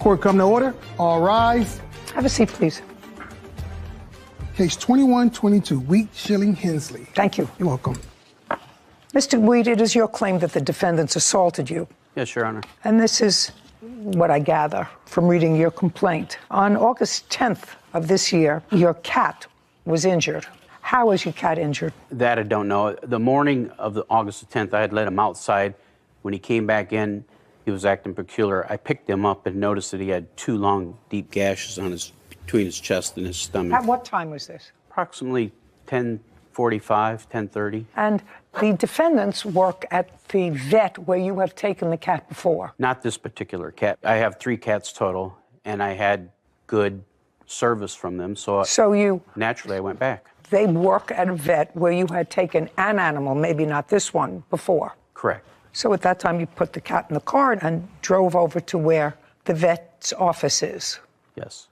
Court come to order. All rise. Have a seat, please. Case 2122, Wheat Shilling Hensley. Thank you. You're welcome. Mr. Wheat, it is your claim that the defendants assaulted you. Yes, Your Honor. And this is what I gather from reading your complaint. On August 10th of this year, your cat was injured. How was your cat injured? That I don't know. The morning of August 10th, I had let him outside. When he came back in, he was acting peculiar. I picked him up and noticed that he had 2 long, deep gashes on between his chest and his stomach. At what time was this? Approximately 10:45, 10:30. And the defendants work at the vet where you have taken the cat before. Not this particular cat. I have 3 cats total, and I had good service from them, so naturally I went back. They work at a vet where you had taken an animal, maybe not this one, before. Correct. So at that time, you put the cat in the car and drove over to where the vet's office is. Yes.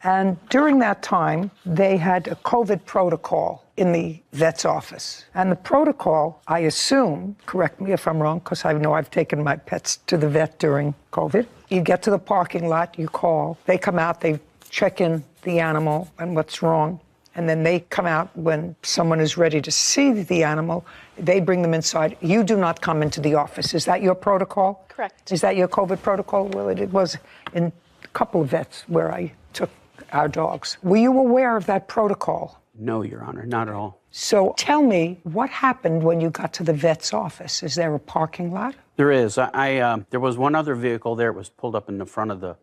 And during that time, they had a COVID protocol in the vet's office. And the protocol, I assume, correct me if I'm wrong, because I know I've taken my pets to the vet during COVID. You get to the parking lot, you call, they come out, they check in the animal and what's wrong. And then they come out when someone is ready to see the animal. They bring them inside. You do not come into the office. Is that your protocol? Correct. Is that your COVID protocol? Well, it was in a couple of vets where I took our dogs. Were you aware of that protocol? No, Your Honor, not at all. So tell me, what happened when you got to the vet's office? Is there a parking lot? There is. There was one other vehicle there. It was pulled up in the front of the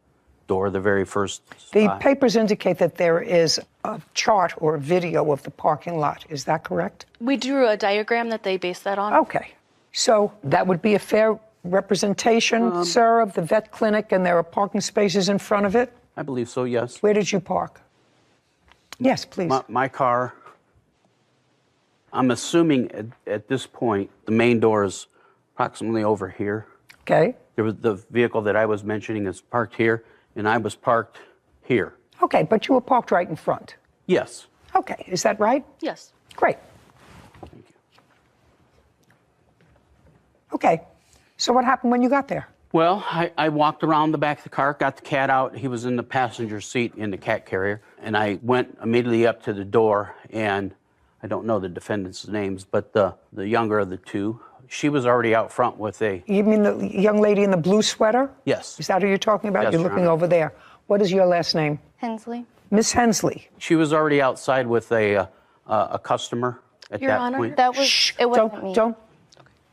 door, the very first spot. The papers indicate that there is a chart or a video of the parking lot. Is that correct? We drew a diagram that they based that on. Okay. So that would be a fair representation, sir, of the vet clinic, and there are parking spaces in front of it? I believe so, yes. Where did you park? Yes, please. My car, I'm assuming at this point, the main door is approximately over here. Okay. There was the vehicle that I was mentioning is parked here, and I was parked here. Okay, but you were parked right in front. Yes. Okay, is that right? Yes. Great. Thank you. Okay, so what happened when you got there? Well, I walked around the back of the car, got the cat out. He was in the passenger seat in the cat carrier. And I went immediately up to the door, and I don't know the defendants' names, but the younger of the 2, she was already out front with a... You mean the young lady in the blue sweater? Yes. Is that who you're talking about? Yes, You're Your looking Honor. over there. What is your last name? Hensley. Miss Hensley. She was already outside with a customer at Your that Honor, point. that was, Shh, it wasn't me.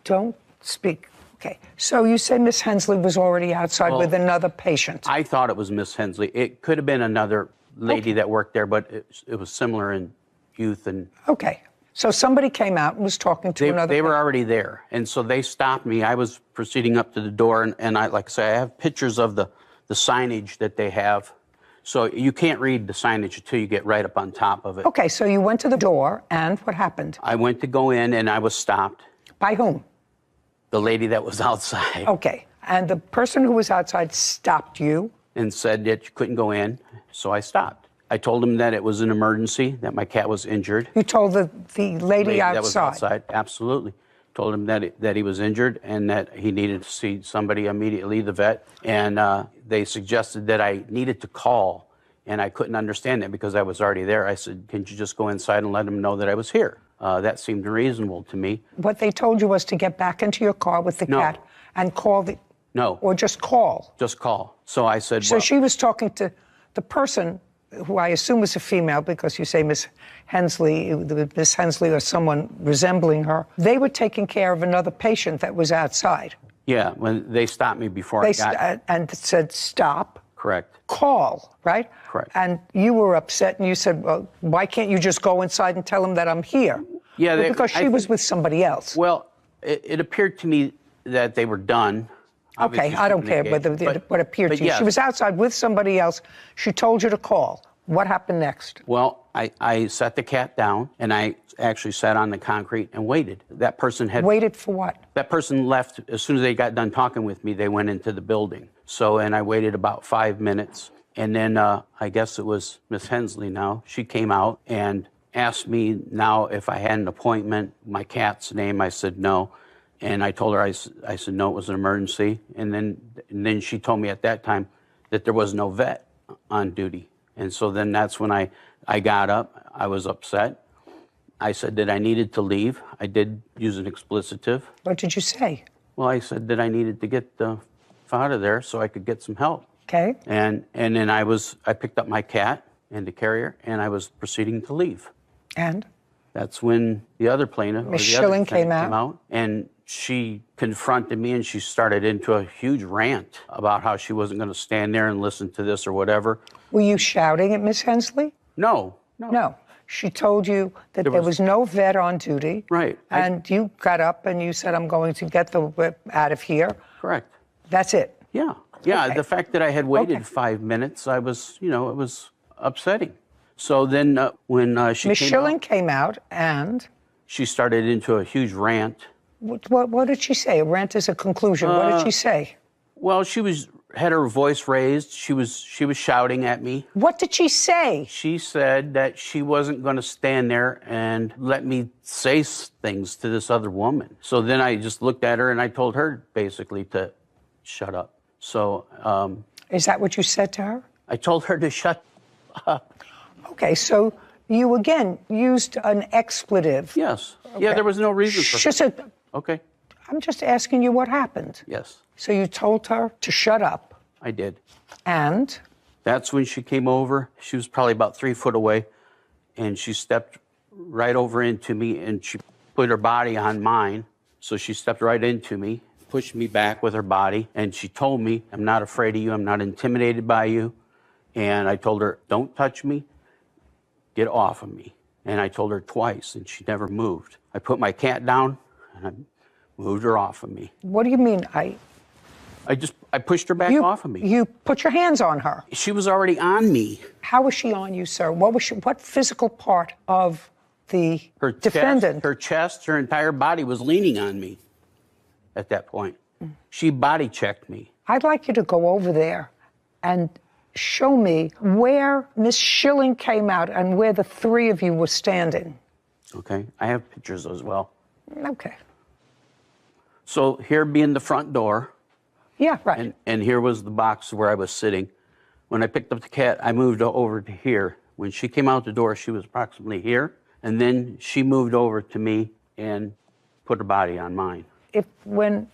Don't speak. Okay, so you say Miss Hensley was already outside with another patient. I thought it was Miss Hensley. It could have been another lady that worked there, but it was similar in youth and... Okay, so somebody came out and was talking to another They were patient. already there, and so they stopped me. I was proceeding up to the door, and I, like I say, I have pictures of the signage that they have. So you can't read the signage until you get right up on top of it. Okay, so you went to the door, and what happened? I went to go in, and I was stopped. By whom? The lady that was outside. Okay, and the person who was outside stopped you? And said that you couldn't go in, so I stopped. I told him that it was an emergency, that my cat was injured. You told the lady outside? That was outside, absolutely. Told him that he was injured and that he needed to see somebody immediately, the vet. And they suggested that I needed to call, and I couldn't understand that because I was already there. I said, "Can you just go inside and let him know that I was here?" That seemed reasonable to me. What they told you was to get back into your car with the cat and call the... No. Or just call? Just call. So I said, So she was talking to the person who I assume was a female, because you say Miss Hensley or someone resembling her. They were taking care of another patient that was outside. Yeah, when they stopped me before I got... And said, stop. Correct. Call, right? Correct. And you were upset, and you said, well, why can't you just go inside and tell them that I'm here? Yeah, well, because she was with somebody else. Well, it appeared to me that they were done. Okay, I don't care what appeared to you. Yes. She was outside with somebody else. She told you to call. What happened next? Well, I set the cat down, and I actually sat on the concrete and waited. That person had... Waited for what? That person left. As soon as they got done talking with me, they went into the building. So, and I waited about 5 minutes. And then I guess it was Miss Hensley now. She came out and asked me now if I had an appointment, my cat's name. I said no. And I told her, I said no, it was an emergency. And then she told me at that time that there was no vet on duty. And so then that's when I got up. I was upset. I said that I needed to leave. I did use an expletive. What did you say? Well, I said that I needed to get out of there so I could get some help. Okay. And then I picked up my cat and the carrier, and I was proceeding to leave. And? That's when the other plaintiff, Miss Schilling came out, and she confronted me, and she started into a huge rant about how she wasn't going to stand there and listen to this or whatever. Were you shouting at Miss Hensley? No. No. She told you that there was no vet on duty. Right. And you got up and you said, I'm going to get the whip out of here. Correct. That's it. Yeah. Yeah. Okay. The fact that I had waited 5 minutes, I was, it was upsetting. So then when she Miss came Schilling out, came out and? she started into a huge rant. What did she say? A rant is a conclusion. What did she say? Well, she had her voice raised. She was shouting at me. What did she say? She said that she wasn't going to stand there and let me say things to this other woman. So then I just looked at her and I told her basically to shut up. So is that what you said to her? I told her to shut up. Okay, so you again used an expletive. Yes. Okay. Yeah, there was no reason for it. Okay. I'm just asking you what happened. Yes. So you told her to shut up. I did. And? That's when she came over. She was probably about 3 foot away, and she stepped right over into me, and she put her body on mine. So she stepped right into me, pushed me back with her body, and she told me, I'm not afraid of you. I'm not intimidated by you. And I told her, don't touch me. Get off of me. And I told her twice, and she never moved. I put my cat down, and I moved her off of me. What do you mean? I pushed her back off of me. You put your hands on her. She was already on me. How was she on you, sir? What physical part of the defendant? Her chest, her entire body was leaning on me at that point. She body checked me. I'd like you to go over there and show me where Miss Schilling came out and where the three of you were standing. Okay, I have pictures as well. Okay. So here being the front door. Yeah, right. And here was the box where I was sitting. When I picked up the cat, I moved over to here. When she came out the door, she was approximately here. And then she moved over to me and put her body on mine. When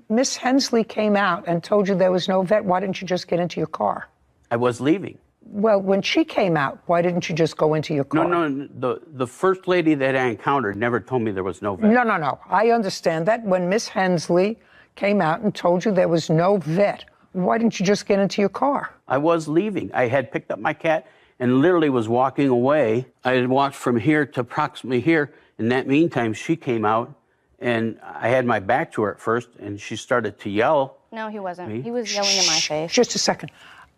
Miss Hensley came out and told you there was no vet, why didn't you just get into your car? I was leaving. Well, when she came out, why didn't you just go into your car? No. The first lady that I encountered never told me there was no vet. No. I understand that. When Miss Hensley came out and told you there was no vet, why didn't you just get into your car? I was leaving. I had picked up my cat and literally was walking away. I had walked from here to approximately here. In that meantime, she came out, and I had my back to her at first, and she started to yell. No, he wasn't. He was yelling in my face. Just a second.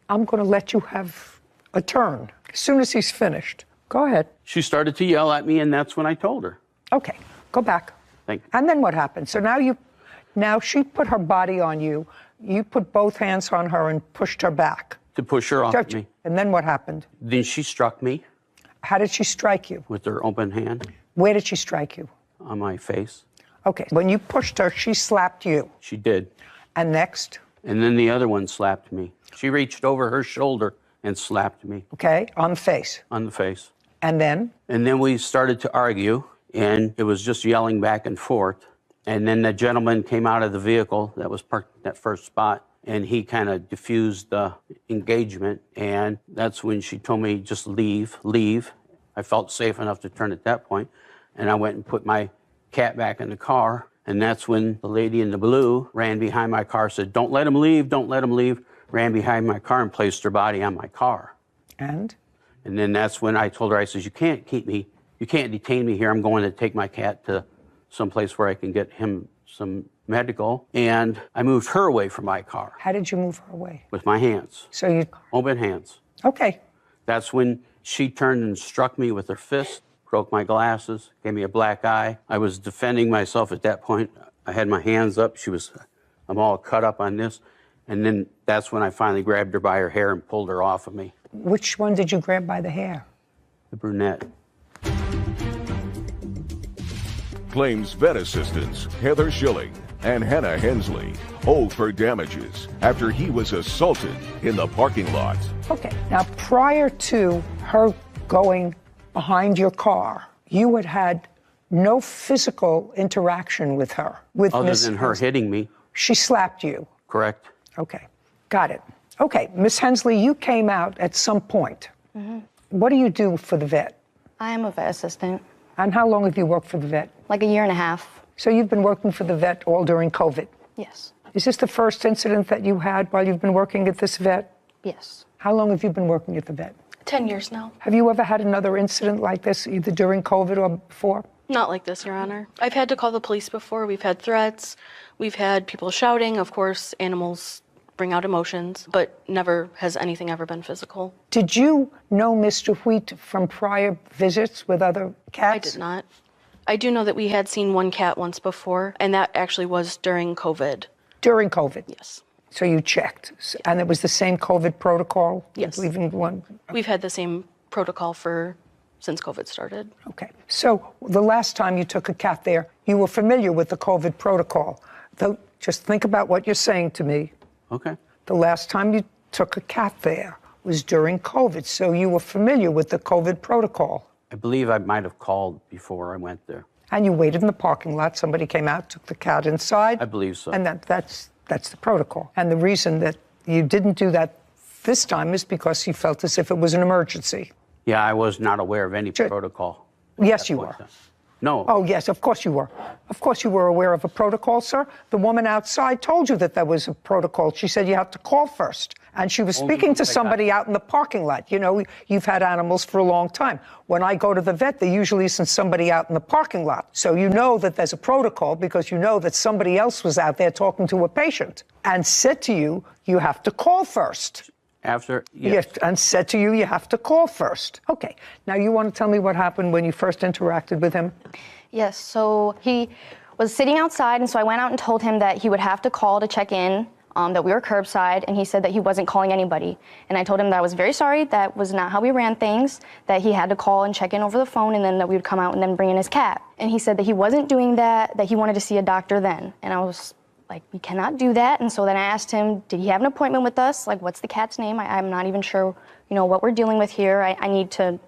I'm going to let you have a turn as soon as he's finished. Go ahead. She started to yell at me, and that's when I told her. Okay, go back. Thank you. And then what happened? So now she put her body on you. You put both hands on her and pushed her back. To push her off me. And then what happened? Then she struck me. How did she strike you? With her open hand. Where did she strike you? On my face. Okay, when you pushed her, she slapped you. She did. And next? And then the other one slapped me. She reached over her shoulder and slapped me. Okay, on the face. On the face. And then? And then we started to argue, and it was just yelling back and forth. And then the gentleman came out of the vehicle that was parked in that first spot, and he kind of diffused the engagement. And that's when she told me, just leave. I felt safe enough to turn at that point, and I went and put my cat back in the car. And that's when the lady in the blue ran behind my car, said, don't let him leave, don't let him leave. Ran behind my car and placed her body on my car. And then that's when I told her, I said, you can't detain me here. I'm going to take my cat to someplace where I can get him some medical. And I moved her away from my car. How did you move her away? With my hands. So you... Open hands. Okay. That's when she turned and struck me with her fist, broke my glasses, gave me a black eye. I was defending myself at that point. I had my hands up. I'm all cut up on this. And then that's when I finally grabbed her by her hair and pulled her off of me. Which one did you grab by the hair? The brunette. claims vet assistants Heather Schilling and Hannah Hensley owed for damages after he was assaulted in the parking lot. Okay, now prior to her going behind your car, you had had no physical interaction with her. With Other Miss than her Hensley. hitting me. She slapped you. Correct. Okay, got it. Okay, Miss Hensley, you came out at some point. Mm-hmm. What do you do for the vet? I am a vet assistant. And how long have you worked for the vet? Like a year and a half. So you've been working for the vet all during COVID? Yes. Is this the first incident that you had while you've been working at this vet? Yes. How long have you been working at the vet? 10 years now. Have you ever had another incident like this, either during COVID or before? Not like this, Your Honor. I've had to call the police before. We've had threats. We've had people shouting. Of course, animals bring out emotions, but never has anything ever been physical. Did you know Mr. Wheat from prior visits with other cats? I did not. I do know that we had seen one cat once before, and that actually was during COVID. During COVID? Yes. So you checked, and it was the same COVID protocol? Yes. Leaving one? We've had the same protocol since COVID started. Okay. So the last time you took a cat there, you were familiar with the COVID protocol. Though, just think about what you're saying to me. Okay. The last time you took a cat there was during COVID, so you were familiar with the COVID protocol. I believe I might have called before I went there. And you waited in the parking lot. Somebody came out, took the cat inside. I believe so. And that's the protocol. And the reason that you didn't do that this time is because you felt as if it was an emergency. Yeah, I was not aware of any protocol. Yes, you were. No. Oh, yes, of course you were. Of course you were aware of a protocol, sir. The woman outside told you that there was a protocol. She said you have to call first. And she was speaking to somebody out in the parking lot. You know, you've had animals for a long time. When I go to the vet, there usually isn't somebody out in the parking lot. So you know that there's a protocol because you know that somebody else was out there talking to a patient and said to you, you have to call first. After? Yes. And said to you, you have to call first. Okay. Now, you want to tell me what happened when you first interacted with him? Yes, so he was sitting outside, and so I went out and told him that he would have to call to check in, that we were curbside, and he said that he wasn't calling anybody. And I told him that I was very sorry, that was not how we ran things, that he had to call and check in over the phone, and then that we would come out and then bring in his cat. And he said that he wasn't doing that he wanted to see a doctor then. And I was like, we cannot do that. And so then I asked him, did he have an appointment with us? Like, what's the cat's name? I'm not even sure, what we're dealing with here. I need to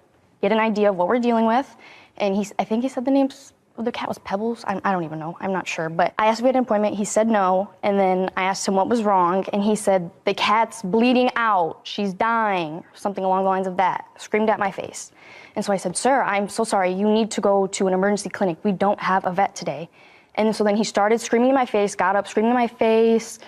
get an idea of what we're dealing with. And I think he said the names of the cat was Pebbles. I don't even know. I'm not sure. But I asked if we had an appointment. He said no. And then I asked him what was wrong. And he said, the cat's bleeding out. She's dying. Something along the lines of that. Screamed at my face. And so I said, sir, I'm so sorry. You need to go to an emergency clinic. We don't have a vet today. And so then he started screaming in my face, got up, screaming in my face,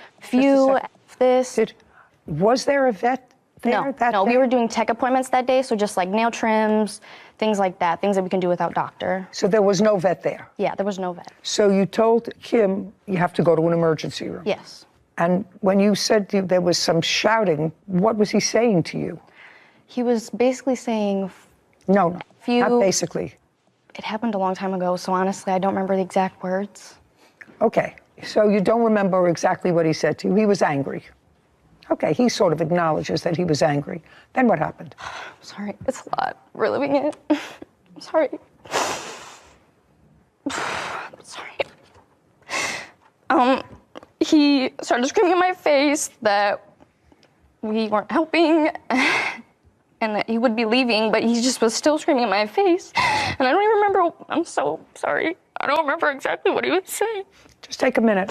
Was there a vet there that No, day? we were doing tech appointments that day, so just like nail trims, things like that, things that we can do without doctor. So there was no vet there? Yeah, there was no vet. So you told Kim you have to go to an emergency room? Yes. And when you said there was some shouting, what was he saying to you? He was basically saying... No, not basically. It happened a long time ago, so honestly, I don't remember the exact words. Okay, so you don't remember exactly what he said to you. He was angry. Okay, he sort of acknowledges that he was angry. Then what happened? I'm sorry, it's a lot. Reliving it. I'm sorry. I'm sorry. He started screaming in my face that we weren't helping and that he would be leaving, but he just was still screaming in my face. And I don't even remember. I'm so sorry. I don't remember exactly what he was saying. Just take a minute.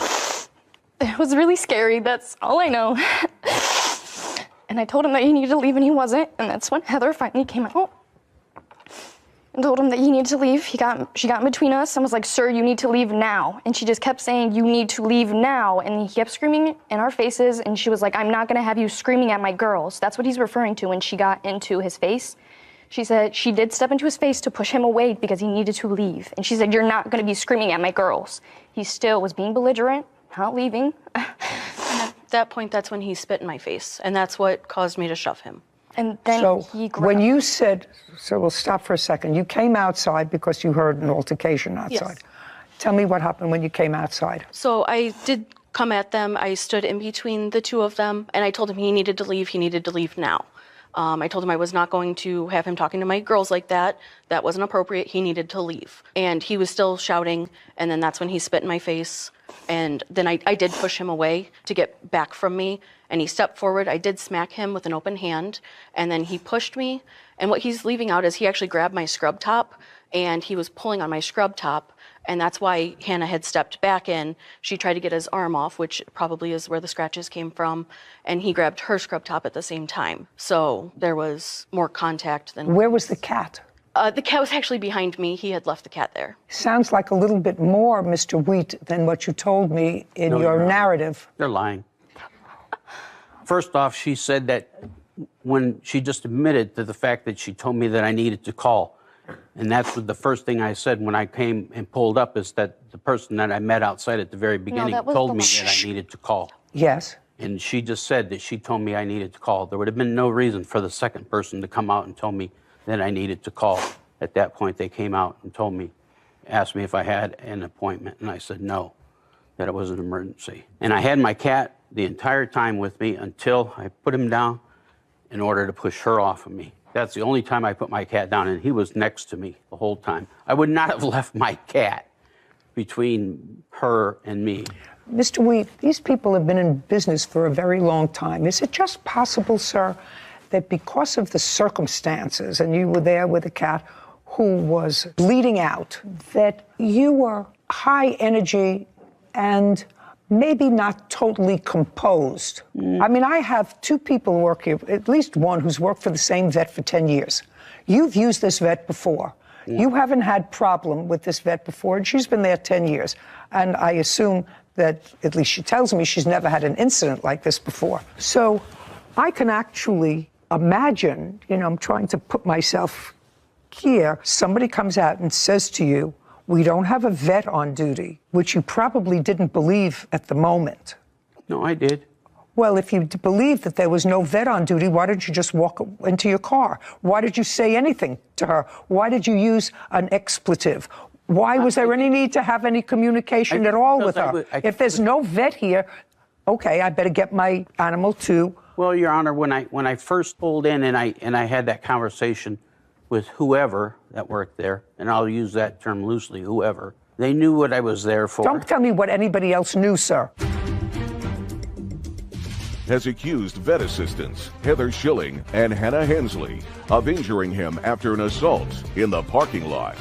It was really scary. That's all I know. And I told him that he needed to leave, and he wasn't. And that's when Heather finally came out and told him that he needed to leave. She got in between us and was like, sir, you need to leave now. And she just kept saying, you need to leave now. And he kept screaming in our faces. And she was like, I'm not going to have you screaming at my girls. That's what he's referring to when she got into his face. She said she did step into his face to push him away because he needed to leave. And she said, you're not going to be screaming at my girls. He still was being belligerent, not leaving. And at that point, that's when he spit in my face. And that's what caused me to shove him. And then he grabbed. When you said, so we'll stop for a second. You came outside because you heard an altercation outside. Yes. Tell me what happened when you came outside. So I did come at them. I stood in between the two of them, and I told him he needed to leave. He needed to leave now. I told him I was not going to have him talking to my girls like that. That wasn't appropriate. He needed to leave. And he was still shouting, and then that's when he spit in my face. And then I did push him away to get back from me, and he stepped forward. I did smack him with an open hand, and then he pushed me. And what he's leaving out is he actually grabbed my scrub top, and he was pulling on my scrub top. And that's why Hannah had stepped back in. She tried to get his arm off, which probably is where the scratches came from. And he grabbed her scrub top at the same time. So there was more contact than... Where was the cat? The cat was actually behind me. He had left the cat there. Sounds like a little bit more, Mr. Wheat, than what you told me in your narrative. They're lying. First off, she said that when she just admitted to the fact that she told me that I needed to call. And that's what the first thing I said when I came and pulled up, is that the person that I met outside at the very beginning told me that I needed to call. Yes. And she just said that she told me I needed to call. There would have been no reason for the second person to come out and tell me that I needed to call. At that point, they came out and told me, asked me if I had an appointment, and I said no, that it was an emergency. And I had my cat the entire time with me until I put him down in order to push her off of me. That's the only time I put my cat down, and he was next to me the whole time. I would not have left my cat between her and me. Mr. Wheat, these people have been in business for a very long time. Is it just possible, sir, that because of the circumstances, and you were there with a cat who was bleeding out, that you were high energy and maybe not totally composed? I mean, I have two people who work here, at least one who's worked for the same vet for 10 years. You've used this vet before. You haven't had problem with this vet before, and she's been there 10 years. And I assume that, at least she tells me, she's never had an incident like this before. So I can actually imagine, I'm trying to put myself here, somebody comes out and says to you, we don't have a vet on duty, which you probably didn't believe at the moment. No, I did. Well, if you believed that there was no vet on duty, why didn't you just walk into your car? Why did you say anything to her? Why did you use an expletive? Why was there any need to have any communication at all with her? If there's no vet here, okay, I better get my animal to... Well, Your Honor, when I first pulled in and I had that conversation with whoever that worked there, and I'll use that term loosely, whoever, they knew what I was there for. Don't tell me what anybody else knew, sir. Has accused vet assistants Heather Schilling and Hannah Hensley of injuring him after an assault in the parking lot.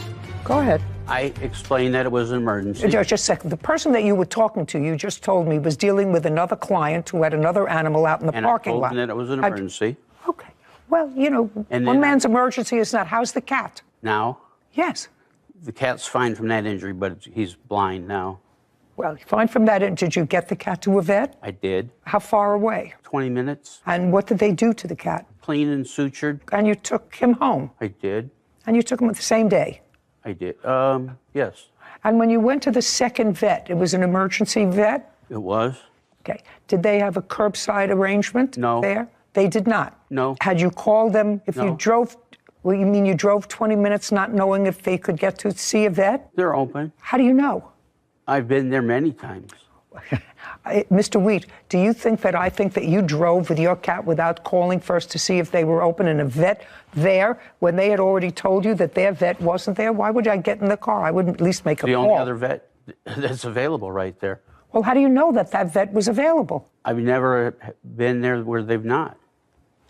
Go ahead. I explained that it was an emergency. Just a second. The person that you were talking to, you just told me, was dealing with another client who had another animal out in the parking lot. And I told them that it was an emergency. Okay. Well, one man's emergency is not. How's the cat? Now? Yes. The cat's fine from that injury, but he's blind now. Well, fine from that. Did you get the cat to a vet? I did. How far away? 20 minutes. And what did they do to the cat? Clean and sutured. And you took him home? I did. And you took him the same day? I did. Yes. And when you went to the second vet, it was an emergency vet? It was. Okay. Did they have a curbside arrangement there? They did not? No. Had you called them if you drove? Well, you mean you drove 20 minutes not knowing if they could get to see a vet? They're open. How do you know? I've been there many times. Mr. Wheat, do you think that I think that you drove with your cat without calling first to see if they were open and a vet there when they had already told you that their vet wasn't there? Why would I get in the car? I wouldn't at least make a call. The only other vet that's available right there. Well, how do you know that that vet was available? I've never been there where they've not.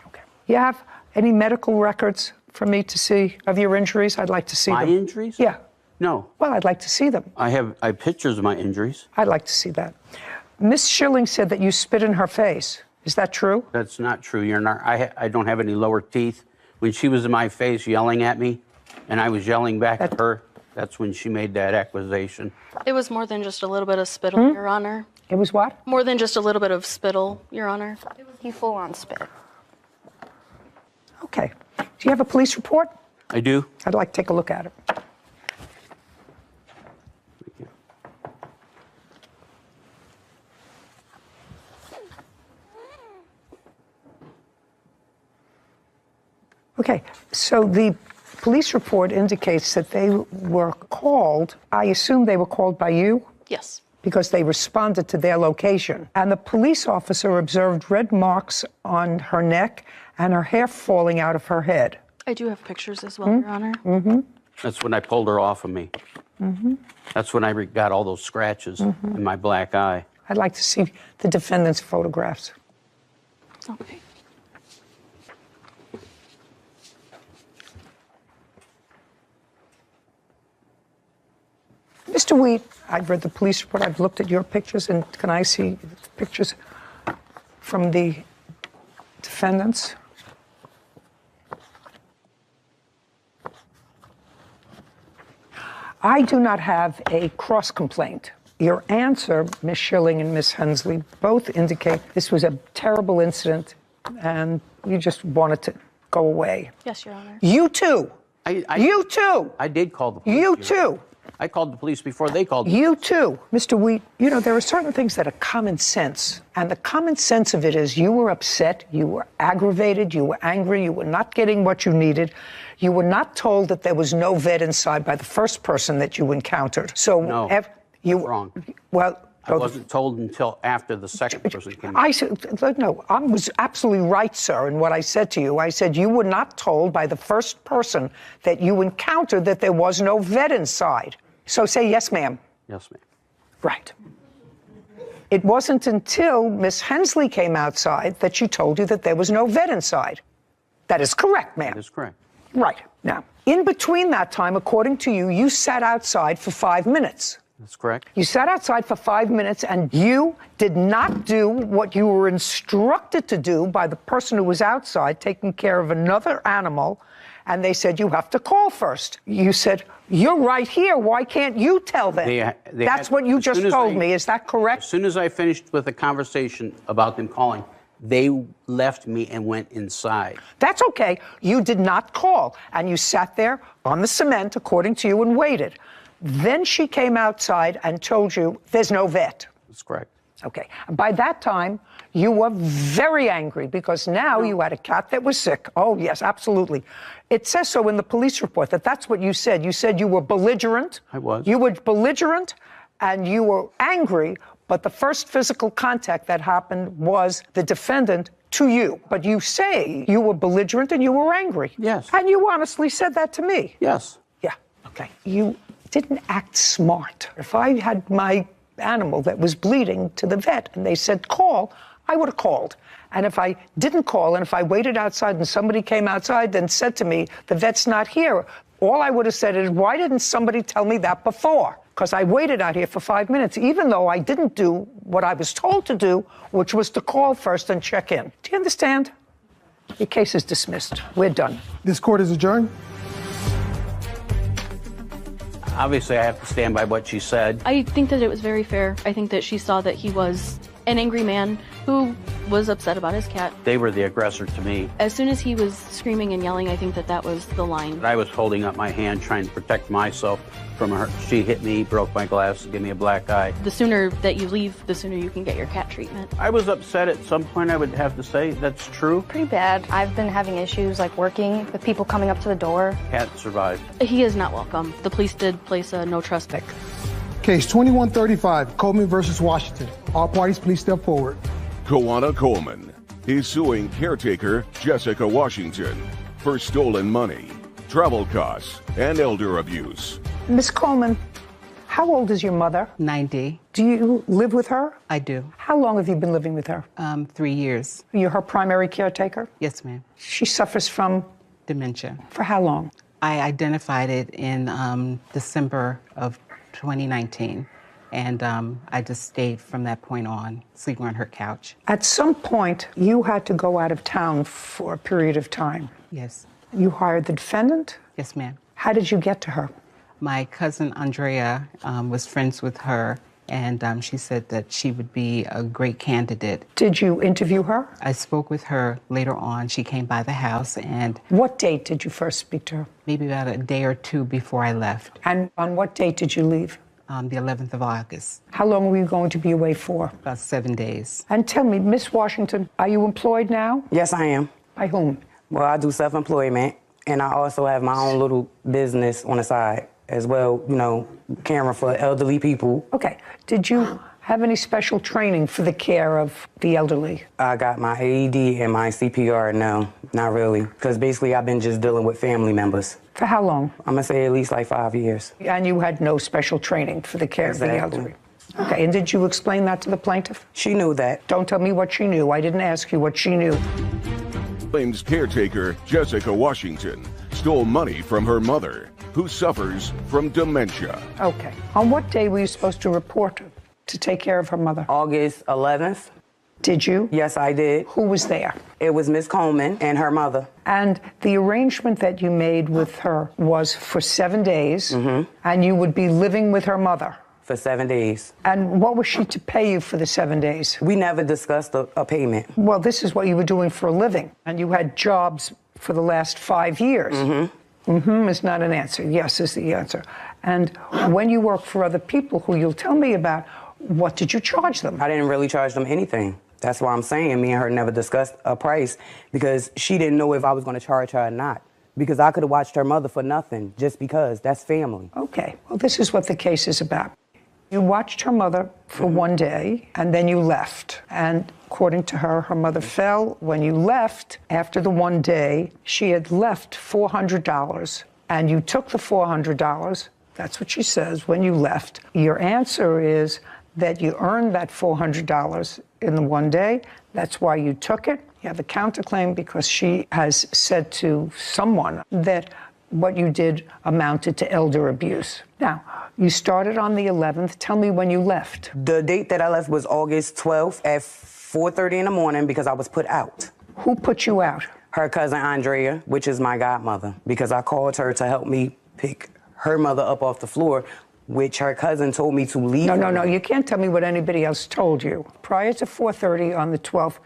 Okay. You have any medical records for me to see of your injuries? I'd like to see them. My injuries? Yeah. No. Well, I'd like to see them. I have pictures of my injuries. I'd like to see that. Miss Schilling said that you spit in her face. Is that true? That's not true. I don't have any lower teeth. When she was in my face yelling at me, and I was yelling back at her, that's when she made that accusation. It was more than just a little bit of spittle, Your Honor. It was what? More than just a little bit of spittle, Your Honor. He full on spit. Okay. Do you have a police report? I do. I'd like to take a look at it. Thank you. Okay, so the police report indicates that they were called, I assume they were called by you? Yes. because they responded to their location. And the police officer observed red marks on her neck and her hair falling out of her head. I do have pictures as well, Your Honor. That's when I pulled her off of me. That's when I got all those scratches in my black eye. I'd like to see the defendant's photographs. Okay. Mr. Wheat, I've read the police report, I've looked at your pictures, and can I see pictures from the defendants? I do not have a cross complaint. Your answer, Ms. Schilling and Ms. Hensley, both indicate this was a terrible incident and you just wanted to go away. Yes, Your Honor. You too. You too. I did call the police. You too. I called the police before they called the You too. Mr. Wheat, you know, there are certain things that are common sense. And the common sense of it is you were upset, you were aggravated, you were angry, you were not getting what you needed. You were not told that there was no vet inside by the first person that you encountered. So No, you wrong. Well, I wasn't told until after the second person came. I said, no, I was absolutely right, sir, in what I said to you. I said you were not told by the first person that you encountered that there was no vet inside. So say yes, ma'am. Yes, ma'am. Right. It wasn't until Miss Hensley came outside that she told you that there was no vet inside. That is correct, ma'am. That is correct. Right. Now, in between that time, according to you, you sat outside for 5 minutes. That's correct. You sat outside for 5 minutes and you did not do what you were instructed to do by the person who was outside taking care of another animal. And they said, you have to call first. You said, you're right here. Why can't you tell them? That's what you just told me. Is that correct? As soon as I finished with the conversation about them calling, they left me and went inside. That's okay. You did not call. And you sat there on the cement, according to you, and waited. Then she came outside and told you there's no vet. That's correct. Okay. By that time, you were very angry because now you had a cat that was sick. Oh, yes, absolutely. It says so in the police report that's what you said. You said you were belligerent. I was. You were belligerent and you were angry, but the first physical contact that happened was the defendant to you. But you say you were belligerent and you were angry. Yes. And you honestly said that to me. Yes. Yeah. Okay. You didn't act smart. If I had my animal that was bleeding to the vet and they said call, I would have called. And if I didn't call and if I waited outside and somebody came outside and said to me, the vet's not here, all I would have said is, why didn't somebody tell me that before? Because I waited out here for 5 minutes, even though I didn't do what I was told to do, which was to call first and check in. Do you understand? Your case is dismissed. We're done. This court is adjourned. Obviously, I have to stand by what she said. I think that it was very fair. I think that she saw that he was an angry man who was upset about his cat. They were the aggressor to me. As soon as he was screaming and yelling, I think that that was the line. I was holding up my hand trying to protect myself from her. She hit me, broke my glass, gave me a black eye. The sooner that you leave, the sooner you can get your cat treatment. I was upset at some point, I would have to say. That's true. Pretty bad. I've been having issues like working with people coming up to the door. Cat survived. He is not welcome. The police did place a no trespass. Case 2135, Coleman versus Washington. All parties, please step forward. Koana Coleman is suing caretaker Jessica Washington for stolen money, travel costs, and elder abuse. Miss Coleman, how old is your mother? 90. Do you live with her? I do. How long have you been living with her? 3 years. You're her primary caretaker? Yes, ma'am. She suffers from? Dementia. For how long? I identified it in December of 2019. And I just stayed from that point on, sleeping on her couch. At some point, you had to go out of town for a period of time. Yes. You hired the defendant? Yes, ma'am. How did you get to her? My cousin Andrea was friends with her, and she said that she would be a great candidate. Did you interview her? I spoke with her later on. She came by the house, and What date did you first speak to her? maybe about a day or two before I left, And on what date did you leave? the 11th of August, How long were you going to be away for? about 7 days. And tell me, Miss Washington, are you employed now? Yes, I am. By whom? Well, I do self-employment, and I also have my own little business on the side. as well, you know, caring for elderly people. Okay. Did you have any special training for the care of the elderly? I got my AED and my CPR. No, not really. Because basically I've been just dealing with family members. For how long? I'm going to say at least like 5 years. And you had no special training for the care of the elderly? Okay, and did you explain that to the plaintiff? She knew that. Don't tell me what she knew. I didn't ask you what she knew. Claims caretaker Jessica Washington stole money from her mother, who suffers from dementia. Okay. On what day were you supposed to report to take care of her mother? August 11th. Did you? Yes, I did. Who was there? It was Miss Coleman and her mother. And the arrangement that you made with her was for 7 days, and you would be living with her mother. For 7 days. And what was she to pay you for the 7 days? We never discussed a payment. Well, this is what you were doing for a living, and you had jobs for the last 5 years. Is not an answer. Yes is the answer. And when you work for other people who you'll tell me about, what did you charge them? I didn't really charge them anything. That's why I'm saying me and her never discussed a price, because she didn't know if I was going to charge her or not. Because I could have watched her mother for nothing, just because. That's family. Okay. Well, this is what the case is about. You watched her mother for 1 day, and then you left. And according to her, her mother fell. When you left, after the 1 day, she had left $400, and you took the $400. That's what she says when you left. Your answer is that you earned that $400 in the 1 day. That's why you took it. You have a counterclaim because she has said to someone that what you did amounted to elder abuse. Now, you started on the 11th. Tell me when you left. The date that I left was August 12th at 4:30 in the morning because I was put out. Who put you out? Her cousin Andrea, which is my godmother, because I called her to help me pick her mother up off the floor, which her cousin told me to leave. No. You can't tell me what anybody else told you. Prior to 4:30 on the 12th,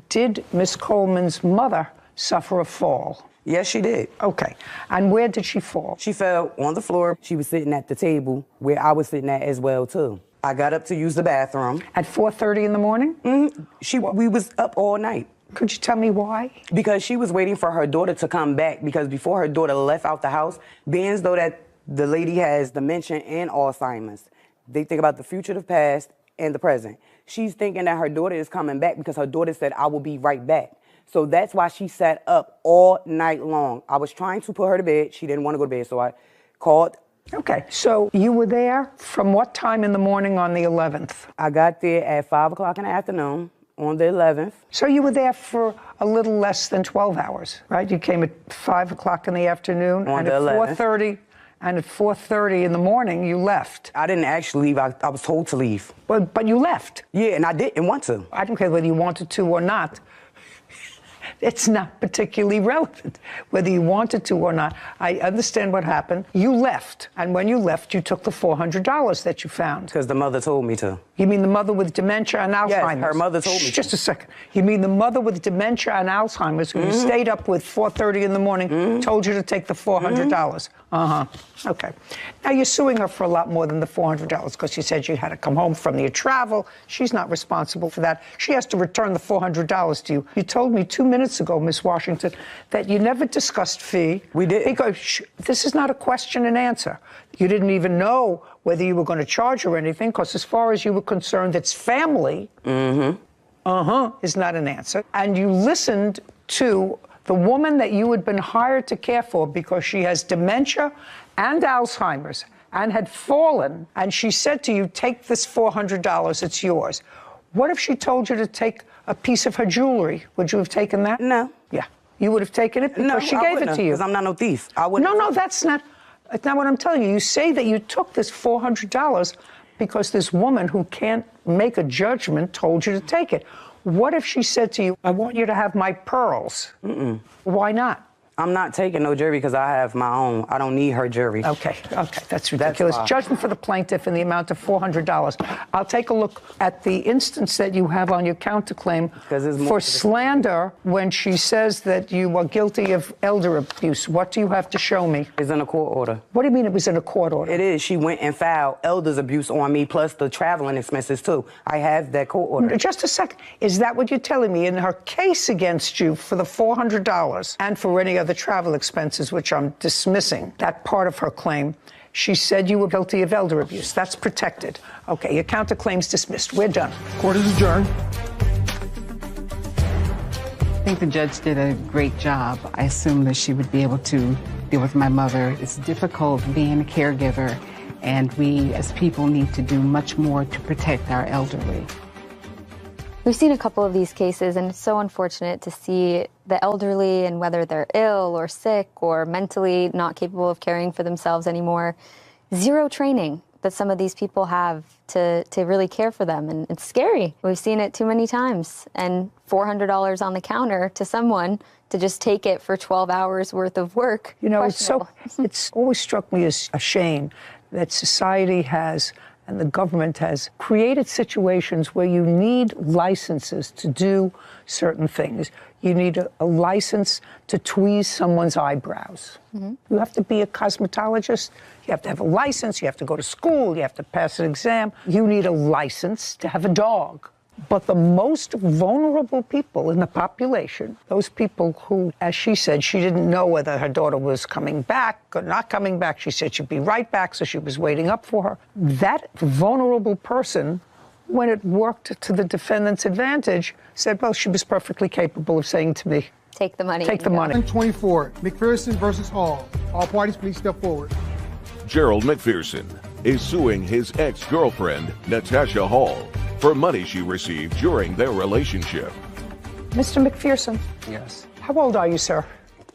did Miss Coleman's mother suffer a fall? Yes, she did. Okay. And where did she fall? She fell on the floor. She was sitting at the table where I was sitting at as well, too. I got up to use the bathroom. At 4:30 in the morning? We was up all night. Could you tell me why? Because she was waiting for her daughter to come back, because before her daughter left out the house, being as though that the lady has dementia and Alzheimer's, they think about the future, the past, and the present. She's thinking that her daughter is coming back because her daughter said, "I will be right back." So that's why she sat up all night long. I was trying to put her to bed. She didn't want to go to bed, so I called. Okay, so you were there from what time in the morning on the 11th? I got there at 5 o'clock in the afternoon on the 11th. So you were there for a little less than 12 hours, right? You came at 5 o'clock in the afternoon, on and the at 11th. 4:30, and at 4:30 in the morning, you left. I didn't actually leave. I was told to leave. But you left. Yeah, and I didn't want to. I don't care whether you wanted to or not. It's not particularly relevant whether you wanted to or not. I understand what happened. You left, and when you left, you took the $400 that you found. Because the mother told me to. You mean the mother with dementia and Alzheimer's? Yes, her mother told me to. Just a second. You mean the mother with dementia and Alzheimer's who you stayed up with 4:30 in the morning, told you to take the $400? Okay. Now, you're suing her for a lot more than the $400 because she said you had to come home from your travel. She's not responsible for that. She has to return the $400 to you. You told me 2 minutes ago, Miss Washington, that you never discussed fee. We did. Because this is not a question and answer. You didn't even know whether you were going to charge her anything because as far as you were concerned, it's family. Is not an answer. And you listened to the woman that you had been hired to care for because she has dementia and Alzheimer's and had fallen, and she said to you, take this $400, it's yours. What if she told you to take a piece of her jewelry? Would you have taken that? No. Yeah. You would have taken it because she gave it to you. Because I'm not no thief. I wouldn't. No, that's not what I'm telling you. You say that you took this $400 because this woman who can't make a judgment told you to take it. What if she said to you, I want you to have my pearls? Why not? I'm not taking no jury because I have my own. I don't need her jury. Okay, that's ridiculous. Judgment for the plaintiff in the amount of $400. I'll take a look at the instance that you have on your counterclaim for slander when she says that you are guilty of elder abuse. What do you have to show me? It's in a court order. What do you mean it was in a court order? It is. She went and filed elder's abuse on me, plus the traveling expenses, too. I have that court order. Just a second. Is that what you're telling me? In her case against you for the $400 and for any other the travel expenses, which I'm dismissing, that part of her claim, she said you were guilty of elder abuse. That's protected. Okay, your counterclaim's dismissed. We're done. Court is adjourned. I think the judge did a great job. I assume that she would be able to deal with my mother. It's difficult being a caregiver, and we as people need to do much more to protect our elderly. We've seen a couple of these cases, and it's so unfortunate to see the elderly, and whether they're ill or sick or mentally not capable of caring for themselves anymore, zero training that some of these people have to really care for them. And it's scary. We've seen it too many times. And $400 on the counter to someone to just take it for 12 hours worth of work. You know, it's always struck me as a shame that society has and the government has created situations where you need licenses to do certain things. You need a license to tweeze someone's eyebrows. Mm-hmm. You have to be a cosmetologist. You have to have a license. You have to go to school. You have to pass an exam. You need a license to have a dog. But the most vulnerable people in the population, those people who, as she said, she didn't know whether her daughter was coming back or not coming back. She said she'd be right back, so she was waiting up for her. That vulnerable person, when it worked to the defendant's advantage, said, well, she was perfectly capable of saying to me, take the money. Take the money. 24, McPherson versus Hall. All parties, please step forward. Gerald McPherson is suing his ex-girlfriend, Natasha Hall, for money she received during their relationship. Mr. McPherson. Yes. How old are you, sir?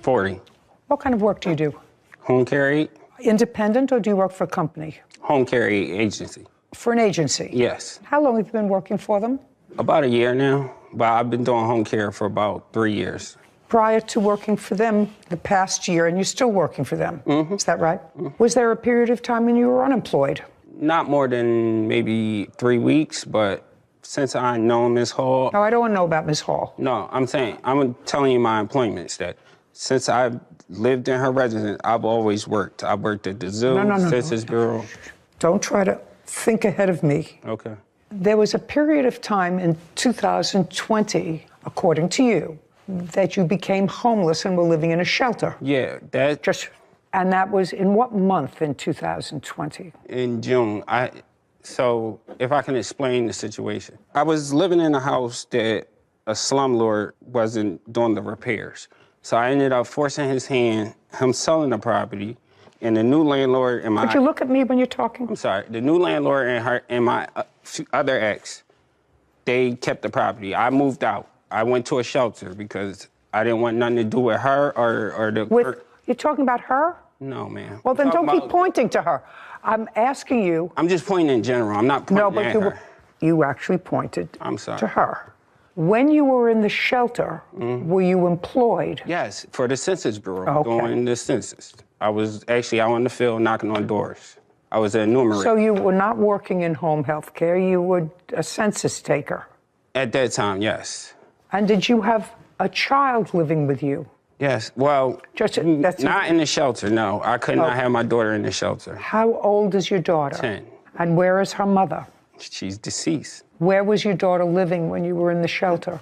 40. What kind of work do you do? Home care aid? Independent, or do you work for a company? Home care aid agency. For an agency? Yes. How long have you been working for them? About a year now, but I've been doing home care for about 3 years. Prior to working for them the past year, and you're still working for them, Mm-hmm. Is that right? Mm-hmm. Was there a period of time when you were unemployed? Not more than maybe 3 weeks, but since I know Ms. Hall... No, I don't want to know about Ms. Hall. No, I'm telling you my employments, that since I've lived in her residence, I've always worked. I worked at the zoo, Census Bureau. Don't try to think ahead of me. Okay. There was a period of time in 2020, according to you, that you became homeless and were living in a shelter. Yeah, And that was in what month in 2020? In June. So if I can explain the situation. I was living in a house that a slumlord wasn't doing the repairs. So I ended up forcing his hand, him selling the property, and the new landlord and my... Could you look at me when you're talking? I'm sorry. The new landlord and my other ex, they kept the property. I moved out. I went to a shelter because I didn't want nothing to do with her or the... You're talking about her? No, ma'am. Well, then don't keep pointing to her. I'm asking you... I'm just pointing in general. I'm not pointing at her. You actually pointed I'm sorry. to her. When you were in the shelter, were you employed? Yes, for the Census Bureau, Okay. doing the census. I was actually out in the field knocking on doors. I was an enumerator. So you were not working in home health care, you were a census taker? At that time, yes. And did you have a child living with you? Yes, well, that's not in the shelter, no. I could not have my daughter in the shelter. How old is your daughter? 10. And where is her mother? She's deceased. Where was your daughter living when you were in the shelter?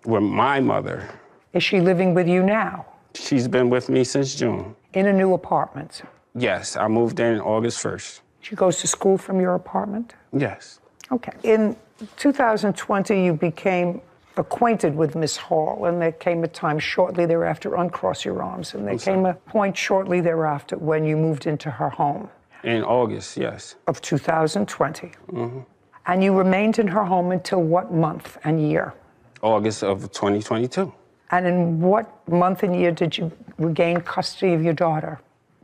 With my mother. Is she living with you now? She's been with me since June. In a new apartment? Yes, I moved in August 1st. She goes to school from your apartment? Yes. Okay. In 2020, you became acquainted with Miss Hall, and there came a time shortly thereafter, uncross your arms, and there came a point shortly thereafter when you moved into her home. In August, yes. Of 2020. Mm-hmm. And you remained in her home until what month and year? August of 2022. And in what month and year did you regain custody of your daughter?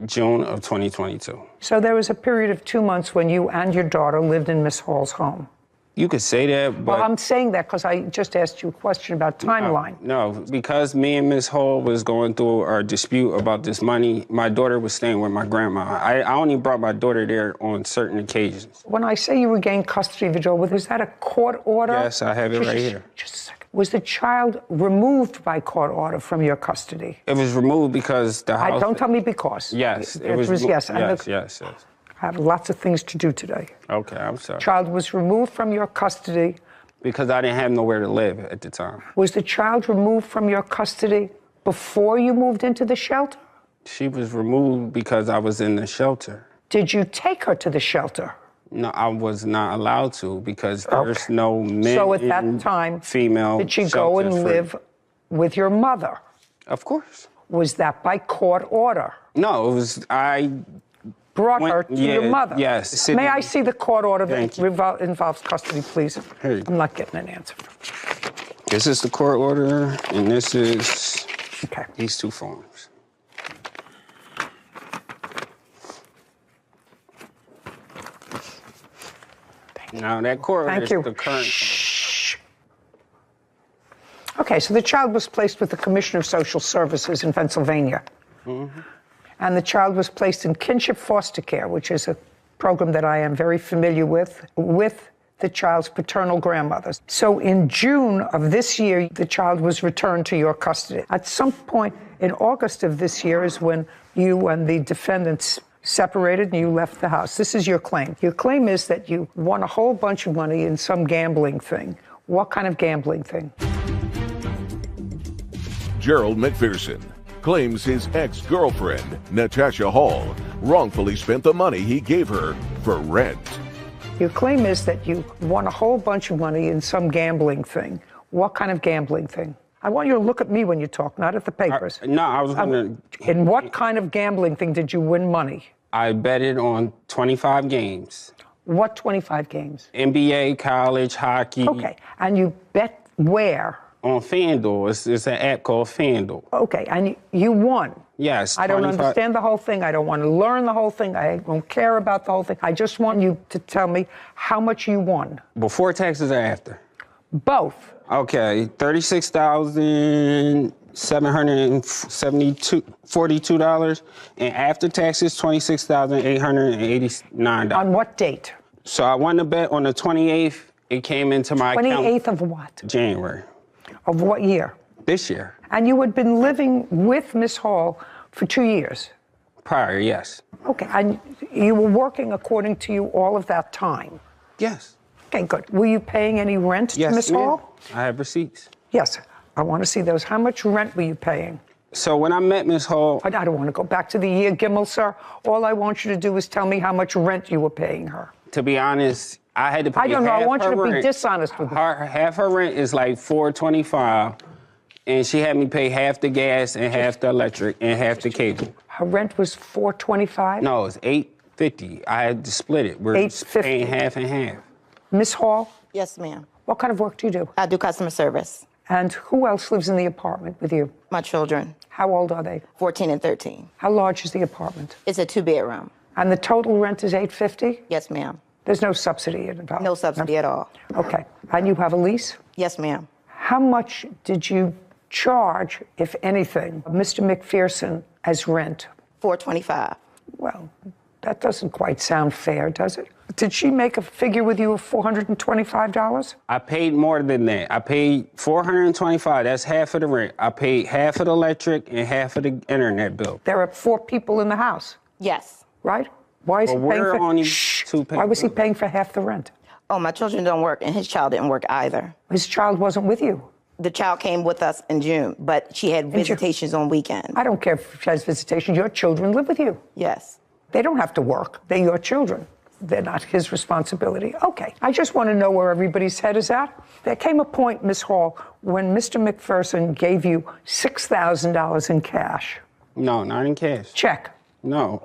June of 2022. So there was a period of 2 months when you and your daughter lived in Miss Hall's home. You could say that, but... Well, I'm saying that because I just asked you a question about timeline. No, because me and Miss Hall was going through our dispute about this money, my daughter was staying with my grandma. I only brought my daughter there on certain occasions. When I say you regained custody of your daughter, was that a court order? Yes, I have it right here. Just a second. Was the child removed by court order from your custody? It was removed because the house... Don't tell me because. Yes, it was yes. Yes. I have lots of things to do today. Okay, I'm sorry. Child was removed from your custody. Because I didn't have nowhere to live at the time. Was the child removed from your custody before you moved into the shelter? She was removed because I was in the shelter. Did you take her to the shelter? No, I was not allowed to because there's no men. So at that time, female. did she go and live with your mother? Of course. Was that by court order? No, it was I brought her to your mother. Yes. May I see the court order that involves custody, please? Here you go. I'm not getting an answer. This is the court order, and this is these two forms. Now that court order is the current. Shh. Okay, so the child was placed with the Commissioner of Social Services in Pennsylvania. Mm-hmm. And the child was placed in kinship foster care, which is a program that I am very familiar with the child's paternal grandmothers. So in June of this year, the child was returned to your custody. At some point in August of this year is when you and the defendants separated and you left the house. This is your claim. Your claim is that you won a whole bunch of money in some gambling thing. What kind of gambling thing? Gerald McPherson claims his ex-girlfriend, Natasha Hall, wrongfully spent the money he gave her for rent. Your claim is that you won a whole bunch of money in some gambling thing. What kind of gambling thing? I want you to look at me when you talk, not at the papers. I was wondering. In what kind of gambling thing did you win money? I betted on 25 games. What 25 games? NBA, college, hockey. Okay, and you bet where? On FanDuel. It's an app called FanDuel. Okay, and you won? Yes. I don't understand the whole thing. I don't want to learn the whole thing. I don't care about the whole thing. I just want you to tell me how much you won. Before taxes or after? Both. Okay, $36,742, and after taxes, $26,889. On what date? So I won the bet on the 28th. It came into my account. 28th of what? January. Of what year? This year. And you had been living with Miss Hall for 2 years? Prior, yes. Okay, and you were working according to you all of that time? Yes. Okay, good. Were you paying any rent to Miss Hall? I have receipts. Yes, I want to see those. How much rent were you paying? So when I met Miss Hall... I don't want to go back to the year, Gimel, sir. All I want you to do is tell me how much rent you were paying her. To be honest, I had to pay I don't know. I want you to rent. be dishonest with me. Half her rent is like $425, and she had me pay half the gas and half the electric and half the cable. Her rent was $425? No, it's $850. I had to split it. We're $850. paying half and half. Miss Hall? Yes, ma'am. What kind of work do you do? I do customer service. And who else lives in the apartment with you? My children. How old are they? 14 and 13. How large is the apartment? It's a 2-bedroom. And the total rent is $850? Yes, ma'am. There's no subsidy involved? No subsidy at all. Okay. And you have a lease? Yes, ma'am. How much did you charge, if anything, Mr. McPherson as rent? $425. Well, that doesn't quite sound fair, does it? Did she make a figure with you of $425? I paid more than that. I paid $425. That's half of the rent. I paid half of the electric and half of the internet bill. There are 4 people in the house. Yes. Right? Why is he paying for... only Why was he paying for half the rent? Oh, my children don't work, and his child didn't work either. His child wasn't with you? The child came with us in June, but she had visitations on weekends. I don't care if she has visitations. Your children live with you. Yes. They don't have to work. They're your children. They're not his responsibility. Okay. I just want to know where everybody's head is at. There came a point, Miss Hall, when Mr. McPherson gave you $6,000 in cash. No, not in cash. Check. No.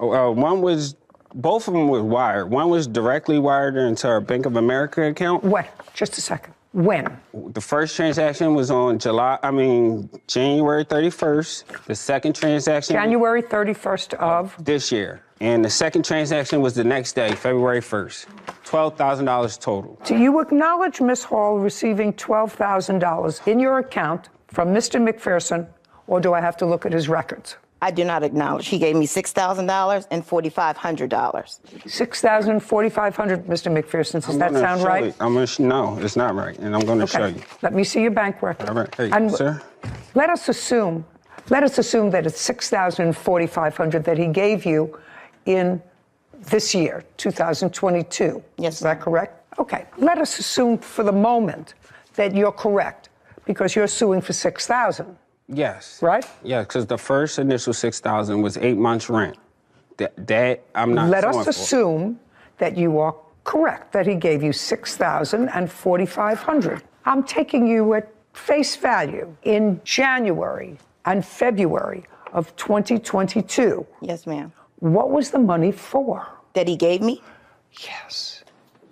Both of them were wired. One was directly wired into our Bank of America account. When? Just a second. When? The first transaction was on January 31st. The second transaction... January 31st of? This year. And the second transaction was the next day, February 1st. $12,000 total. Do you acknowledge Miss Hall receiving $12,000 in your account from Mr. McPherson, or do I have to look at his records? I do not acknowledge. He gave me $6,000 and $4,500. $6,000 and $4,500, Mr. McPherson. Does that sound right? No, it's not right, and I'm going to show you. Let me see your bank record. All right, hey, sir. Let us assume that it's $6,000 and $4,500 that he gave you in this year, 2022. Yes. Is that correct? Okay. Let us assume for the moment that you're correct, because you're suing for $6,000. Yes. Right? Yeah, because the first initial $6,000 was 8 months rent. That I'm not. Let us suing for. assume that you are correct, that he gave you $6,000 and $4,500. I'm taking you at face value. In January and February of 2022. Yes, ma'am. What was the money for? That he gave me? Yes.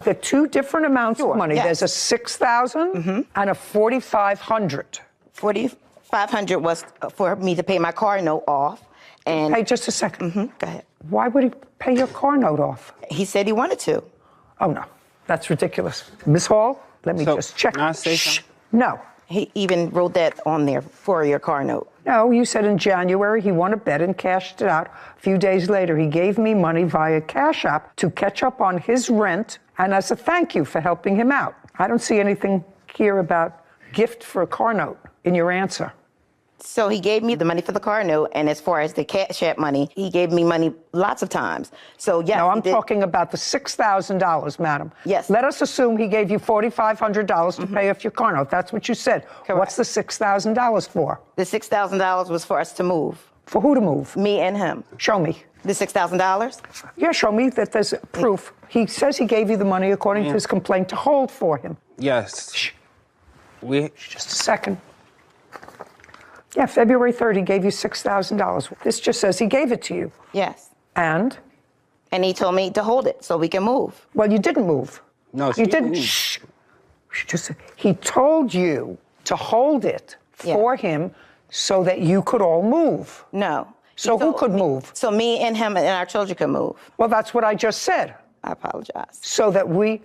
The two different amounts of money. yes. There's a $6,000 and a $4,500. $4,500 was for me to pay my car note off. And Hey, just a second. Go ahead. Why would he pay your car note off? He said he wanted to. Oh, no. That's ridiculous. Ms. Hall, let me So, just check. can I say Shh. something? No. He even wrote that on there for your car note. No, you said in January he won a bet and cashed it out. A few days later, he gave me money via Cash App to catch up on his rent and as a thank you for helping him out. I don't see anything here about gift for a car note in your answer. So he gave me the money for the car note, and as far as the Cash App money, he gave me money lots of times. So yes, No, he I'm did. talking about the $6,000, madam. Yes. Let us assume he gave you $4,500 to pay off your car note. That's what you said. Correct. What's the $6,000 for? The $6,000 was for us to move, For who to move? me and him. Show me. The $6,000? Yeah, show me that there's proof. He says he gave you the money according to his complaint to hold for him. Yes. Shh. We. Just a second. Yeah, February 3rd, he gave you $6,000. This just says he gave it to you. Yes. And? And he told me to hold it so we can move. Well, you didn't move. No, she you didn't. moved. Shh. He told you to hold it for him so that you could all move. No. So who could move? So me and him and our children could move. Well, that's what I just said. I apologize. So that we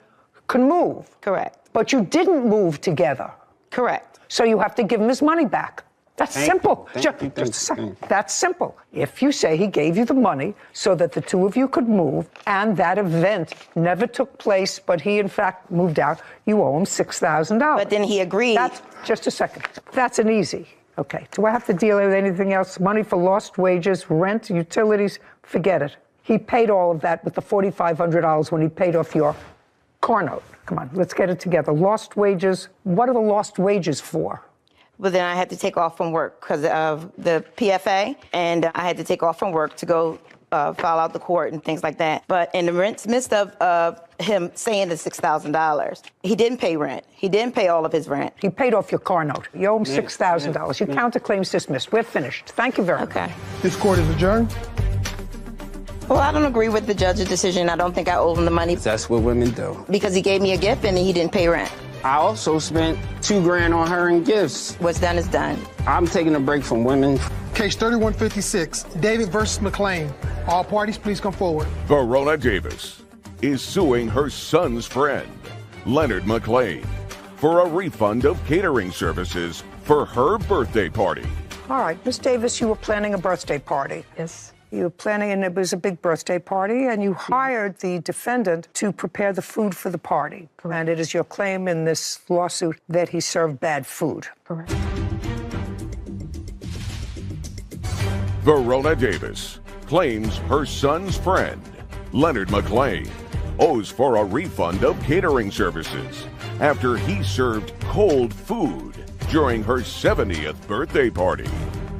can move. Correct. But you didn't move together. Correct. So you have to give him his money back. That's simple. Thank you. Just a second. That's simple. If you say he gave you the money so that the two of you could move and that event never took place, but he in fact moved out, you owe him $6,000. But then he agreed. That's just a second. That's an easy. Okay. Do I have to deal with anything else? Money for lost wages, rent, utilities? Forget it. He paid all of that with the $4,500 when he paid off your car note. Come on, let's get it together. Lost wages. What are the lost wages for? But then I had to take off from work because of the PFA, and I had to take off from work to go file out the court and things like that. But in the midst of him saying the $6,000, he didn't pay rent. He didn't pay all of his rent. He paid off your car note. You owe him $6,000. Your counterclaim's dismissed. We're finished. Thank you very much. Okay. This court is adjourned. Well, I don't agree with the judge's decision. I don't think I owe him the money That's what women do. because he gave me a gift and he didn't pay rent. I also spent $2,000 on her in gifts. What's done is done. I'm taking a break from women. Case 3156, David versus McLean. All parties, please come forward. Verona Davis is suing her son's friend, Leonard McLean, for a refund of catering services for her birthday party. All right, Miss Davis, you were planning a birthday party. Yes. You were planning, and it was a big birthday party, and you hired the defendant to prepare the food for the party. Correct. And it is your claim in this lawsuit that he served bad food. Correct. Verona Davis claims her son's friend, Leonard McLean, owes for a refund of catering services after he served cold food during her 70th birthday party.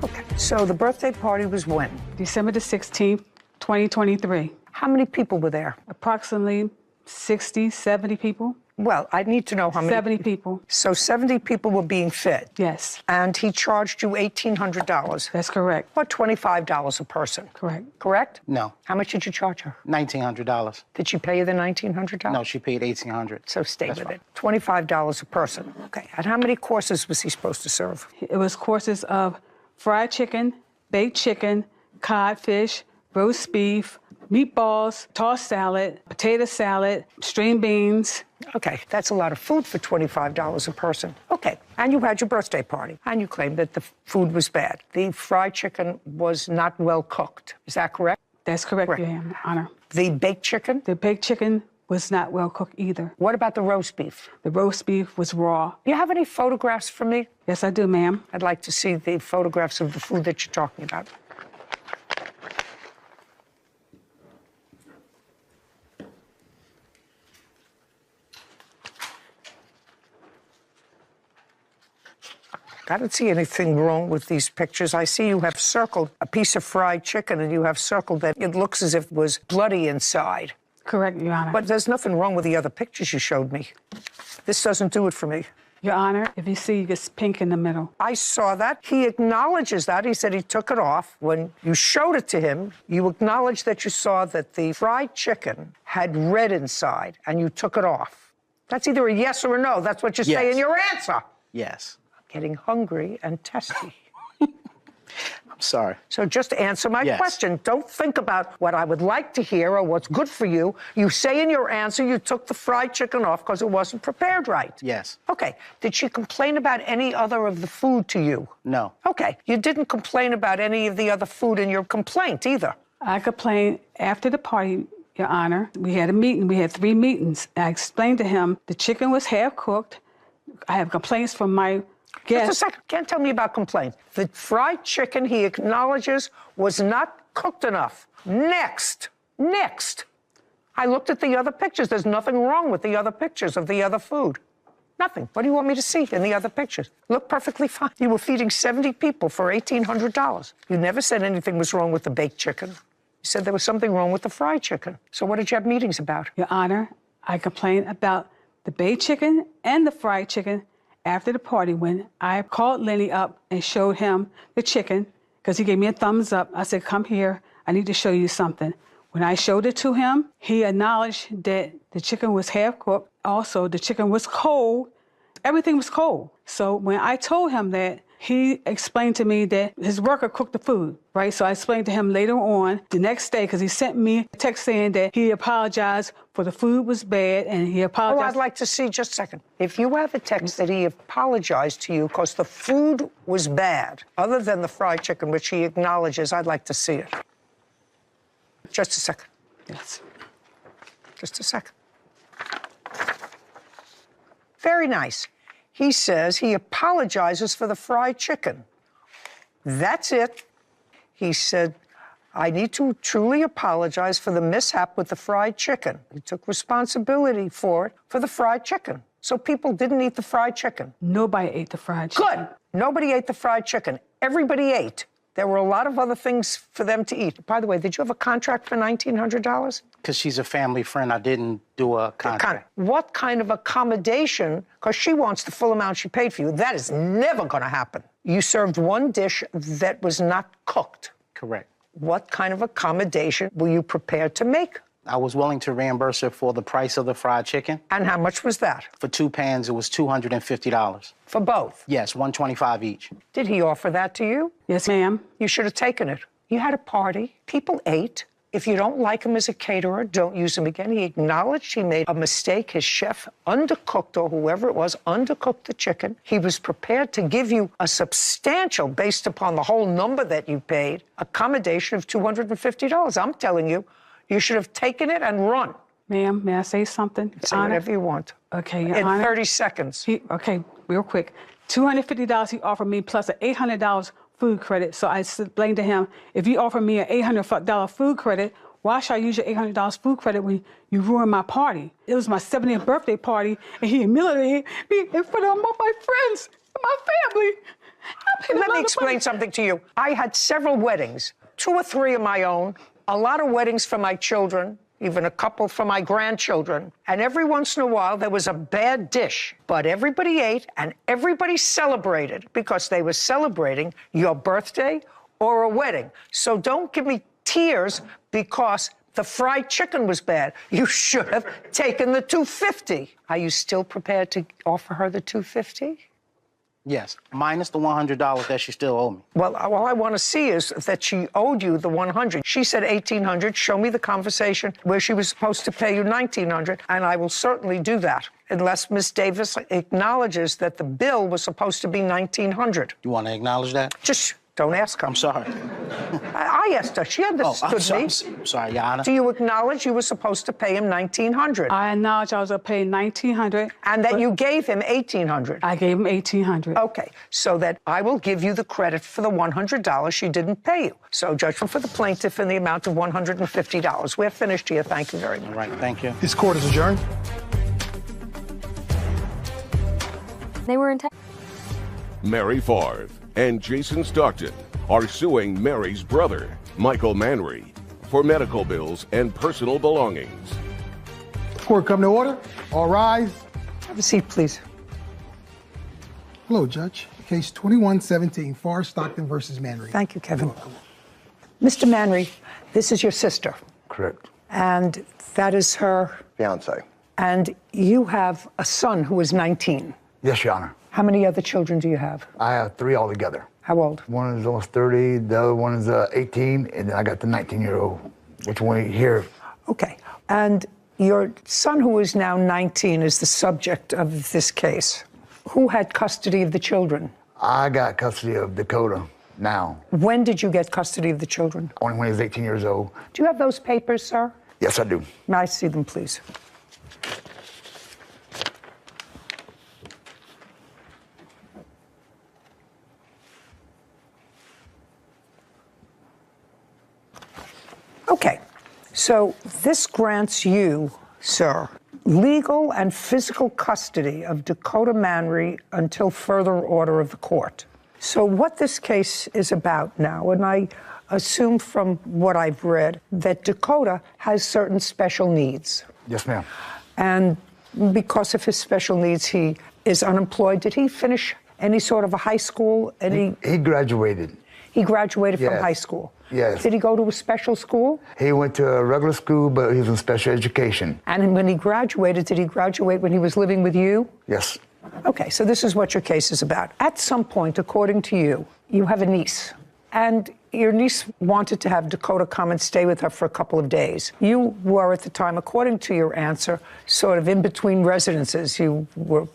Okay, so the birthday party was when? December the 16th, 2023. How many people were there? Approximately 60, 70 people. Well, I need to know how many. 70 people. So 70 people were being fed. Yes. And he charged you $1,800. That's correct. What, $25 a person? Correct. Correct? No, How much did you charge her? $1,900. Did she pay you the $1,900? No, she paid $1,800. So stay That's with fine. it. $25 a person. Okay. And how many courses was he supposed to serve? It was courses of fried chicken, baked chicken, codfish, roast beef, meatballs, tossed salad, potato salad, string beans. Okay, that's a lot of food for $25 a person. Okay, and you had your birthday party, and you claimed that the food was bad. The fried chicken was not well cooked. Is that correct? That's correct, Correct. Your Honor. The baked chicken? The baked chicken was not well cooked either. What about the roast beef? The roast beef was raw. Do you have any photographs for me? Yes, I do, ma'am. I'd like to see the photographs of the food that you're talking about. I don't see anything wrong with these pictures. I see you have circled a piece of fried chicken, and you have circled that it looks as if it was bloody inside. Correct, Your Honor. But there's nothing wrong with the other pictures you showed me. This doesn't do it for me. Your Honor, if you see, it's pink in the middle. I saw that. He acknowledges that. He said he took it off. When you showed it to him, you acknowledged that you saw that the fried chicken had red inside, and you took it off. That's either a yes or a no. That's what you say in your answer. Yes. I'm getting hungry and testy. I'm sorry. So just answer my Yes. question. Don't think about what I would like to hear or what's good for you. You say in your answer you took the fried chicken off because it wasn't prepared right. Yes. Okay. Did she complain about any other of the food to you? No. Okay. You didn't complain about any of the other food in your complaint either. I complained after the party, Your Honor. We had a meeting. We had 3 meetings. I explained to him the chicken was half cooked. I have complaints from my guests. Just a second. Can't tell me about complaints. The fried chicken, he acknowledges, was not cooked enough. Next. I looked at the other pictures. There's nothing wrong with the other pictures of the other food. Nothing. What do you want me to see in the other pictures? Look perfectly fine. You were feeding 70 people for $1,800. You never said anything was wrong with the baked chicken. You said there was something wrong with the fried chicken. So what did you have meetings about? Your Honor, I complained about the baked chicken and the fried chicken after the party when I called Lenny up and showed him the chicken because he gave me a thumbs up. I said, come here, I need to show you something. When I showed it to him, he acknowledged that the chicken was half cooked. Also, the chicken was cold. Everything was cold. So when I told him that, he explained to me that his worker cooked the food, right? So I explained to him later on, the next day, because he sent me a text saying that he apologized for the food was bad and he apologized. Oh, I'd like to see, just a second. If you have a text that he apologized to you because the food was bad, other than the fried chicken, which he acknowledges, I'd like to see it. Just a second. Yes. Just a second. Very nice. He says he apologizes for the fried chicken. That's it. He said, I need to truly apologize for the mishap with the fried chicken. He took responsibility for it, for the fried chicken. So people didn't eat the fried chicken. Nobody ate the fried chicken. Good. Nobody ate the fried chicken. Everybody ate. There were a lot of other things for them to eat. By the way, did you have a contract for $1,900? Because she's a family friend, I didn't do a contract. What kind of accommodation, because she wants the full amount she paid for you, that is never going to happen. You served one dish that was not cooked. Correct. What kind of accommodation were you prepared to make? I was willing to reimburse her for the price of the fried chicken. And how much was that? For 2 pans, it was $250. For both? Yes, $125 each. Did he offer that to you? Yes, ma'am. You should have taken it. You had a party. People ate. If you don't like him as a caterer, don't use him again. He acknowledged he made a mistake. His chef undercooked, or whoever it was, undercooked the chicken. He was prepared to give you a substantial, based upon the whole number that you paid, accommodation of $250. I'm telling you, you should have taken it and run. Ma'am, may I say something? Say whatever you want. Okay, Your In Honor. 30 seconds. Okay, real quick. $250 he offered me plus an $800 food credit. So I explained to him, if you offer me an $800 food credit, why should I use your $800 food credit when you ruined my party? It was my 70th birthday party, and he humiliated me in front of all my friends and my family. Let me explain something to you. I had several weddings, 2 or 3 of my own, a lot of weddings for my children, even a couple for my grandchildren. And every once in a while, there was a bad dish. But everybody ate and everybody celebrated because they were celebrating your birthday or a wedding. So don't give me tears because the fried chicken was bad. You should have taken the $250. Are you still prepared to offer her the $250? Yes, minus the $100 that she still owed me. Well, all I want to see is that she owed you the $100. She said $1,800. Show me the conversation where she was supposed to pay you $1,900, and I will certainly do that, unless Miss Davis acknowledges that the bill was supposed to be $1,900. You want to acknowledge that? Just don't ask her. I'm sorry. I asked her. She understood me. I'm sorry, Your Honor. Do you acknowledge you were supposed to pay him $1,900? I acknowledge I was going to pay $1,900. And that you gave him $1,800? I gave him $1,800. Okay, so that I will give you the credit for the $100 she didn't pay you. So judgment for the plaintiff in the amount of $150. We're finished here. Thank you very much. All right, thank you. This court is adjourned. They were in Mary Favre and Jason Stockton are suing Mary's brother, Michael Manry, for medical bills and personal belongings. Court come to order. All rise. Have a seat, please. Hello, Judge. Case 2117, Favre Stockton versus Manry. Thank you, Kevin. Mr. Manry, this is your sister. Correct. And that is her Fiance. And you have a son who is 19. Yes, Your Honor. How many other children do you have? I have 3 altogether. How old? One is almost 30, the other one is 18, and then I got the 19-year-old, which one here. Okay. And your son, who is now 19, is the subject of this case. Who had custody of the children? I got custody of Dakota now. When did you get custody of the children? Only when he was 18 years old. Do you have those papers, sir? Yes, I do. May I see them, please? Okay, so this grants you, sir, legal and physical custody of Dakota Manry until further order of the court. So what this case is about now, and I assume from what I've read, that Dakota has certain special needs. Yes, ma'am. And because of his special needs, he is unemployed. Did he finish any sort of a high school? He graduated. He graduated from high school? Yes. Did he go to a special school? He went to a regular school, but he was in special education. And when he graduated, did he graduate when he was living with you? Yes. Okay, so this is what your case is about. At some point, according to you, you have a niece. And your niece wanted to have Dakota come and stay with her for a couple of days. You were at the time, according to your answer, sort of in between residences. You were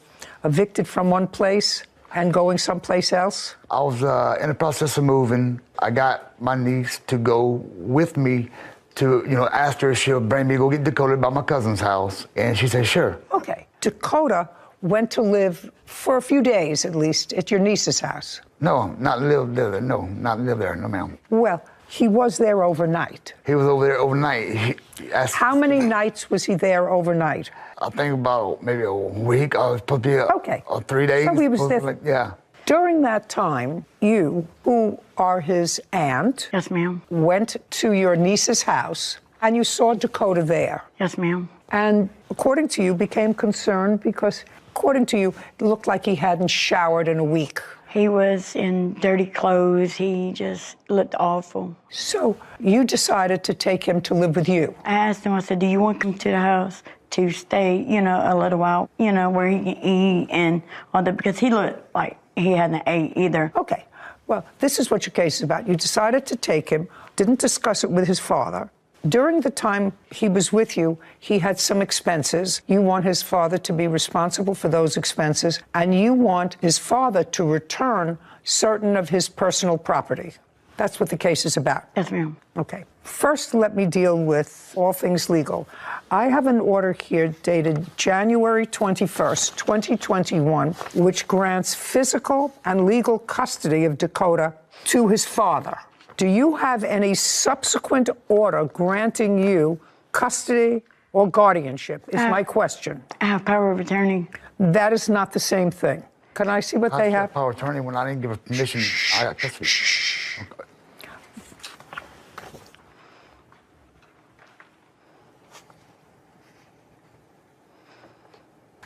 evicted from one place and going someplace else? I was in the process of moving. I got my niece to go with me to, ask her if she'll bring me to go get Dakota by my cousin's house. And she said, sure. Okay. Dakota went to live for a few days, at least, at your niece's house. No, not live there. No, not live there. No, ma'am. Well, he was there overnight. He was over there overnight. How many nights was he there overnight? I think about maybe a week. I was supposed to be 3 days. So he was there. Yeah. During that time, you, who are his aunt, yes, ma'am, went to your niece's house and you saw Dakota there. Yes, ma'am. And according to you, became concerned because, according to you, it looked like he hadn't showered in a week. He was in dirty clothes. He just looked awful. So you decided to take him to live with you? I asked him, I said, do you want him to the house to stay, a little while, where he can eat and all that, because he looked like he hadn't ate either. Okay. Well, this is what your case is about. You decided to take him, didn't discuss it with his father. During the time he was with you, he had some expenses. You want his father to be responsible for those expenses, and you want his father to return certain of his personal property. That's what the case is about. Yes, ma'am. Okay. First, let me deal with all things legal. I have an order here dated January 21st, 2021, which grants physical and legal custody of Dakota to his father. Do you have any subsequent order granting you custody or guardianship, is my question. I have power of attorney. That is not the same thing. Can I see what they have? Power of attorney when I didn't give a permission. I got custody. Okay.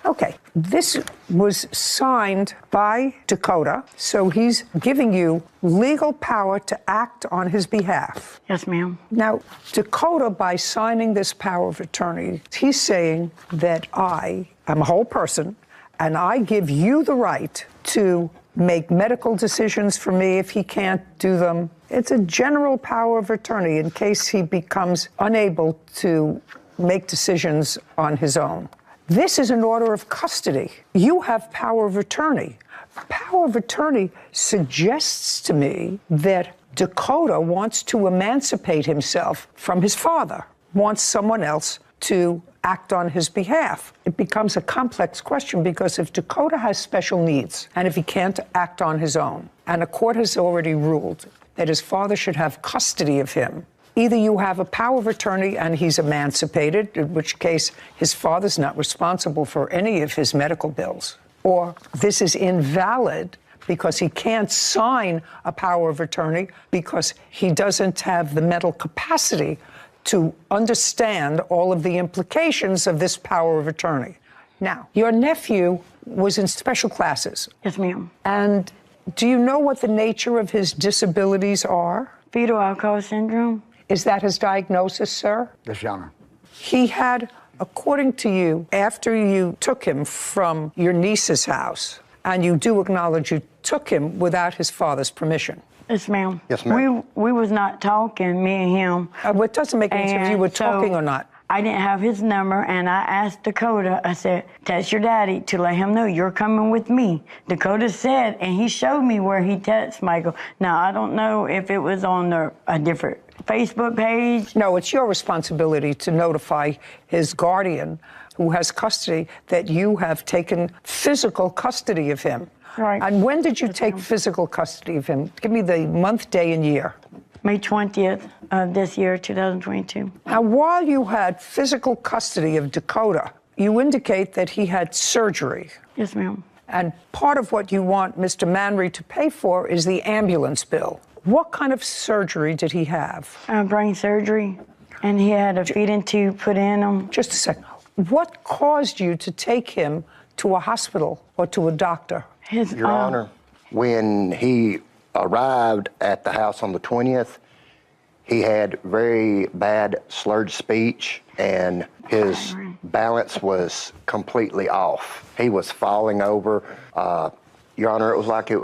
Okay, this was signed by Dakota, so he's giving you legal power to act on his behalf. Yes, ma'am. Now, Dakota, by signing this power of attorney, he's saying that I am a whole person, and I give you the right to make medical decisions for me if he can't do them. It's a general power of attorney in case he becomes unable to make decisions on his own. This is an order of custody. You have power of attorney. Power of attorney suggests to me that Dakota wants to emancipate himself from his father, wants someone else to act on his behalf. It becomes a complex question because if Dakota has special needs and if he can't act on his own, and a court has already ruled that his father should have custody of him, either you have a power of attorney and he's emancipated, in which case his father's not responsible for any of his medical bills, or this is invalid because he can't sign a power of attorney because he doesn't have the mental capacity to understand all of the implications of this power of attorney. Now, your nephew was in special classes. Yes, ma'am. And do you know what the nature of his disabilities are? Fetal alcohol syndrome. Is that his diagnosis, sir? Yes, Your Honor. He had, according to you, after you took him from your niece's house, and you do acknowledge you took him without his father's permission. Yes, ma'am. Yes, ma'am. We was not talking, me and him. It doesn't make any difference if you were talking or not. I didn't have his number, and I asked Dakota, I said, text your daddy to let him know you're coming with me. Dakota said, and he showed me where he texted Michael. Now, I don't know if it was on a different Facebook page. No, it's your responsibility to notify his guardian, who has custody, that you have taken physical custody of him. Right. And when did you take physical custody of him? Give me the month, day, and year. May 20th of this year, 2022. Now, while you had physical custody of Dakota, you indicate that he had surgery. Yes, ma'am. And part of what you want Mr. Manry to pay for is the ambulance bill. What kind of surgery did he have? Brain surgery, and he had a feeding tube put in him. Just a second. What caused you to take him to a hospital or to a doctor? Your Honor, when he arrived at the house on the 20th, he had very bad slurred speech and his balance was completely off. He was falling over. Your Honor, it was like he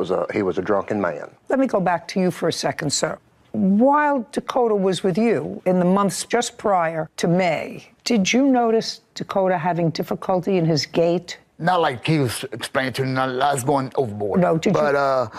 was a drunken man. Let me go back to you for a second, sir. While Dakota was with you in the months just prior to May, did you notice Dakota having difficulty in his gait? Not like he was explaining to me, I was going overboard. No, But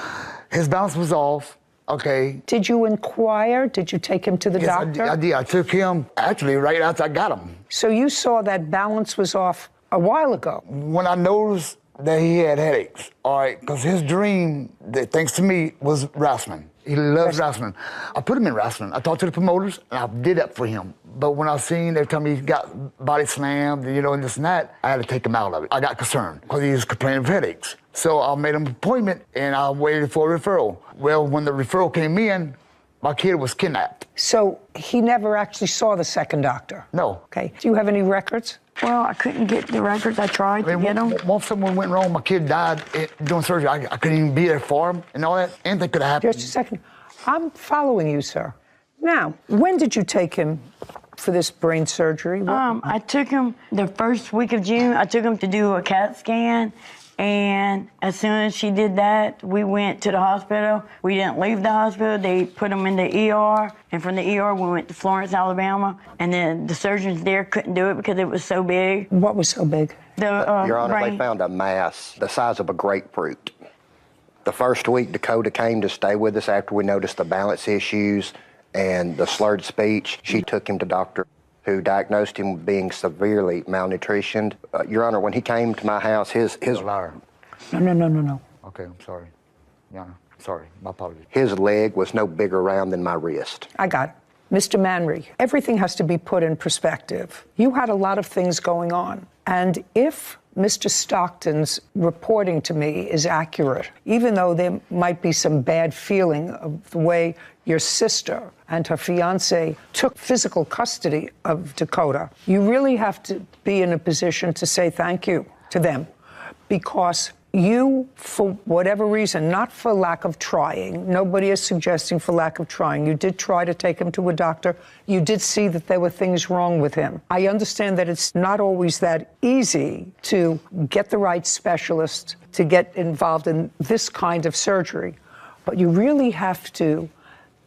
his balance was off, okay. Did you inquire? Did you take him to the doctor? I did. I took him, actually, right after I got him. So you saw that balance was off a while ago? When I noticed that he had headaches, all right, because his dream, thanks to me, was wrestling. He loves wrestling. I put him in wrestling. I talked to the promoters, and I did that for him. But when I seen every time he got body slammed, and this and that, I had to take him out of it. I got concerned because he was complaining of headaches. So I made him an appointment, and I waited for a referral. Well, when the referral came in, my kid was kidnapped. So he never actually saw the second doctor? No. Okay. Do you have any records? Well, I couldn't get the records. I tried to get them. Once someone went wrong, my kid died doing surgery. I couldn't even be there for him and all that. Anything could have happened. Just a second. I'm following you, sir. Now, when did you take him for this brain surgery? I took him the first week of June. I took him to do a CAT scan. And as soon as she did that, we went to the hospital. We didn't leave the hospital. They put him in the ER. And from the ER, we went to Florence, Alabama. And then the surgeons there couldn't do it because it was so big. What was so big? Your Honor, brain. they found a mass the size of a grapefruit. The first week, Dakota came to stay with us after we noticed the balance issues and the slurred speech. She took him to Dr. who diagnosed him with being severely malnutritioned. Your Honor, when he came to my house, his liar. No. Okay, I'm sorry. Your Honor, sorry. My apologies. His leg was no bigger around than my wrist. I got it. Mr. Manry, everything has to be put in perspective. You had a lot of things going on. And if Mr. Stockton's reporting to me is accurate, even though there might be some bad feeling of the way your sister and her fiancé took physical custody of Dakota, you really have to be in a position to say thank you to them, because you, for whatever reason, not for lack of trying, nobody is suggesting for lack of trying, you did try to take him to a doctor, you did see that there were things wrong with him. I understand that it's not always that easy to get the right specialist to get involved in this kind of surgery, but you really have to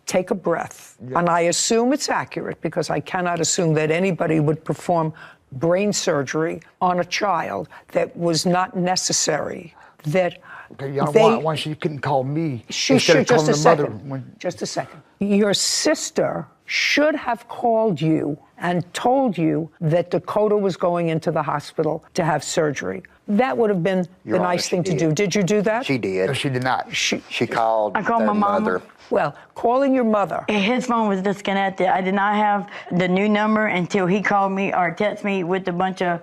take a breath. Yeah. And I assume it's accurate, because I cannot assume that anybody would perform brain surgery on a child that was not necessary. That okay, why she couldn't call me? She should. Just a second. Just a second. Your sister should have called you and told you that Dakota was going into the hospital to have surgery. That would have been the nice thing to do. Did you do that? She did. No, she did not. She called. I called my mother. Well, calling your mother. His phone was disconnected. I did not have the new number until he called me or texted me with a bunch of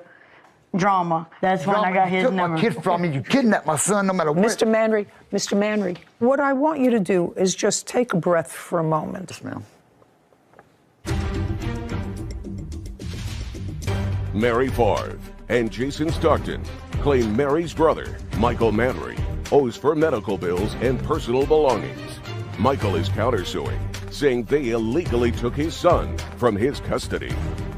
drama. That's when I got his took number. my kid from me. You kidnapped my son no matter what. Mr. Manry, what I want you to do is just take a breath for a moment. Yes, ma'am. Mary Favre and Jason Stockton claim Mary's brother, Michael Manry, owes for medical bills and personal belongings. Michael is countersuing, saying they illegally took his son from his custody.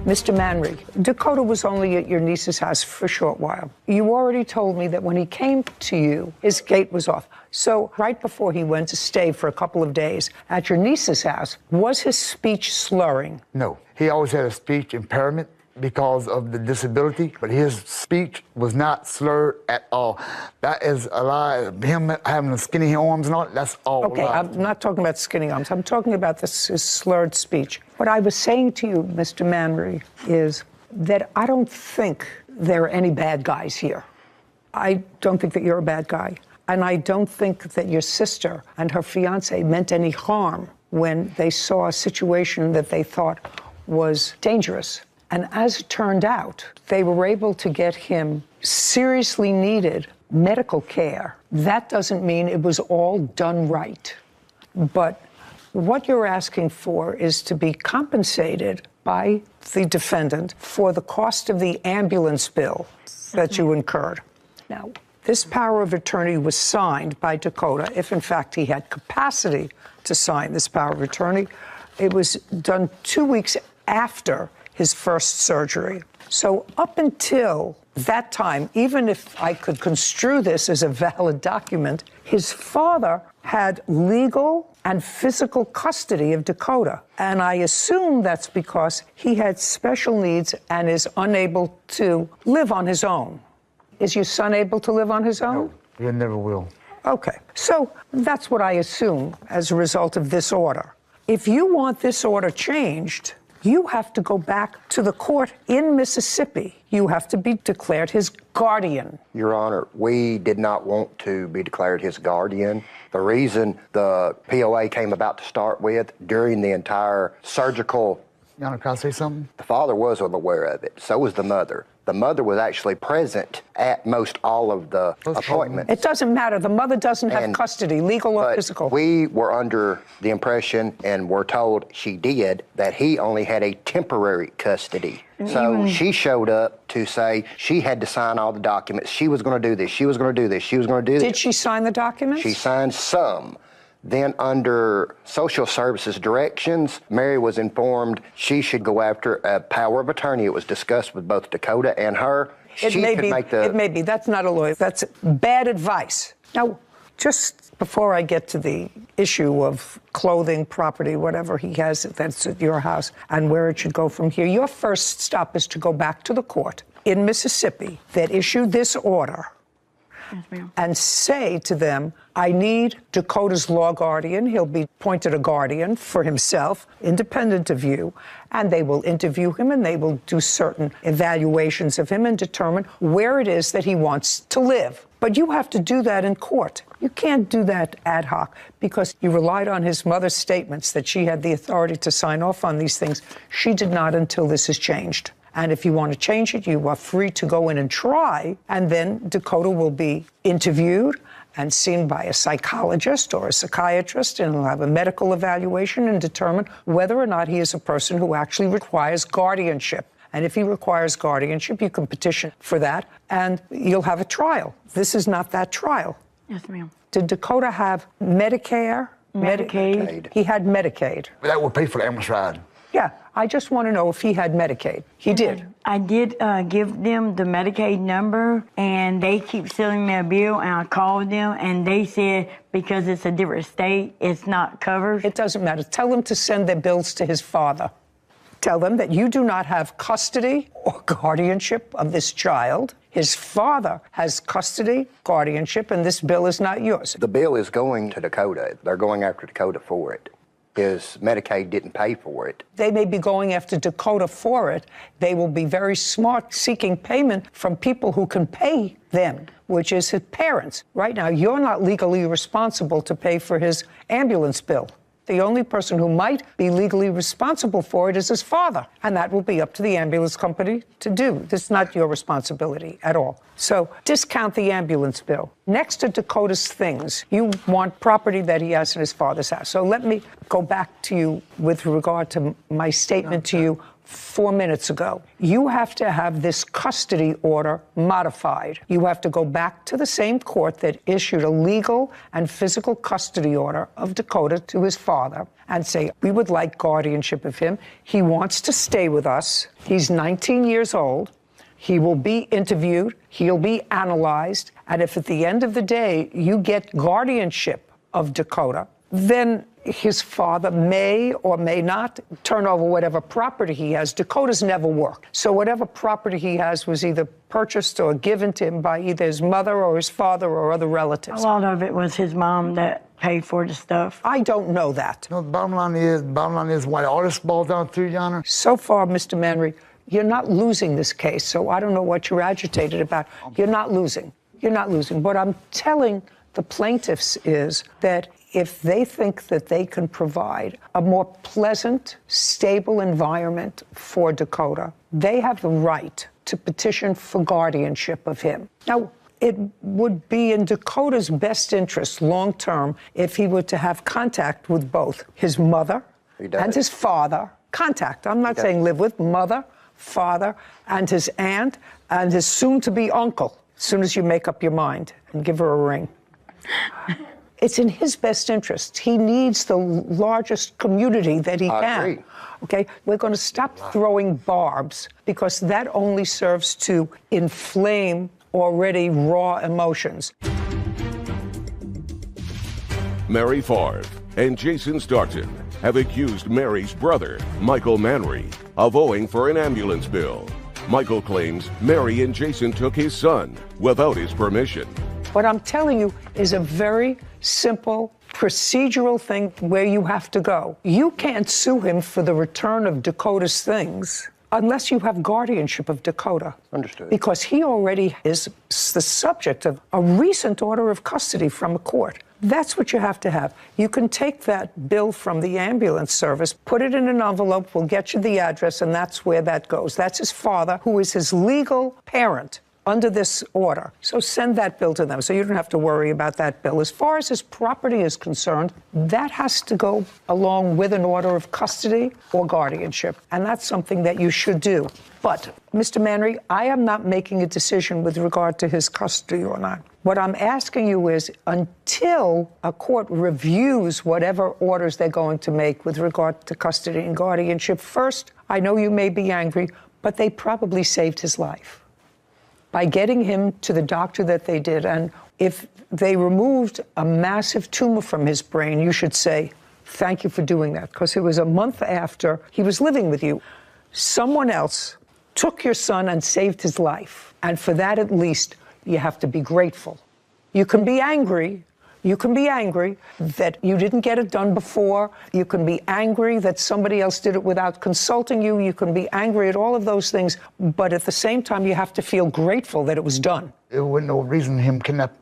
Mr. Manry, Dakota was only at your niece's house for a short while. You already told me that when he came to you, his gate was off. So right before he went to stay for a couple of days at your niece's house, was his speech slurring? No, he always had a speech impairment because of the disability, but his speech was not slurred at all. That is a lie. Him having the skinny arms and all, that's all Okay, lie. I'm not talking about skinny arms. I'm talking about this his slurred speech. What I was saying to you, Mr. Manry, is that I don't think there are any bad guys here. I don't think that you're a bad guy. And I don't think that your sister and her fiance meant any harm when they saw a situation that they thought was dangerous. And as it turned out, they were able to get him seriously needed medical care. That doesn't mean it was all done right. But what you're asking for is to be compensated by the defendant for the cost of the ambulance bill that you incurred. Now, this power of attorney was signed by Dakota, if in fact he had capacity to sign this power of attorney. It was done 2 weeks after his first surgery. So up until that time, even if I could construe this as a valid document, his father had legal and physical custody of Dakota. And I assume that's because he had special needs and is unable to live on his own. Is your son able to live on his own? No, he never will. Okay, so that's what I assume as a result of this order. If you want this order changed, you have to go back to the court in Mississippi. You have to be declared his guardian. Your Honor, we did not want to be declared his guardian. The reason the POA came about to start with, during the entire surgical... Your Honor, can I say something? The father was aware of it. So was the mother. The mother was actually present at most all of the appointments. It doesn't matter. The mother doesn't have custody, legal or physical. We were under the impression, and were told she did, that he only had a temporary custody. So she showed up to say she had to sign all the documents. She was going to do this. She was going to do this. She was going to do this. Did she sign the documents? She signed some. Then under social services directions, Mary was informed she should go after a power of attorney. It was discussed with both Dakota and her. It may be. That's not a lawyer. That's bad advice. Now, just before I get to the issue of clothing, property, whatever he has that's at your house, and where it should go from here, your first stop is to go back to the court in Mississippi that issued this order. Yes, ma'am. And say to them, I need Dakota's law guardian. He'll be appointed a guardian for himself, independent of you, and they will interview him and they will do certain evaluations of him and determine where it is that he wants to live. But you have to do that in court. You can't do that ad hoc because you relied on his mother's statements that she had the authority to sign off on these things. She did not until this is changed. And if you want to change it, you are free to go in and try. And then Dakota will be interviewed and seen by a psychologist or a psychiatrist, and he'll have a medical evaluation and determine whether or not he is a person who actually requires guardianship. And if he requires guardianship, you can petition for that, and you'll have a trial. This is not that trial. Yes, ma'am. Did Dakota have Medicare? Medicaid. He had Medicaid. That would pay for the ambulance ride. Yeah, I just want to know if he had Medicaid. He did. I did give them the Medicaid number, and they keep sending me a bill, and I called them, and they said because it's a different state, it's not covered. It doesn't matter. Tell them to send their bills to his father. Tell them that you do not have custody or guardianship of this child. His father has custody, guardianship, and this bill is not yours. The bill is going to Dakota. They're going after Dakota for it. His Medicaid didn't pay for it. They may be going after Dakota for it. They will be very smart seeking payment from people who can pay them, which is his parents. Right now, you're not legally responsible to pay for his ambulance bill. The only person who might be legally responsible for it is his father, and that will be up to the ambulance company to do. This is not your responsibility at all. So discount the ambulance bill. Next to Dakota's things, you want property that he has in his father's house. So let me go back to you with regard to my statement to you 4 minutes ago. You have to have this custody order modified. You have to go back to the same court that issued a legal and physical custody order of Dakota to his father and say, we would like guardianship of him. He wants to stay with us. He's 19 years old. He will be interviewed. He'll be analyzed. And if at the end of the day you get guardianship of Dakota, then his father may or may not turn over whatever property he has. Dakota's never worked. So whatever property he has was either purchased or given to him by either his mother or his father or other relatives. A lot of it was his mom that paid for the stuff. I don't know that. No, the bottom line is why all this balls down through, Your Honor. So far, Mr. Manry, you're not losing this case, so I don't know what you're agitated about. You're not losing. You're not losing. What I'm telling the plaintiffs is that if they think that they can provide a more pleasant, stable environment for Dakota, they have the right to petition for guardianship of him. Now, it would be in Dakota's best interest long-term if he were to have contact with both his mother and his father. Contact. I'm not saying live with. Mother, father, and his aunt, and his soon-to-be uncle, as soon as you make up your mind and give her a ring. It's in his best interest. He needs the largest community that he can. I agree. Okay? We're going to stop throwing barbs because that only serves to inflame already raw emotions. Mary Favre and Jason Stockton have accused Mary's brother, Michael Manry, of owing for an ambulance bill. Michael claims Mary and Jason took his son without his permission. What I'm telling you is a very simple, procedural thing where you have to go. You can't sue him for the return of Dakota's things unless you have guardianship of Dakota. Understood. Because he already is the subject of a recent order of custody from a court. That's what you have to have. You can take that bill from the ambulance service, put it in an envelope, we'll get you the address, and that's where that goes. That's his father, who is his legal parent under this order. So send that bill to them so you don't have to worry about that bill. As far as his property is concerned, that has to go along with an order of custody or guardianship. And that's something that you should do. But, Mr. Manry, I am not making a decision with regard to his custody or not. What I'm asking you is, until a court reviews whatever orders they're going to make with regard to custody and guardianship, first, I know you may be angry, but they probably saved his life by getting him to the doctor that they did. And if they removed a massive tumor from his brain, you should say, thank you for doing that, because it was a month after he was living with you. Someone else took your son and saved his life. And for that, at least, you have to be grateful. You can be angry. You can be angry that you didn't get it done before. You can be angry that somebody else did it without consulting you. You can be angry at all of those things. But at the same time, you have to feel grateful that it was done. There wasn't no reason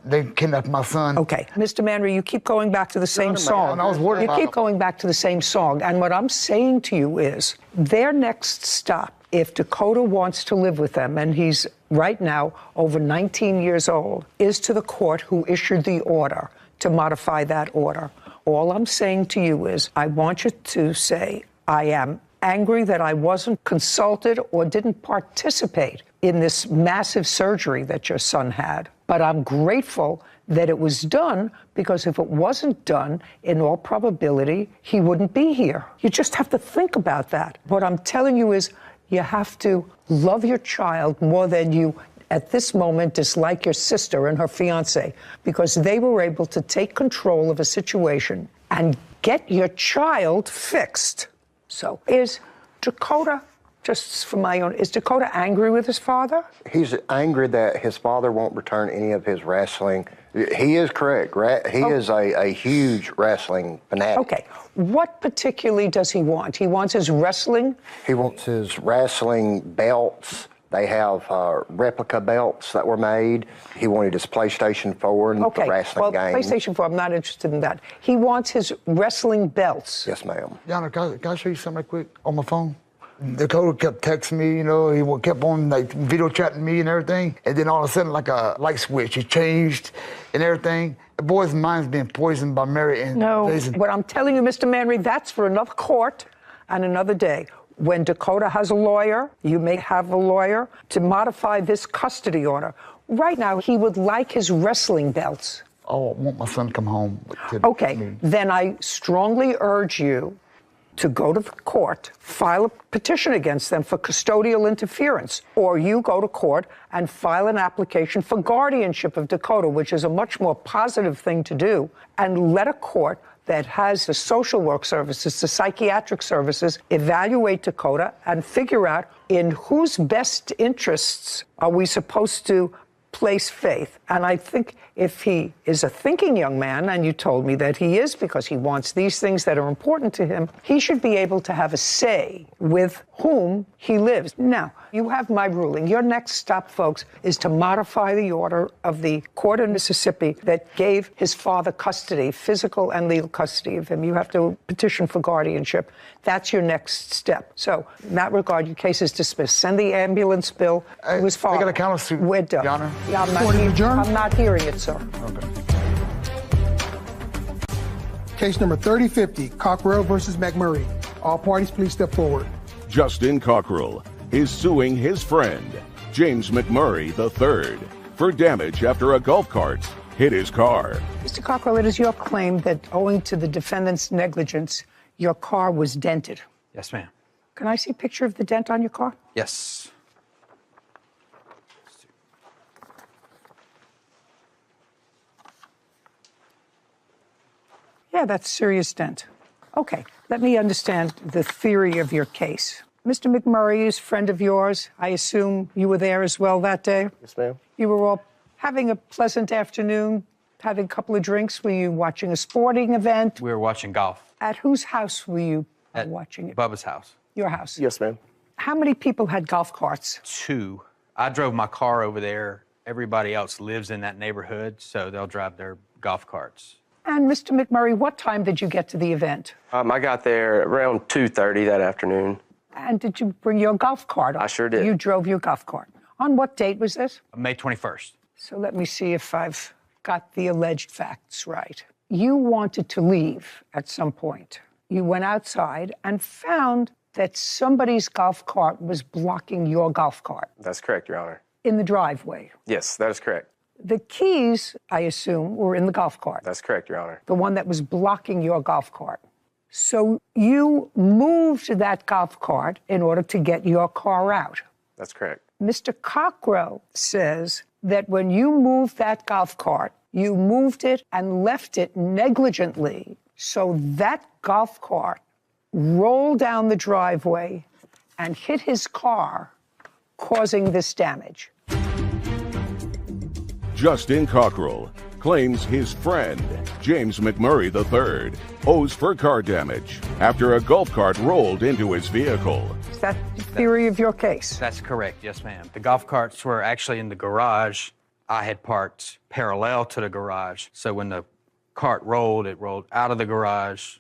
they kidnapped my son. Okay. Mr. Manry, you keep going back to the same song. I was worried about You keep going back to the same song. And what I'm saying to you is, their next stop, if Dakota wants to live with them, and he's right now over 19 years old, is to the court who issued the order to modify that order. All I'm saying to you is, I want you to say, I am angry that I wasn't consulted or didn't participate in this massive surgery that your son had. But I'm grateful that it was done, because if it wasn't done, in all probability, he wouldn't be here. You just have to think about that. What I'm telling you is, you have to love your child more than you, at this moment, dislike your sister and her fiancé, because they were able to take control of a situation and get your child fixed. So is Dakota, just for my own, is Dakota angry with his father? He's angry that his father won't return any of his wrestling. He is correct. He is a huge wrestling fanatic. Okay. What particularly does he want? He wants his wrestling? He wants his wrestling belts, They have replica belts that were made. He wanted his PlayStation 4 and the wrestling games. PlayStation 4, I'm not interested in that. He wants his wrestling belts. Yes, ma'am. Yana, can I show you something right quick on my phone? Dakota kept texting me, you know, he kept on like video chatting me and everything. And then all of a sudden, like a light switch, he changed and everything. The boy's mind's being poisoned by Mary and Jason. What I'm telling you, Mr. Manry, that's for another court and another day. When Dakota has a lawyer, you may have a lawyer to modify this custody order. Right now, he would like his wrestling belts. Oh, I want my son to come home. Okay, then I strongly urge you to go to the court, file a petition against them for custodial interference, or you go to court and file an application for guardianship of Dakota, which is a much more positive thing to do, and let a court that has the social work services, the psychiatric services, evaluate Dakota and figure out in whose best interests are we supposed to place faith. And I think if he is a thinking young man, and you told me that he is because he wants these things that are important to him, he should be able to have a say with whom he lives. Now, you have my ruling. Your next stop, folks, is to modify the order of the court in Mississippi that gave his father custody, physical and legal custody of him. You have to petition for guardianship. That's your next step. So, in that regard, your case is dismissed. Send the ambulance bill to his father. I got a counter suit. We're done. Your Honor. Yeah, I'm not hearing it, sir. Okay. Case number 3050, Cockrell versus McMurray. All parties, please step forward. Justin Cockrell is suing his friend, James McMurray III, for damage after a golf cart hit his car. Mr. Cockrell, it is your claim that owing to the defendant's negligence, your car was dented. Yes, ma'am. Can I see a picture of the dent on your car? Yes. Yeah, that's serious dent. Okay, let me understand the theory of your case. Mr. McMurray is a friend of yours. I assume you were there as well that day? Yes, ma'am. You were all having a pleasant afternoon, having a couple of drinks. Were you watching a sporting event? We were watching golf. At whose house were you watching it? Bubba's house. Your house? Yes, ma'am. How many people had golf carts? 2. I drove my car over there. Everybody else lives in that neighborhood, so they'll drive their golf carts. And Mr. McMurray, what time did you get to the event? I got there around 2:30 that afternoon. And did you bring your golf cart? I sure did. You drove your golf cart. On what date was this? May 21st. So let me see if I've got the alleged facts right. You wanted to leave at some point. You went outside and found that somebody's golf cart was blocking your golf cart That's correct, Your Honor. in the driveway. Yes, that is correct. The keys, I assume, were in the golf cart. That's correct, Your Honor. The one that was blocking your golf cart. So you moved that golf cart in order to get your car out. That's correct. Mr. Cockrell says that when you moved that golf cart, you moved it and left it negligently. So that golf cart rolled down the driveway and hit his car, causing this damage. Justin Cockrell claims his friend, James McMurray III, owes for car damage after a golf cart rolled into his vehicle. Is that the theory of your case? That's correct, yes, ma'am. The golf carts were actually in the garage. I had parked parallel to the garage, so when the cart rolled, it rolled out of the garage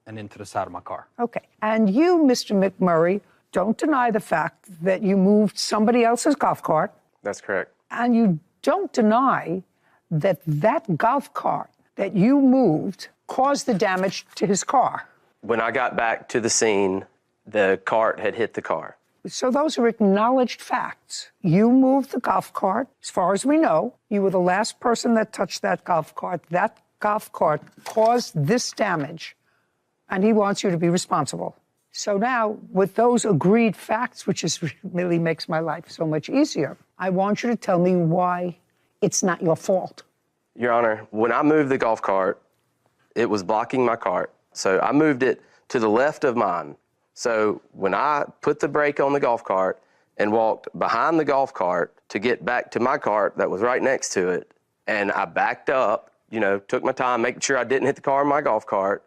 and into the side of my car. Okay. And you, Mr. McMurray, don't deny the fact that you moved somebody else's golf cart. That's correct. And you don't deny that that golf cart that you moved caused the damage to his car. When I got back to the scene, the cart had hit the car. So those are acknowledged facts. You moved the golf cart. As far as we know, you were the last person that touched that golf cart. That golf cart caused this damage, and he wants you to be responsible. So now, with those agreed facts, which really makes my life so much easier, I want you to tell me why it's not your fault. Your Honor, when I moved the golf cart, it was blocking my cart. So I moved it to the left of mine. So when I put the brake on the golf cart and walked behind the golf cart to get back to my cart that was right next to it, and I backed up, took my time, making sure I didn't hit the car in my golf cart,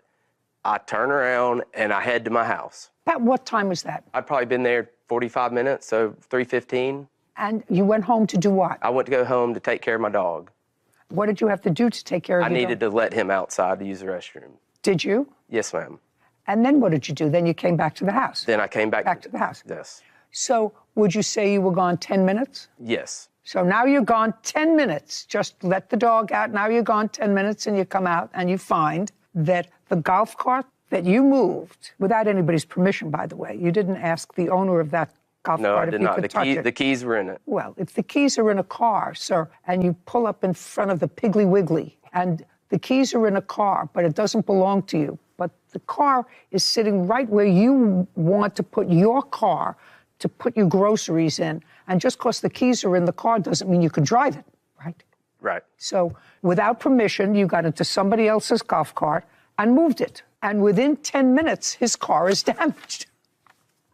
I turn around and I head to my house. About what time was that? I'd probably been there 45 minutes, so 3:15. And you went home to do what? I went to go home to take care of my dog. What did you have to do to take care of I your needed dog? to let him outside to use the restroom. Did you? Yes, ma'am. And then what did you do? Then you came back to the house? Then I came back to the house? Yes. So would you say you were gone 10 minutes? Yes. So now you're gone 10 minutes. Just let the dog out. Now you're gone 10 minutes and you come out and you find that the golf cart that you moved, without anybody's permission, by the way, you didn't ask the owner of that golf No, cart I did if you not. could touch it. The keys were in it. Well, if the keys are in a car, sir, and you pull up in front of the Piggly Wiggly, and the keys are in a car, but it doesn't belong to you, but the car is sitting right where you want to put your car to put your groceries in, and just because the keys are in the car doesn't mean you can drive it, right? Right. So without permission, you got into somebody else's golf cart and moved it. And within 10 minutes, his car is damaged.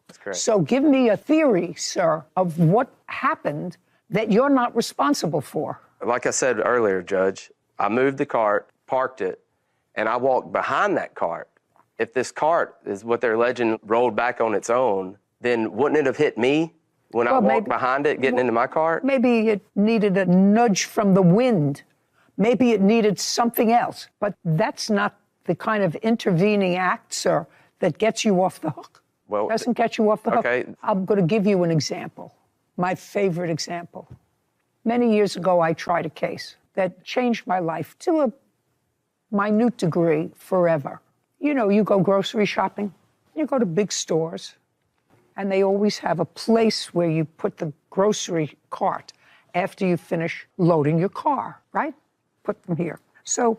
That's correct. So give me a theory, sir, of what happened that you're not responsible for. Like I said earlier, Judge, I moved the cart, parked it, and I walked behind that cart. If this cart is what they're alleging rolled back on its own, then wouldn't it have hit me when I walked behind it, getting into my cart? Maybe it needed a nudge from the wind. Maybe it needed something else. But that's not the kind of intervening act, sir, that gets you off the hook. Well, doesn't get you off the hook. okay. I'm going to give you an example, my favorite example. Many years ago, I tried a case that changed my life to a minute degree forever. You know, you go grocery shopping, you go to big stores, and they always have a place where you put the grocery cart after you finish loading your car, right? Put them here. So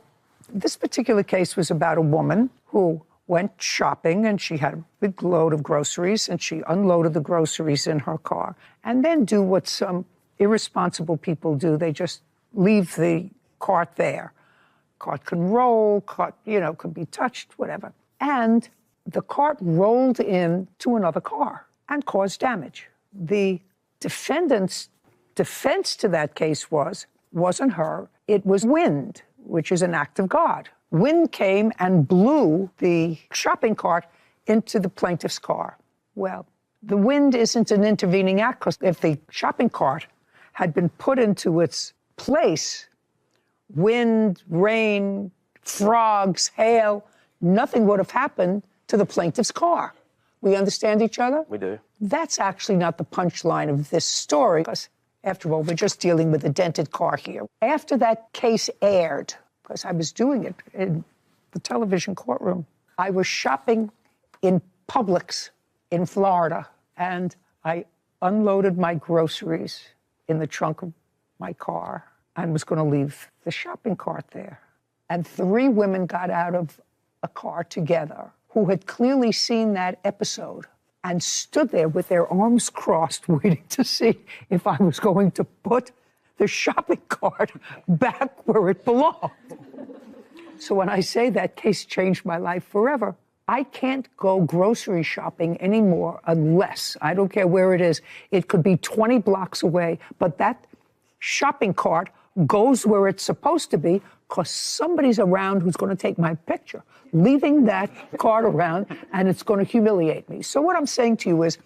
this particular case was about a woman who went shopping and she had a big load of groceries and she unloaded the groceries in her car and then do what some irresponsible people do. They just leave the cart there. Cart can roll, cart, can be touched, whatever. And the cart rolled into another car and caused damage. The defendant's defense to that case wasn't her, it was wind, which is an act of God. Wind came and blew the shopping cart into the plaintiff's car. Well, the wind isn't an intervening act because if the shopping cart had been put into its place, wind, rain, frogs, hail, nothing would have happened to the plaintiff's car. We understand each other? We do. That's actually not the punchline of this story, because after all, we're just dealing with a dented car here. After that case aired, because I was doing it in the television courtroom, I was shopping in Publix in Florida, and I unloaded my groceries in the trunk of my car and was going to leave the shopping cart there. And 3 women got out of a car together who had clearly seen that episode and stood there with their arms crossed, waiting to see if I was going to put the shopping cart back where it belonged. So when I say that case changed my life forever, I can't go grocery shopping anymore unless, I don't care where it is, it could be 20 blocks away, but that shopping cart goes where it's supposed to be because somebody's around who's going to take my picture, leaving that cart around, and it's going to humiliate me. So what I'm saying to you is,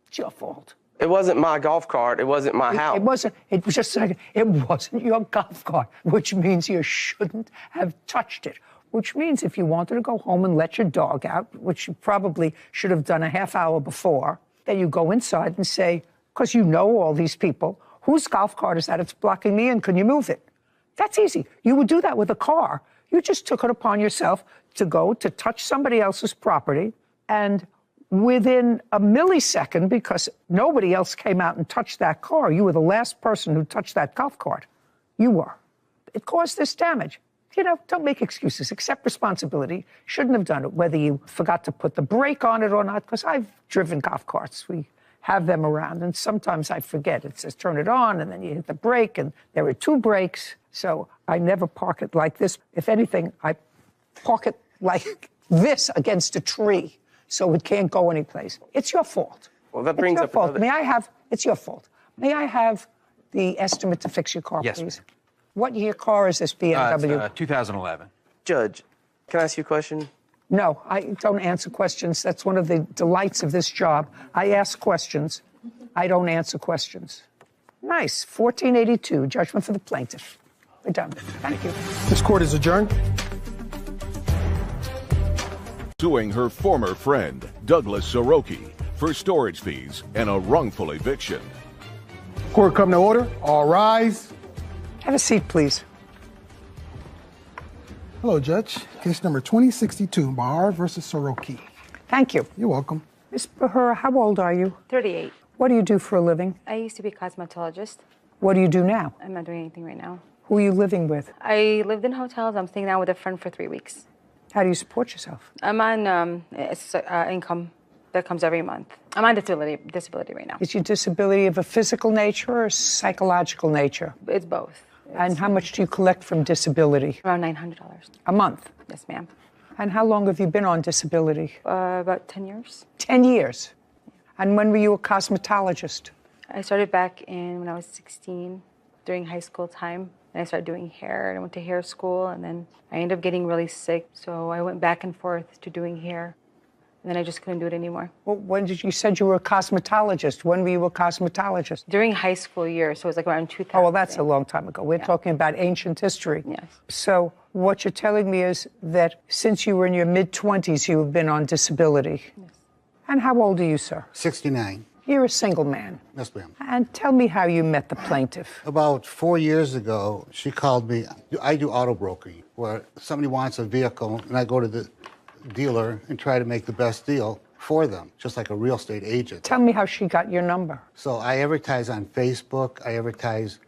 it's your fault. It wasn't my golf cart. It wasn't my house. It wasn't. It was just like, it wasn't your golf cart, which means you shouldn't have touched it. Which means if you wanted to go home and let your dog out, which you probably should have done a half hour before, then you go inside and say, because you know all these people, whose golf cart is that? It's blocking me in. Can you move it? That's easy. You would do that with a car. You just took it upon yourself to go to touch somebody else's property, and within a millisecond, because nobody else came out and touched that car, you were the last person who touched that golf cart. You were. It caused this damage. Don't make excuses. Accept responsibility. Shouldn't have done it, whether you forgot to put the brake on it or not, because I've driven golf carts. We have them around, and sometimes I forget. It says turn it on, and then you hit the brake, and there are 2 brakes. So I never park it like this. If anything, I park it like this against a tree, so it can't go anyplace. It's your fault. Well, that brings up another... It's your fault. May I have the estimate to fix your car, yes, please? What year car is this BMW? It's, 2011. Judge, can I ask you a question? No, I don't answer questions. That's one of the delights of this job. I ask questions. I don't answer questions. Nice. 1482, judgment for the plaintiff. We're done. Thank you. This court is adjourned. Suing her former friend, Douglas Soroki, for storage fees and a wrongful eviction. Court come to order. All rise. Have a seat, please. Hello, Judge. Case number 2062, Bahar versus Soroki. Thank you. You're welcome. Ms. Bahar, how old are you? 38. What do you do for a living? I used to be a cosmetologist. What do you do now? I'm not doing anything right now. Who are you living with? I lived in hotels. I'm staying now with a friend for 3 weeks. How do you support yourself? I'm on income that comes every month. I'm on disability right now. Is your disability of a physical nature or a psychological nature? It's both. And how much do you collect from disability? Around $900. A month? Yes, ma'am. And how long have you been on disability? About 10 years. 10 years? And when were you a cosmetologist? I started back when I was 16, during high school time. And I started doing hair, and I went to hair school, and then I ended up getting really sick. So I went back and forth to doing hair, and then I just couldn't do it anymore. Well, when did you said you were a cosmetologist? When were you a cosmetologist? During high school years, so it was like around 2000. Oh, well, that's a long time ago. We're talking about ancient history. Yes. So what you're telling me is that since you were in your mid-20s, you have been on disability. Yes. And how old are you, sir? 69. You're a single man. Yes, ma'am. And tell me how you met the plaintiff. About 4 years ago, she called me. I do auto brokering, where somebody wants a vehicle, and I go to the dealer and try to make the best deal for them, just like a real estate agent. Tell me how she got your number. So I advertise on Facebook. I advertise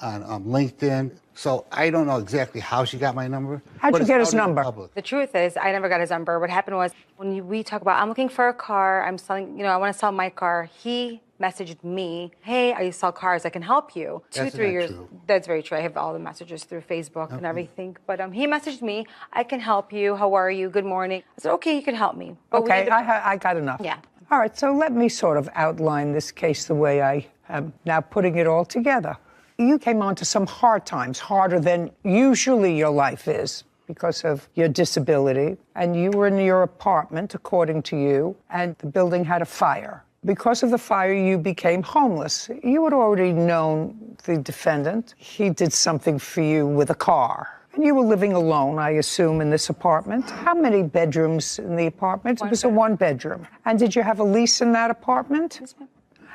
on LinkedIn. So I don't know exactly how she got my number. How'd you get his out in the number? public. The truth is, I never got his number. What happened was, we talk about, I'm looking for a car, I'm selling, I want to sell my car. He messaged me, hey, I sell cars, I can help you. That's 2-3 not years. true. That's very true. I have all the messages through Facebook and everything. But he messaged me, I can help you. How are you? Good morning. I said, okay, you can help me. But Okay, I got enough. Yeah. All right, so let me sort of outline this case the way I am now putting it all together. You came onto some hard times, harder than usually your life is because of your disability, and you were in your apartment, according to you, and the building had a fire. Because of the fire, you became homeless. You had already known the defendant. He did something for you with a car. And you were living alone, I assume, in this apartment. How many bedrooms in the apartment? It was a one-bedroom. And did you have a lease in that apartment? Yes, ma'am.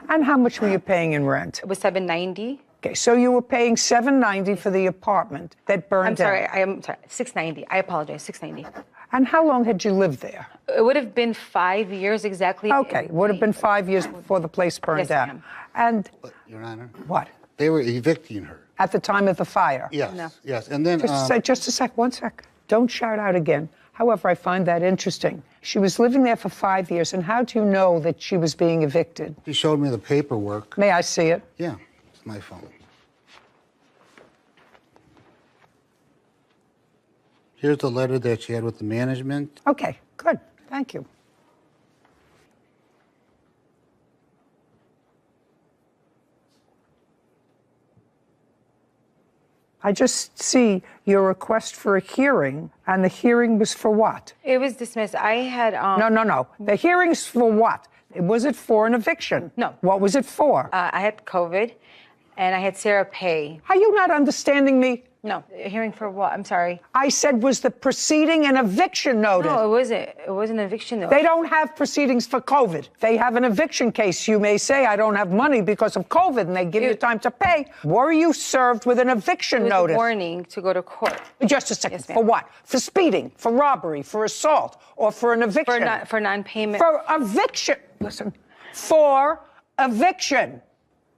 And how much were you paying in rent? It was $790. Okay, so you were paying $790 for the apartment that burned down. I'm sorry, $690. I apologize, $690. And how long had you lived there? It would have been 5 years exactly. Okay, it would have been 5 years before the place burned Yes, down. ma'am. And Your Honor? what? They were evicting her. At the time of the fire? Yes, No. yes. And then... Just a sec, 1 sec. Don't shout out again. However, I find that interesting. She was living there for 5 years, and how do you know that she was being evicted? She showed me the paperwork. May I see it? Yeah, it's my phone. Here's the letter that she had with the management. Okay, good. Thank you. I just see your request for a hearing, and the hearing was for what? It was dismissed. I had... No. The hearing's for what? Was it for an eviction? No. What was it for? I had COVID, and I had Sarah Pay. Are you not understanding me? No. A hearing for what? I'm sorry. I said, was the proceeding an eviction notice? No, it wasn't. It wasn't an eviction notice. They don't have proceedings for COVID. They have an eviction case. You may say, I don't have money because of COVID, and they give you time to pay. Were you served with an eviction It was notice? a warning to go to court. Just a second. Yes, ma'am. For what? For speeding, for robbery, for assault, or for an eviction? For non-payment. For eviction. Listen. For eviction.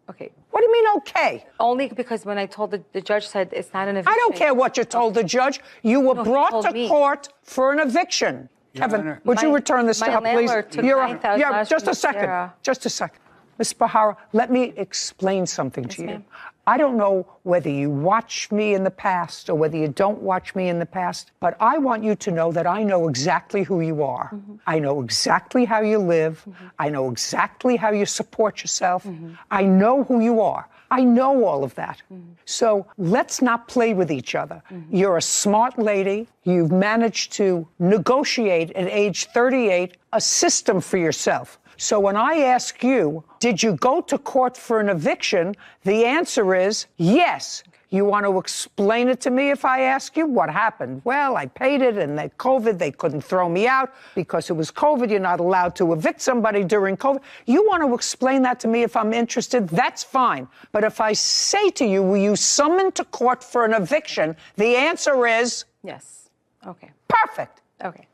Okay. What do you mean, okay? Only because when I told the judge said it's not an eviction. I don't care what you told the judge. You were No, he brought told to me. court for an eviction. Your Kevin, Honor. would you My- return this my to her, please? landlord took You're- $9,000 just from a second. Sarah. Just a second. Ms. Bahara, let me explain something to you. ma'am. I don't know whether you watch me in the past or whether you don't watch me in the past, but I want you to know that I know exactly who you are. I know exactly how you live. I know exactly how you support yourself. I know who you are. I know all of that. So let's not play with each other. You're a smart lady. You've managed to negotiate at age 38 a system for yourself. So when I ask you, did you go to court for an eviction? The answer is yes. You want to explain it to me if I ask you what happened? Well, I paid it and then COVID, they couldn't throw me out because it was COVID. You're not allowed to evict somebody during COVID. You want to explain that to me if I'm interested? That's fine. But if I say to you, will you summon to court for an eviction? The answer is yes. Okay. Perfect. Okay.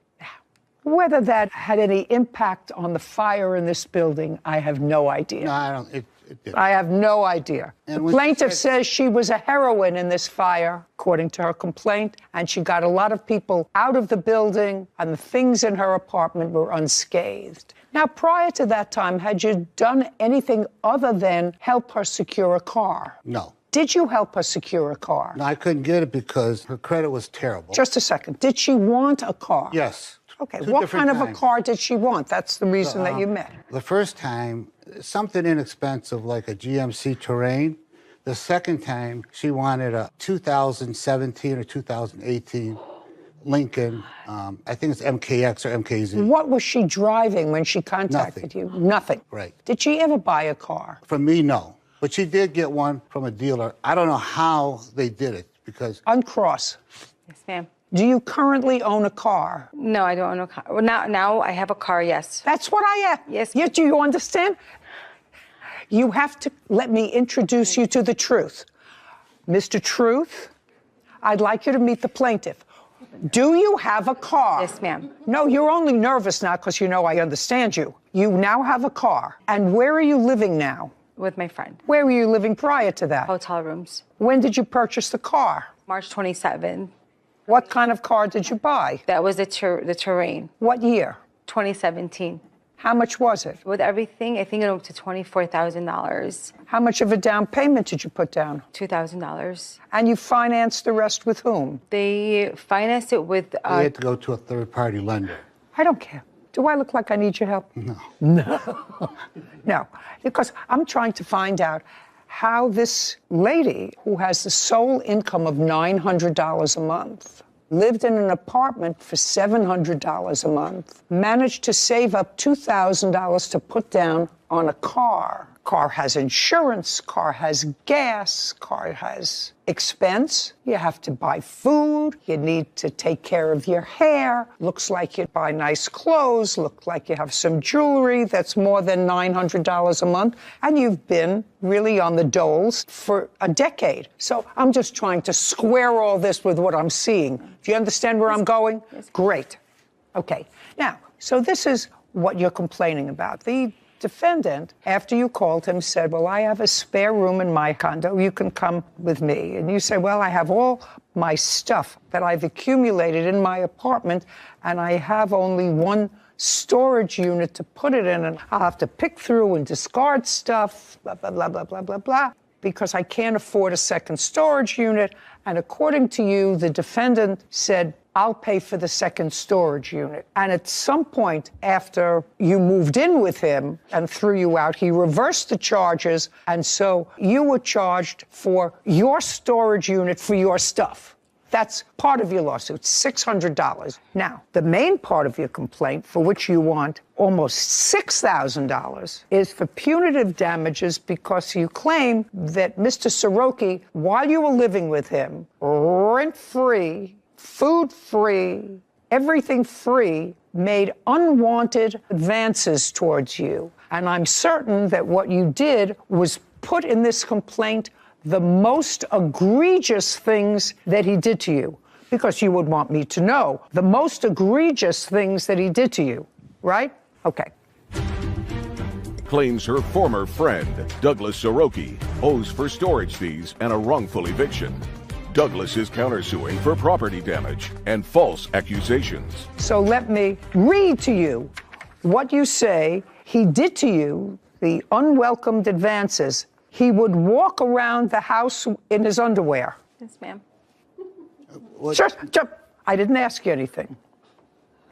Whether that had any impact on the fire in this building, I have no idea. No, I don't. It didn't. I have no idea. And The when she plaintiff said- says she was a heroine in this fire, according to her complaint, and she got a lot of people out of the building, and the things in her apartment were unscathed. Now, prior to that time, had you done anything other than help her secure a car? No. Did you help her secure a car? No, I couldn't get it because her credit was terrible. Just a second. Did she want a car? Yes. Okay, Two what different kind of a times. car did she want? That's the reason that you met. The first time, something inexpensive like a GMC Terrain. The second time, she wanted a 2017 or 2018 Lincoln. I think it's MKX or MKZ. What was she driving when she contacted you? Nothing. Right. Did she ever buy a car? For me, no. But she did get one from a dealer. I don't know how they did it because... Uncross. Yes, ma'am. Do you currently own a car? No, I don't own a car. Well, now I have a car, yes. That's what I asked. Yes. Yeah, do you understand? You have to let me introduce you to the truth. Mr. Truth, I'd like you to meet the plaintiff. Do you have a car? Yes, ma'am. No, you're only nervous now because you know I understand you. You now have a car. And where are you living now? With my friend. Where were you living prior to that? Hotel rooms. When did you purchase the car? March 27th. What kind of car did you buy? That was the Terrain. What year? 2017. How much was it? With everything, I think it went up to $24,000. How much of a down payment did you put down? $2,000. And you financed the rest with whom? They financed it with... They had to go to a third-party lender. I don't care. Do I look like I need your help? No. No. No. Because I'm trying to find out how this lady, who has the sole income of $900 a month, lived in an apartment for $700 a month, managed to save up $2,000 to put down on a car. Car has insurance, car has gas, car has expense. You have to buy food, you need to take care of your hair. Looks like you buy nice clothes, look like you have some jewelry that's more than $900 a month, and you've been really on the doles for a decade. So I'm just trying to square all this with what I'm seeing. Do you understand where I'm going? Great. Okay. Now, so this is what you're complaining about. The defendant, after you called him, said, well, I have a spare room in my condo. You can come with me. And you say, well, I have all my stuff that I've accumulated in my apartment, and I have only one storage unit to put it in, and I'll have to pick through and discard stuff, blah, blah, blah, blah, blah, blah, blah, because I can't afford a second storage unit. And according to you, the defendant said, I'll pay for the second storage unit. And at some point after you moved in with him and threw you out, he reversed the charges. And so you were charged for your storage unit for your stuff. That's part of your lawsuit, $600. Now, the main part of your complaint, for which you want almost $6,000, is for punitive damages because you claim that Mr. Soroki, while you were living with him, rent-free, food-free, everything free, made unwanted advances towards you. And I'm certain that what you did was put in this complaint the most egregious things that he did to you, because you would want me to know the most egregious things that he did to you, right? Okay. Claims her former friend, Douglas Soroki, owes for storage fees and a wrongful eviction. Douglas is countersuing for property damage and false accusations. So let me read to you what you say he did to you, the unwelcomed advances. He would walk around the house in his underwear. Yes, ma'am. Sure. I didn't ask you anything.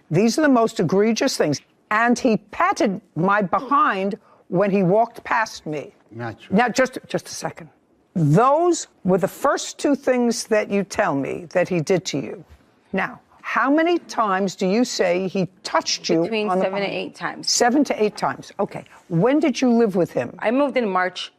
These are the most egregious things. And he patted my behind when he walked past me. Not true. Now, just a second. Those were the first two things that you tell me that he did to you. Now, how many times do you say he touched you? Between on the 7 to body? 8 times. 7 to 8 times. Okay. When did you live with him? I moved in March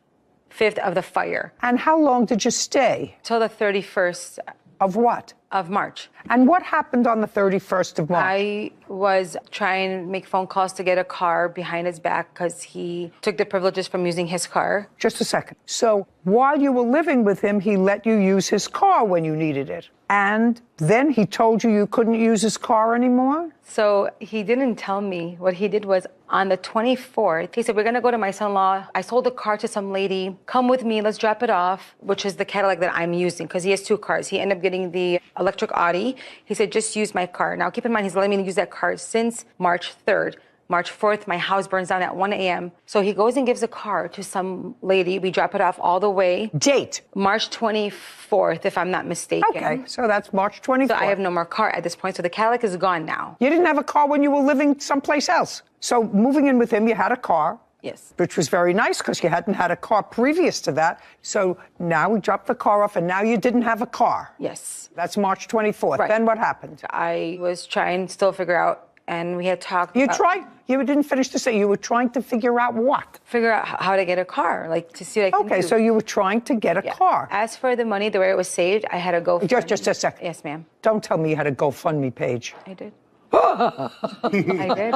5th of the fire. And how long did you stay? Till the 31st. Of what? Of March. And what happened on the 31st of March? I was trying to make phone calls to get a car behind his back because he took the privileges from using his car. Just a second. So while you were living with him, he let you use his car when you needed it. And then he told you couldn't use his car anymore? So he didn't tell me. What he did was on the 24th, he said, we're going to go to my son-in-law. I sold the car to some lady. Come with me. Let's drop it off, which is the Cadillac that I'm using because he has 2 cars. He ended up getting the electric Audi. He said, just use my car. Now, keep in mind, he's letting me use that car since March 3rd. March 4th, my house burns down at 1 a.m. So he goes and gives a car to some lady. We drop it off all the way. Date? March 24th, if I'm not mistaken. Okay, so that's March 24th. So I have no more car at this point. So the Cadillac is gone now. You didn't have a car when you were living someplace else. So moving in with him, you had a car. Yes. Which was very nice because you hadn't had a car previous to that. So now we dropped the car off and now you didn't have a car. Yes. That's March 24th. Right. Then what happened? I was trying to still figure out, and we had talked You about... tried? You didn't finish to say you were trying to figure out what? Figure out how to get a car, like to see what I can do. Okay, so you were trying to get a car. As for the money, the way it was saved, I had to go... Just a second. Yes, ma'am. Don't tell me you had a GoFundMe page. I did. I did.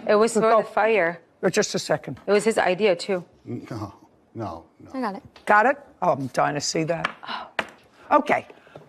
It was for the fire. Just a second. It was his idea, too. No. I got it. Got it? Oh, I'm dying to see that. Okay.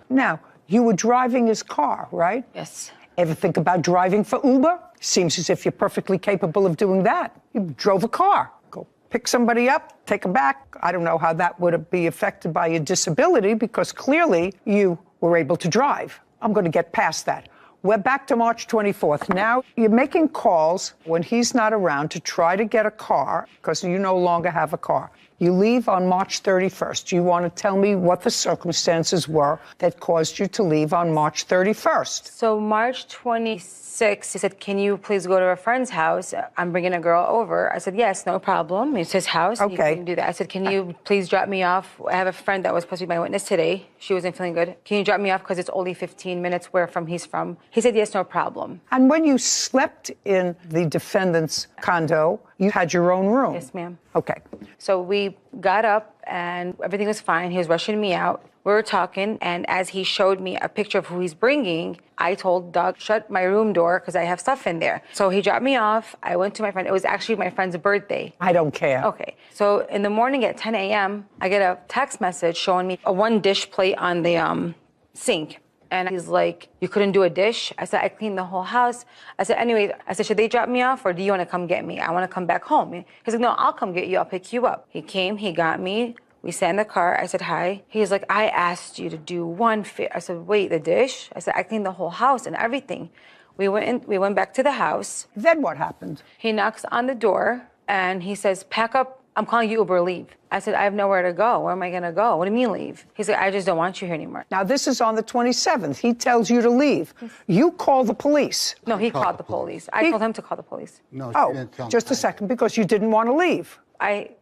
Now, you were driving his car, right? Yes. Ever think about driving for Uber? Seems as if you're perfectly capable of doing that. You drove a car. Go pick somebody up, take them back. I don't know how that would be affected by your disability because clearly you were able to drive. I'm going to get past that. We're back to March 24th. Now, you're making calls when he's not around to try to get a car because you no longer have a car. You leave on March 31st. You want to tell me what the circumstances were that caused you to leave on March 31st? So March 26th, he said, can you please go to a friend's house? I'm bringing a girl over. I said, yes, no problem. It's his house. Okay. You can do that. I said, can you please drop me off? I have a friend that was supposed to be my witness today. She wasn't feeling good. Can you drop me off because it's only 15 minutes where he's from? He said, yes, no problem. And when you slept in the defendant's condo, you had your own room? Yes, ma'am. Okay. So we got up and everything was fine. He was rushing me out. We were talking, and as he showed me a picture of who he's bringing, I told Doug, shut my room door because I have stuff in there. So he dropped me off. I went to my friend. It was actually my friend's birthday. I don't care. Okay. So in the morning at 10 a.m., I get a text message showing me a 1-dish plate on the sink. And he's like, you couldn't do a dish? I said, I cleaned the whole house. I said, anyway, should they drop me off or do you want to come get me? I want to come back home. He's like, no, I'll come get you. I'll pick you up. He came, he got me. We sat in the car. I said, hi. He's like, I asked you to do one fit. I said, wait, the dish? I said, I cleaned the whole house and everything. We went back to the house. Then what happened? He knocks on the door and he says, pack up. I'm calling you Uber, leave. I said, I have nowhere to go. Where am I going to go? What do you mean leave? He said, I just don't want you here anymore. Now, this is on the 27th. He tells you to leave. You call the police. No, he called the police. I told him to call the police. No, Oh, didn't tell me. just a second, because you didn't want to leave.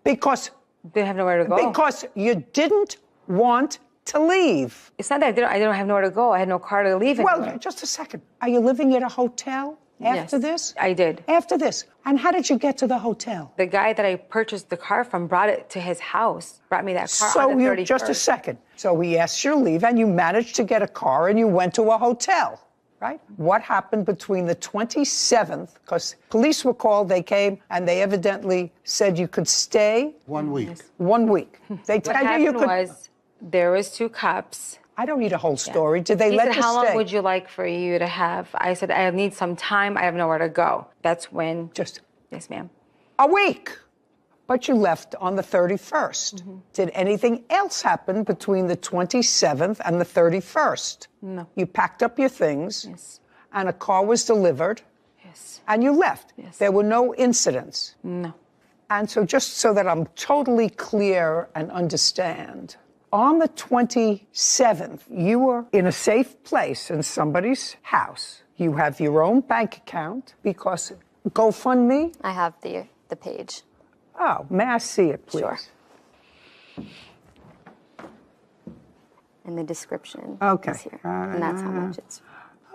Because didn't have nowhere to go. Because you didn't want to leave. It's not that I didn't have nowhere to go. I had no car to leave anywhere. Well, just a second. Are you living at a hotel after this? I did. After this. And how did you get to the hotel? The guy that I purchased the car from brought it to his house, brought me that car So on the 31st. just a second. So we asked you to leave and you managed to get a car and you went to a hotel, right? What happened between the 27th, because police were called, they came, and they evidently said you could stay? 1 week. 1 week. They What tell happened you could... was there was 2 cops. I don't need a whole story. Did they He let said, you how long stay? would you like for you to have? I said, I need some time. I have nowhere to go. That's when... Yes, ma'am. A week. But you left on the 31st. Did anything else happen between the 27th and the 31st? No. You packed up your things, and a car was delivered, and you left. There were no incidents. No. And so just so that I'm totally clear and understand, on the 27th, you were in a safe place in somebody's house. You have your own bank account because GoFundMe. I have the page. Oh, may I see it, please? Sure. And the description Okay. is here. And that's how much it's.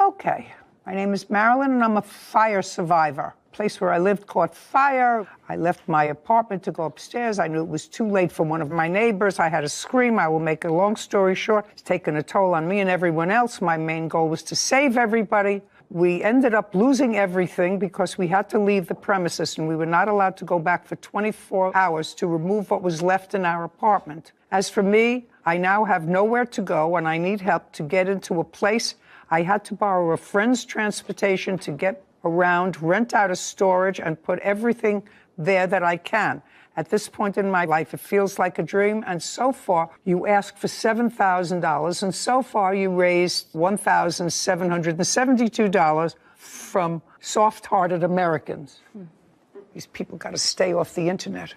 Okay. My name is Marilyn, and I'm a fire survivor. Place where I lived caught fire. I left my apartment to go upstairs. I knew it was too late for one of my neighbors. I had to scream. I will make a long story short. It's taken a toll on me and everyone else. My main goal was to save everybody. We ended up losing everything because we had to leave the premises, and we were not allowed to go back for 24 hours to remove what was left in our apartment. As for me, I now have nowhere to go, and I need help to get into a place. I had to borrow a friend's transportation to get around, rent out a storage, and put everything there that I can. At this point in my life, it feels like a dream, and so far, you asked for $7,000, and so far you raised $1,772 from soft-hearted Americans. These people got to stay off the internet.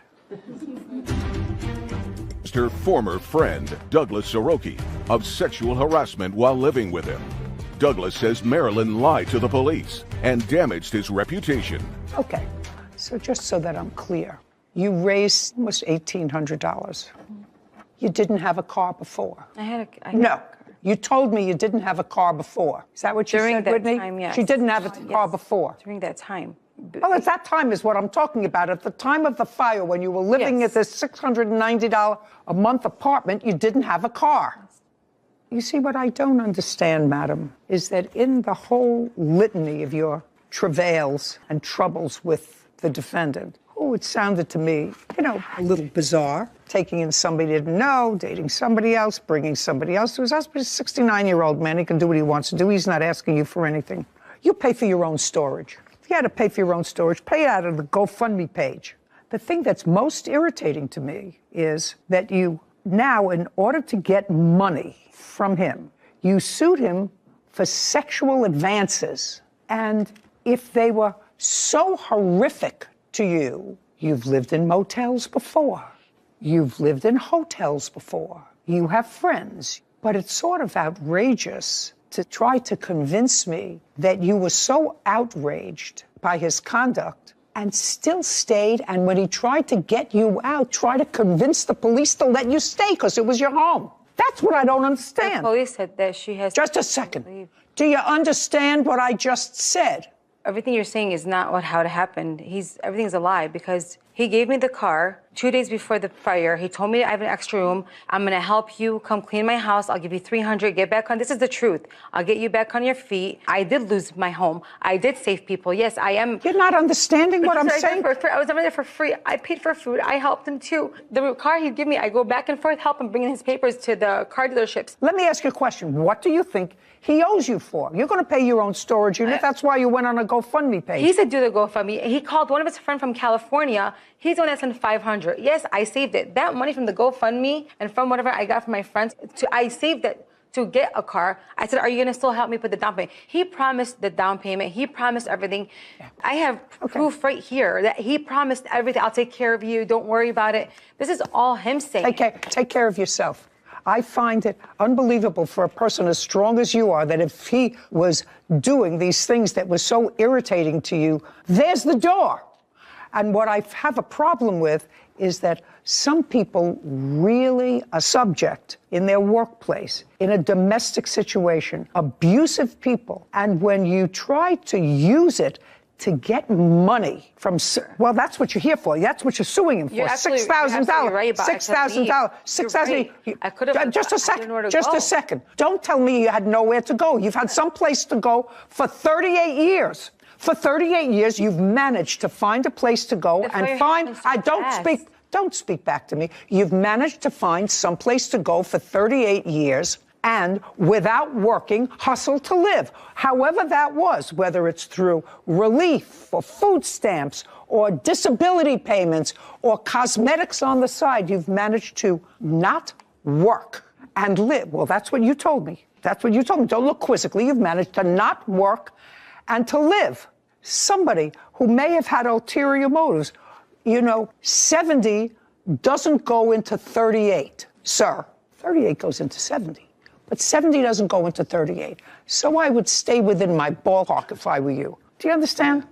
Her former friend, Douglas Soroki, of sexual harassment while living with him. Douglas says Marilyn lied to the police and damaged his reputation. Okay, so just so that I'm clear, you raised almost $1,800. You didn't have a car before. No, you told me you didn't have a car before. Is that what you During said, that Whitney? time, yes. She didn't have a car before. During that time. Well, at that time is what I'm talking about. At the time of the fire, when you were living at this $690 a month apartment, you didn't have a car. You see, what I don't understand, madam, is that in the whole litany of your travails and troubles with the defendant, it sounded to me, a little bizarre. Taking in somebody you didn't know, dating somebody else, bringing somebody else to his house. But he's a 69-year-old man. He can do what he wants to do. He's not asking you for anything. You pay for your own storage. If you had to pay for your own storage, pay it out of the GoFundMe page. The thing that's most irritating to me is that you now, in order to get money from him, you sued him for sexual advances. And if they were so horrific to you, you've lived in motels before. You've lived in hotels before. You have friends. But it's sort of outrageous to try to convince me that you were so outraged by his conduct and still stayed, and when he tried to get you out, try to convince the police to let you stay because it was your home. That's what I don't understand. The police said that she has... Just a second. Do you understand what I just said? Everything you're saying is not how it happened. Everything's a lie because he gave me the car 2 days before the fire. He told me I have an extra room. I'm going to help you come clean my house. I'll give you $300. Get back on. This is the truth. I'll get you back on your feet. I did lose my home. I did save people. Yes, I am. You're not understanding what I'm saying? I was over there for free. I paid for food. I helped him too. The car he'd give me, I go back and forth, help him bring in his papers to the car dealerships. Let me ask you a question. What do you think he owes you for? You're going to pay your own storage unit. That's why you went on a GoFundMe page. He said do the GoFundMe. He called one of his friends from California. He's the one that sent $500. Yes, I saved it. That money from the GoFundMe and from whatever I got from my friends, I saved it to get a car. I said, are you going to still help me put the down payment? He promised the down payment. He promised everything. Yeah. I have proof right here that he promised everything. I'll take care of you. Don't worry about it. This is all him saying. Take care of yourself. I find it unbelievable for a person as strong as you are that if he was doing these things that were so irritating to you, there's the door. And what I have a problem with is that some people really are subject in their workplace, in a domestic situation, abusive people. And when you try to use it to get money from, well, that's what you're here for. That's what you're suing him for. $6,000. Right, $6,000. $6,000. I could have. Just a second. Just a second. Don't tell me you had nowhere to go. You've had some place to go for 38 years. For 38 years, you've managed to find a place to go and find. Don't speak back to me. You've managed to find some place to go for 38 years. And without working, hustle to live. However that was, whether it's through relief or food stamps or disability payments or cosmetics on the side, you've managed to not work and live. Well, that's what you told me. That's what you told me. Don't look quizzically. You've managed to not work and to live. Somebody who may have had ulterior motives. 70 doesn't go into 38, sir. 38 goes into 70. But 70 doesn't go into 38. So I would stay within my ballpark if I were you. Do you understand?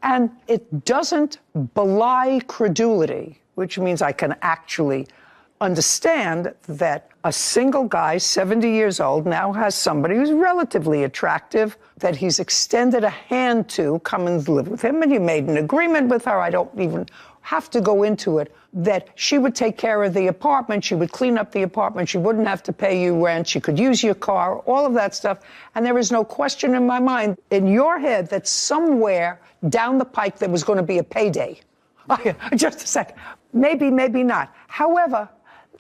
And it doesn't belie credulity, which means I can actually understand that a single guy, 70 years old, now has somebody who's relatively attractive that he's extended a hand to come and live with him, and he made an agreement with her. I don't even have to go into it, that she would take care of the apartment, she would clean up the apartment, she wouldn't have to pay you rent, she could use your car, all of that stuff. And there is no question in my mind, in your head, that somewhere down the pike there was going to be a payday. Just a second. Maybe, maybe not. However,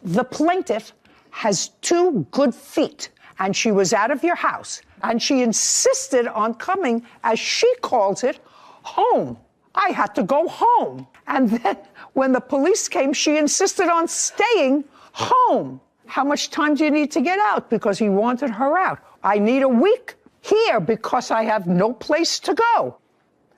the plaintiff has 2 good feet, and she was out of your house, and she insisted on coming, as she calls it, home. I had to go home. And then when the police came, she insisted on staying home. How much time do you need to get out? Because he wanted her out. I need a week here because I have no place to go.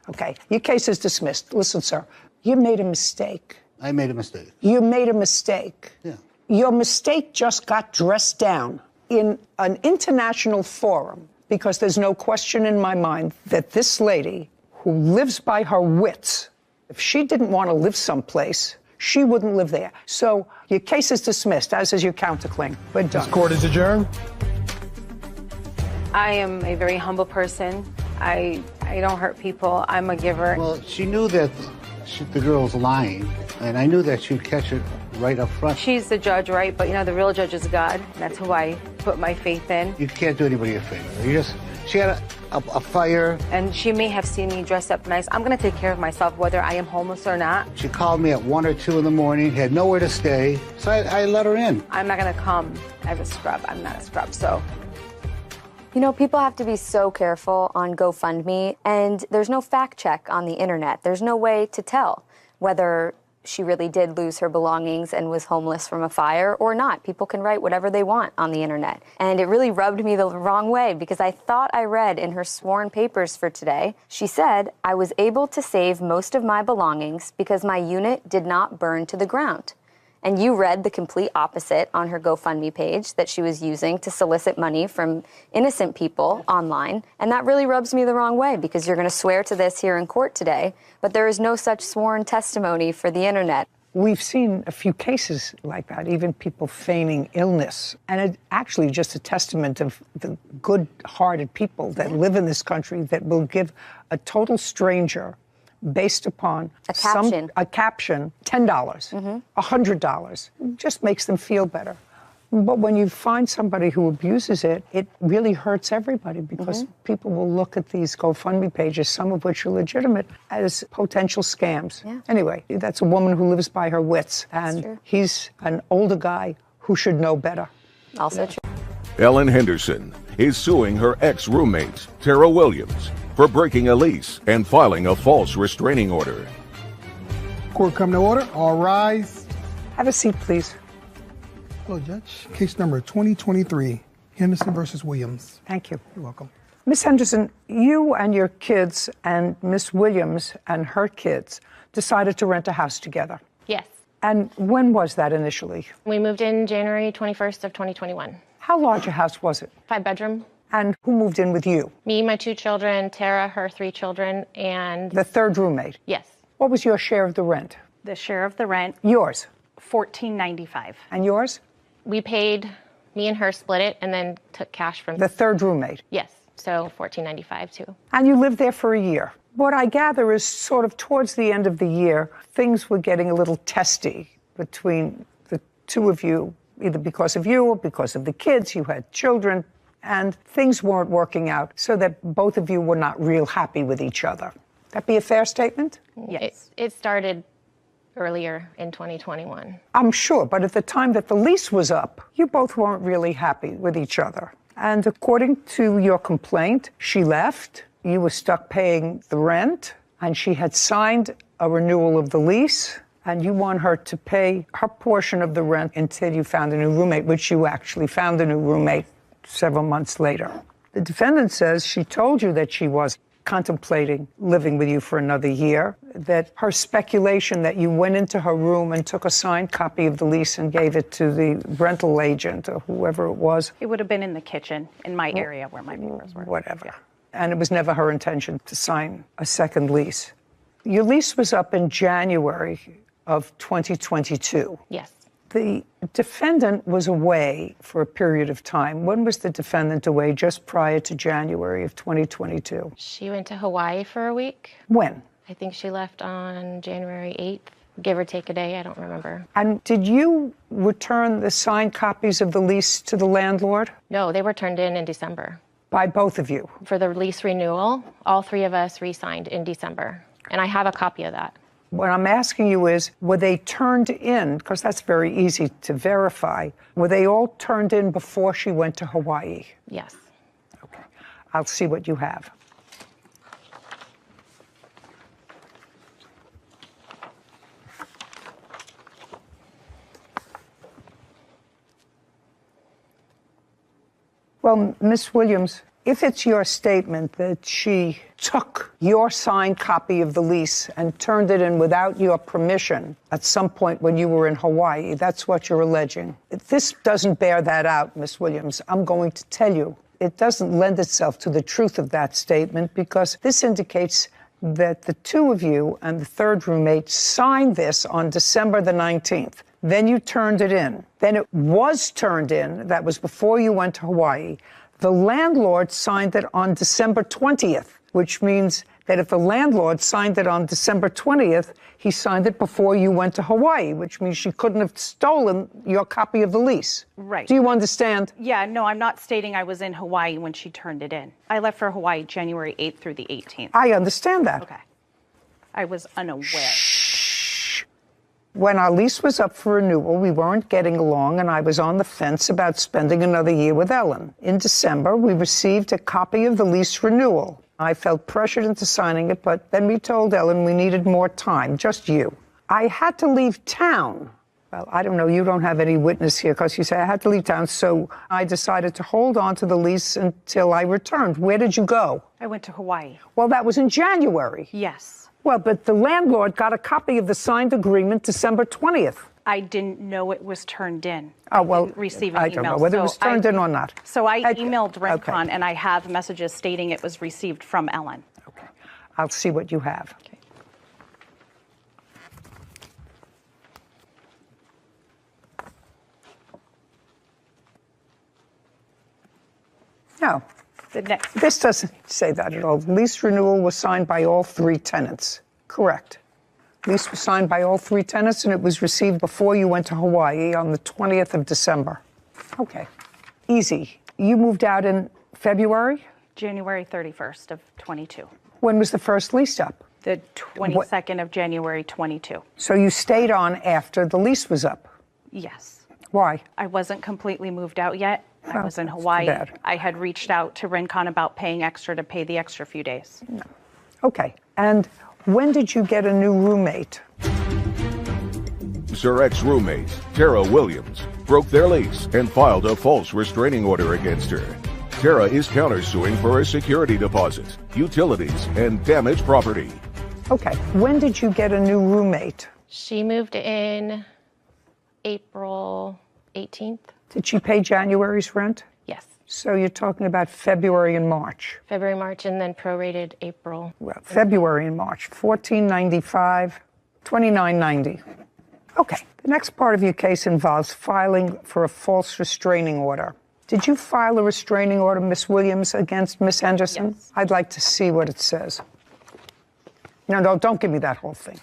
Okay, your case is dismissed. Listen, sir, you made a mistake. I made a mistake. You made a mistake. Yeah. Your mistake just got dressed down in an international forum, because there's no question in my mind that this lady, who lives by her wits, if she didn't want to live someplace, she wouldn't live there. So your case is dismissed, as is your counterclaim. We're done. This court is adjourned. I am a very humble person. I don't hurt people. I'm a giver. Well, she knew that the girl was lying, and I knew that she'd catch it right up front. She's the judge, right? But, the real judge is God. That's who I put my faith in. You can't do anybody a favor. She had a fire. And she may have seen me dressed up nice. I'm going to take care of myself, whether I am homeless or not. She called me at 1 or 2 in the morning, had nowhere to stay, so I let her in. I'm not going to come as a scrub. I'm not a scrub, so. People have to be so careful on GoFundMe, and there's no fact check on the internet. There's no way to tell whether she really did lose her belongings and was homeless from a fire or not. People can write whatever they want on the internet. And it really rubbed me the wrong way, because I thought I read in her sworn papers for today, she said, I was able to save most of my belongings because my unit did not burn to the ground. And you read the complete opposite on her GoFundMe page, that she was using to solicit money from innocent people online. And that really rubs me the wrong way, because you're going to swear to this here in court today, but there is no such sworn testimony for the internet. We've seen a few cases like that, even people feigning illness. And it's actually just a testament of the good-hearted people that live in this country that will give a total stranger, based upon a caption, $10, $100, just makes them feel better. But when you find somebody who abuses it, it really hurts everybody, because people will look at these GoFundMe pages, some of which are legitimate, as potential scams. Yeah. Anyway, that's a woman who lives by her wits, and he's an older guy who should know better. Also true. Ellen Henderson is suing her ex-roommate, Tara Williams, for breaking a lease and filing a false restraining order. Court come to order. All rise. Have a seat, please. Hello, Judge. Case number 2023, Henderson versus Williams. Thank you. You're welcome. Miss Henderson, you and your kids and Miss Williams and her kids decided to rent a house together. Yes. And when was that initially? We moved in January 21st of 2021. How large a house was it? 5-bedroom. And who moved in with you? Me, my 2 children, Tara, her 3 children, and... The third roommate? Yes. What was your share of the rent? The share of the rent? Yours? $14.95. And yours? We paid, me and her split it, and then took cash from... The third roommate? Yes, so $14.95 too. And you lived there for a year. What I gather is sort of towards the end of the year, things were getting a little testy between the two of you, either because of you or because of the kids. You had children, and things weren't working out, so that both of you were not real happy with each other. That be a fair statement? Yes. It started earlier in 2021. I'm sure, but at the time that the lease was up, you both weren't really happy with each other. And according to your complaint, she left, you were stuck paying the rent, and she had signed a renewal of the lease, and you want her to pay her portion of the rent until you found a new roommate, which you actually found a new roommate several months later. The defendant says she told you that she was contemplating living with you for another year, that her speculation that you went into her room and took a signed copy of the lease and gave it to the rental agent or whoever it was. It would have been in the kitchen in my area where my papers were. Whatever. Yeah. And it was never her intention to sign a second lease. Your lease was up in January of 2022. Yes. The defendant was away for a period of time. When was the defendant away? Just prior to January of 2022. She went to Hawaii for a week. When? I think she left on January 8th, give or take a day, I don't remember. And did you return the signed copies of the lease to the landlord? No, they were turned in December. By both of you? For the lease renewal, all three of us re-signed in December. And I have a copy of that. What I'm asking you is, were they turned in, because that's very easy to verify, were they all turned in before she went to Hawaii? Yes. Okay. I'll see what you have. Well, Miss Williams, if it's your statement that she took your signed copy of the lease and turned it in without your permission at some point when you were in Hawaii, that's what you're alleging. If this doesn't bear that out, Miss Williams, I'm going to tell you it doesn't lend itself to the truth of that statement, because this indicates that the two of you and the third roommate signed this on December the 19th. Then you turned it in. Then it was turned in. That was before you went to Hawaii. The landlord signed it on December 20th, which means that if the landlord signed it on December 20th, he signed it before you went to Hawaii, which means she couldn't have stolen your copy of the lease. Right. Do you understand? Yeah, no, I'm not stating I was in Hawaii when she turned it in. I left for Hawaii January 8th through the 18th. I understand that. Okay. I was unaware. When our lease was up for renewal, we weren't getting along, and I was on the fence about spending another year with Ellen. In December, we received a copy of the lease renewal. I felt pressured into signing it, but then we told Ellen we needed more time, just you. I had to leave town. Well, I don't know, you don't have any witness here because you say I had to leave town, so I decided to hold on to the lease until I returned. Where did you go? I went to Hawaii. Well, that was in January. Yes. Well, but the landlord got a copy of the signed agreement December 20th. I didn't know it was turned in. Oh, well, Receive an I email. don't know whether it was turned in or not. So I emailed Rincon, and I have messages stating it was received from Ellen. Okay. I'll see what you have. Okay. No. This doesn't say that at all. Lease renewal was signed by all three tenants. Correct. Lease was signed by all three tenants, and it was received before you went to Hawaii on the 20th of December. Okay. Easy. You moved out in February? January 31st of 22. When was the first lease up? The 22nd of January 22. So you stayed on after the lease was up? Yes. Why? I wasn't completely moved out yet. I Oh, was in that's Hawaii. too bad. I had reached out to Rincon about paying extra to pay the extra few days. No. Okay. And when did you get a new roommate? Her ex-roommate, Tara Williams, broke their lease and filed a false restraining order against her. Tara is countersuing for a security deposit, utilities, and damaged property. Okay. When did you get a new roommate? She moved in April 18th. Did she pay January's rent? Yes. So you're talking about February and March. February, March, and then prorated April. Well, February and March, $14.95, $29.90. Okay. The next part of your case involves filing for a false restraining order. Did you file a restraining order, Miss Williams, against Miss Henderson? Yes. I'd like to see what it says. No, don't give me that whole thing.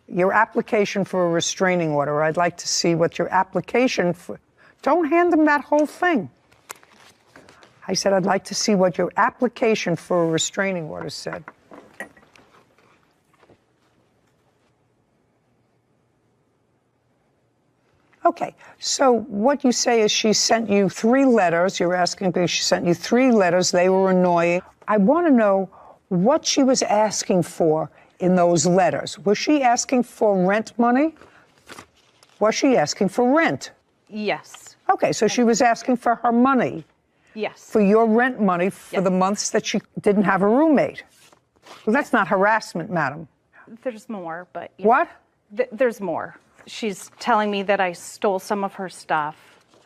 Your application for a restraining order, I'd like to see what your application for... Don't hand them that whole thing. I said I'd like to see what your application for a restraining order said. Okay, so what you say is she sent you 3 letters. You're asking because she sent you 3 letters. They were annoying. I want to know what she was asking for in those letters. Was she asking for rent money? Was she asking for rent? Yes. Okay, so she was asking for her money. Yes. For your rent money for the months that she didn't have a roommate. Well, that's not harassment, madam. There's more, but... What? There's more. She's telling me that I stole some of her stuff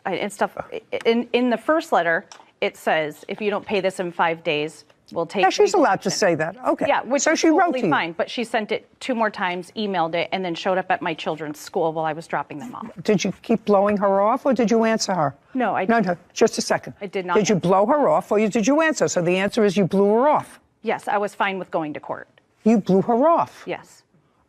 and stuff. In the first letter, it says, if you don't pay this in 5 days, will take. Yeah, she's legal allowed to action. say that. Okay. Yeah, which so is she wrote totally to you. fine. But she sent it 2 more times, emailed it, and then showed up at my children's school while I was dropping them off. Did you keep blowing her off, or did you answer her? No, I No, just a second. I did not. Did you blow her off, or did you answer? So the answer is you blew her off. Yes, I was fine with going to court. You blew her off. Yes.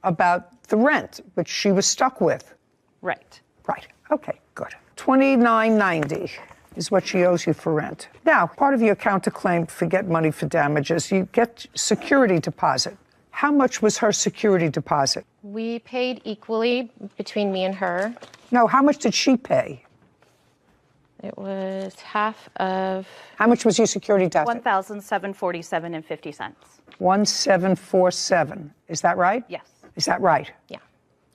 About the rent, which she was stuck with. Right. Right. Okay, good. $29.90 is what she owes you for rent. Now, part of your counterclaim for get money for damages, you get security deposit. How much was her security deposit? We paid equally between me and her. No, how much did she pay? It was half of. How much was your security deposit? $1,747.50. 1747. Is that right? Yes. Is that right? Yeah.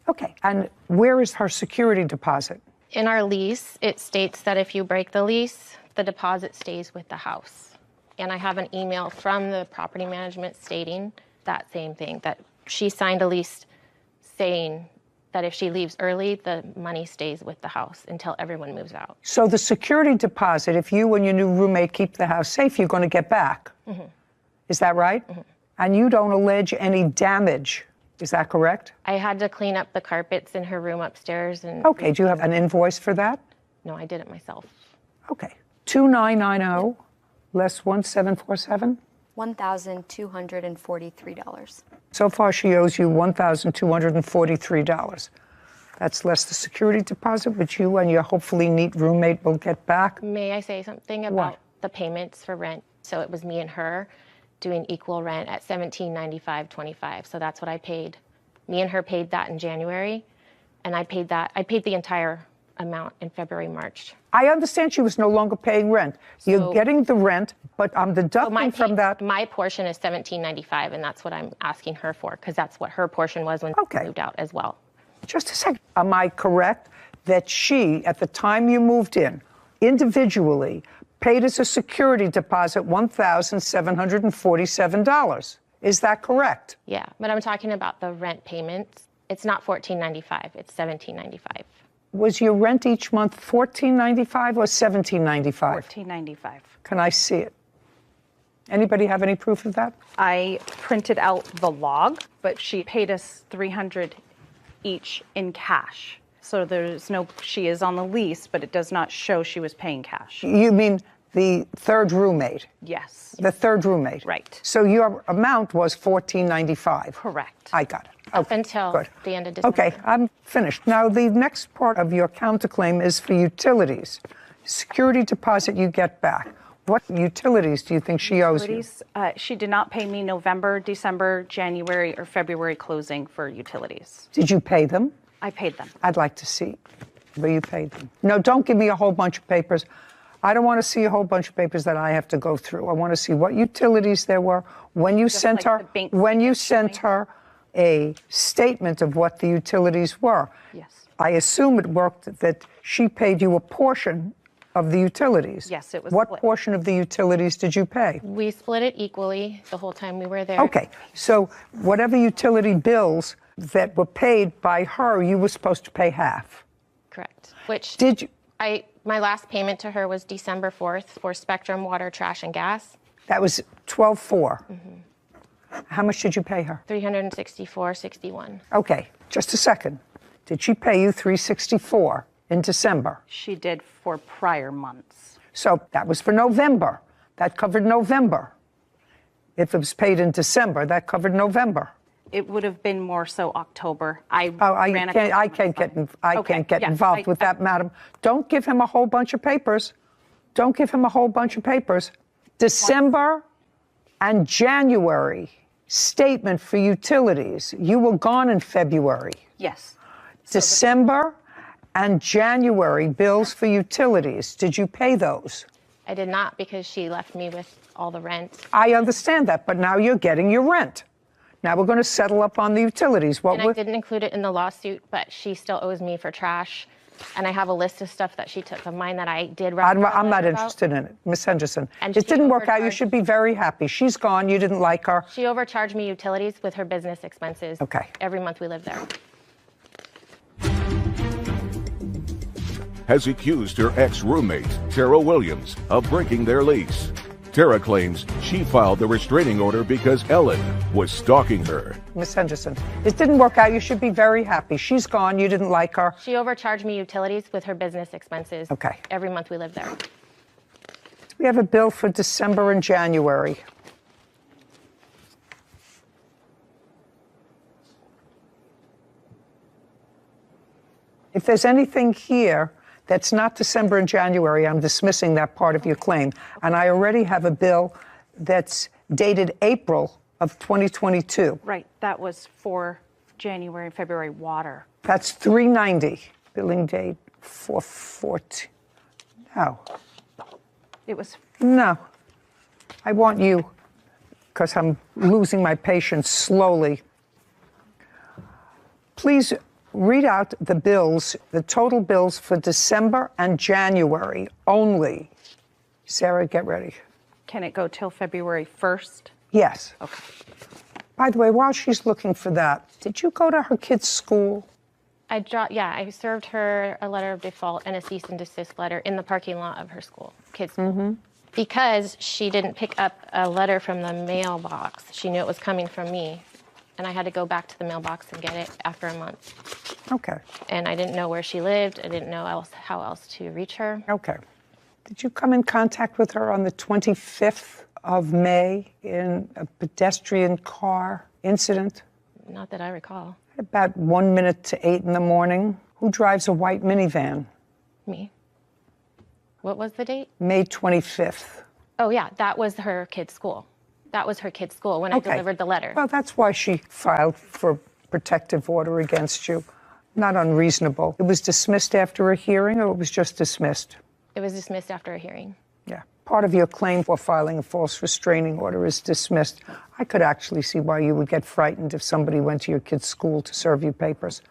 Okay. And where is her security deposit? In our lease, it states that if you break the lease, the deposit stays with the house. And I have an email from the property management stating that same thing, that she signed a lease saying that if she leaves early, the money stays with the house until everyone moves out. So the security deposit, if you and your new roommate keep the house safe, you're going to get back. Mm-hmm. Is that right? Mm-hmm. And you don't allege any damage. Is that correct? I had to clean up the carpets in her room upstairs. And Okay. Do you have an invoice for that? No, I did it myself. Okay. 2990 less 1747. $1,243. So far, she owes you $1,243. That's less the security deposit, which you and your hopefully neat roommate will get back. May I say something about the payments for rent? So it was me and her doing equal rent at $1795.25. So that's what I paid. Me and her paid that in January, and I paid the entire amount in February, March. I understand she was no longer paying rent. You're getting the rent, but I'm deducting from that. My portion is $1795, and that's what I'm asking her for, because that's what her portion was when she moved out as well. Just a second. Am I correct that she, at the time you moved in, individually paid as a security deposit $1,747? Is that correct? Yeah, but I'm talking about the rent payments. It's not $1495, it's $1795. Was your rent each month $14.95 or $17.95? $14.95. Can I see it? Anybody have any proof of that? I printed out the log, but she paid us $300 each in cash. So there's no, she is on the lease, but it does not show she was paying cash. You mean the third roommate? Yes. The third roommate? Right. So your amount was $14.95? Correct. I got it. Up until the end of December. Okay, I'm finished. Now, the next part of your counterclaim is for utilities. Security deposit you get back. What utilities do you think she owes you? She did not pay me November, December, January, or February closing for utilities. Did you pay them? I paid them. I'd like to see where you paid them. No, don't give me a whole bunch of papers. I don't want to see a whole bunch of papers that I have to go through. I want to see what utilities there were, when you sent her a statement of what the utilities were. Yes. I assume it worked that she paid you a portion of the utilities. Yes, it was What split. portion of the utilities did you pay? We split it equally the whole time we were there. Okay, so whatever utility bills that were paid by her, you were supposed to pay half. Correct. Which did you? My last payment to her was December 4th for Spectrum Water, Trash, and Gas. That was 12/4. How much did you pay her? $364.61. Okay, just a second. Did she pay you $364 in December? She did for prior months. So that was for November. That covered November. If it was paid in December, that covered November. It would have been more so October. I can't get involved with that, madam. Don't give him a whole bunch of papers. Don't give him a whole bunch of papers. December and January statement for utilities. You were gone in February. Yes. December and January bills for utilities. Did you pay those? I did not, because she left me with all the rent. I understand that, but now you're getting your rent. Now we're going to settle up on the utilities. And I didn't include it in the lawsuit, but she still owes me for trash. And I have a list of stuff that she took of mine that I did. I'm not interested in it, Miss Henderson. And it didn't work out. You should be very happy. She's gone. You didn't like her. She overcharged me utilities with her business expenses. Okay. Every month we lived there. Has accused her ex-roommate, Carol Williams, of breaking their lease. Tara claims she filed the restraining order because Ellen was stalking her. Miss Henderson, it didn't work out. You should be very happy. She's gone. You didn't like her. She overcharged me utilities with her business expenses. Okay. Every month we lived there. We have a bill for December and January. If there's anything here that's not December and January, I'm dismissing that part of your claim. And I already have a bill that's dated April of 2022. Right, that was for January and February water. That's $390. Billing date 4/14. No. It was. No. I want you, because I'm losing my patience slowly. Please read out the bills, the total bills for December and January only. Sarah, get ready. Can it go till February 1st? Yes. Okay. By the way, while she's looking for that, did you go to her kid's school? I served her a letter of default and a cease and desist letter in the parking lot of her school, kids' school. Because she didn't pick up a letter from the mailbox. She knew it was coming from me. And I had to go back to the mailbox and get it after a month. Okay. And I didn't know where she lived. I didn't know how else to reach her. Okay. Did you come in contact with her on the 25th of May in a pedestrian car incident? Not that I recall. About 1 minute to 8 in the morning. Who drives a white minivan? Me. What was the date? May 25th. Oh, yeah, that was her kid's school. That was her kid's school when I delivered the letter. Well, that's why she filed for protective order against you. Not unreasonable. It was dismissed after a hearing, or it was just dismissed? It was dismissed after a hearing. Yeah. Part of your claim for filing a false restraining order is dismissed. I could actually see why you would get frightened if somebody went to your kid's school to serve you papers.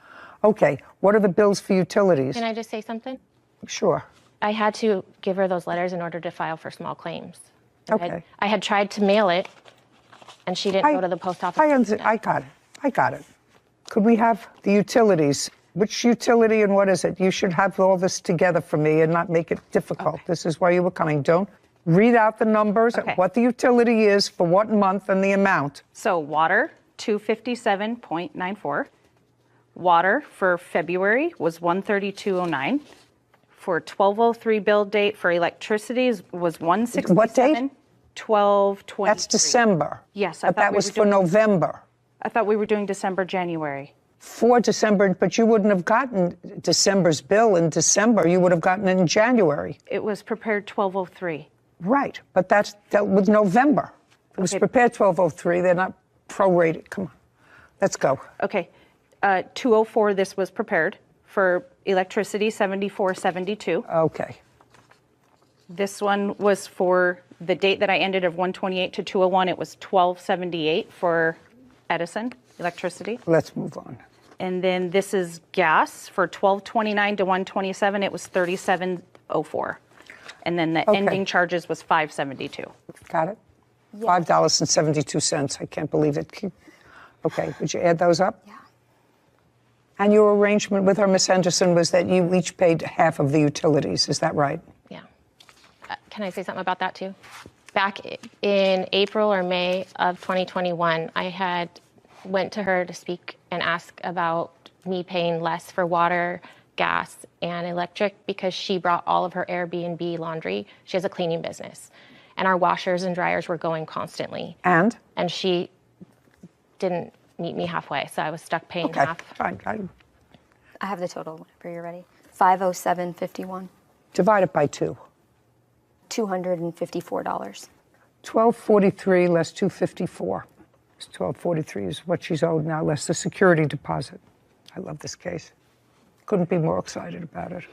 Okay, what are the bills for utilities? Can I just say something? Sure. I had to give her those letters in order to file for small claims. Okay. I had tried to mail it, and she didn't go to the post office. I got it. Could we have the utilities? Which utility and what is it? You should have all this together for me and not make it difficult. Okay. This is why you were coming. Don't read out the numbers, what the utility is for what month and the amount. So water, $257.94. Water for February was $132.09. For 12/03 bill date for electricity was $167. What date? 12/23. That's December. Yes, but that was for November. I thought we were doing December, January. For December, but you wouldn't have gotten December's bill in December. You would have gotten it in January. It was prepared 12/03. Right, but that's dealt with November. It was prepared 12/03. They're not prorated. Come on, let's go. Okay, 2/04. This was prepared for electricity, $74.72. Okay. This one was for the date that I ended of 1/28 to 2/01. It was $12.78 for Edison electricity. Let's move on. And then this is gas for 12/29 to 1/27. It was $37.04. And then the ending charges was $5.72. Got it? $5.72. I can't believe it. Okay, would you add those up? Yeah. And your arrangement with her, Miss Henderson, was that you each paid half of the utilities. Is that right? Yeah. Can I say something about that too? Back in April or May of 2021, I went to her to speak and ask about me paying less for water, gas, and electric because she brought all of her Airbnb laundry. She has a cleaning business. And our washers and dryers were going constantly. And? And she didn't meet me halfway, so I was stuck paying half. Fine. I have the total whenever you're ready. $507.51. Divide it by 2. $254. $1,243 less $254. $1,243 is what she's owed now, less the security deposit. I love this case. Couldn't be more excited about it.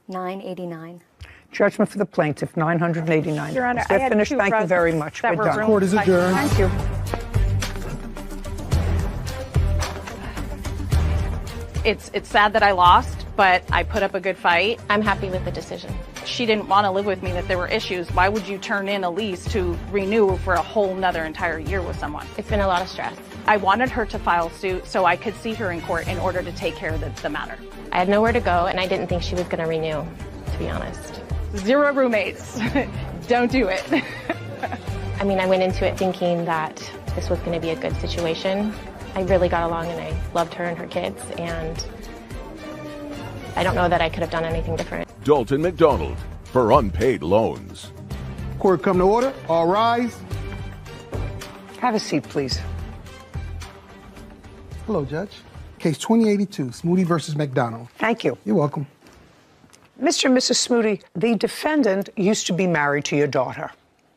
$989. Judgment for the plaintiff, $989. Your Honor, They're finished. Thank you very much. We're done. Court is adjourned. Thank you. It's sad that I lost, but I put up a good fight. I'm happy with the decision. She didn't want to live with me, that there were issues. Why would you turn in a lease to renew for a whole nother entire year with someone? It's been a lot of stress. I wanted her to file suit so I could see her in court in order to take care of the matter. I had nowhere to go, and I didn't think she was going to renew, to be honest. 0 roommates. Don't do it. I mean, I went into it thinking that this was going to be a good situation. I really got along and I loved her and her kids, and I don't know that I could have done anything different. Dalton McDonald for unpaid loans. Court come to order. All rise. Have a seat, please. Hello, Judge. Case 2082, Smoody versus McDonald. Thank you. You're welcome. Mr. and Mrs. Smoody, the defendant used to be married to your daughter.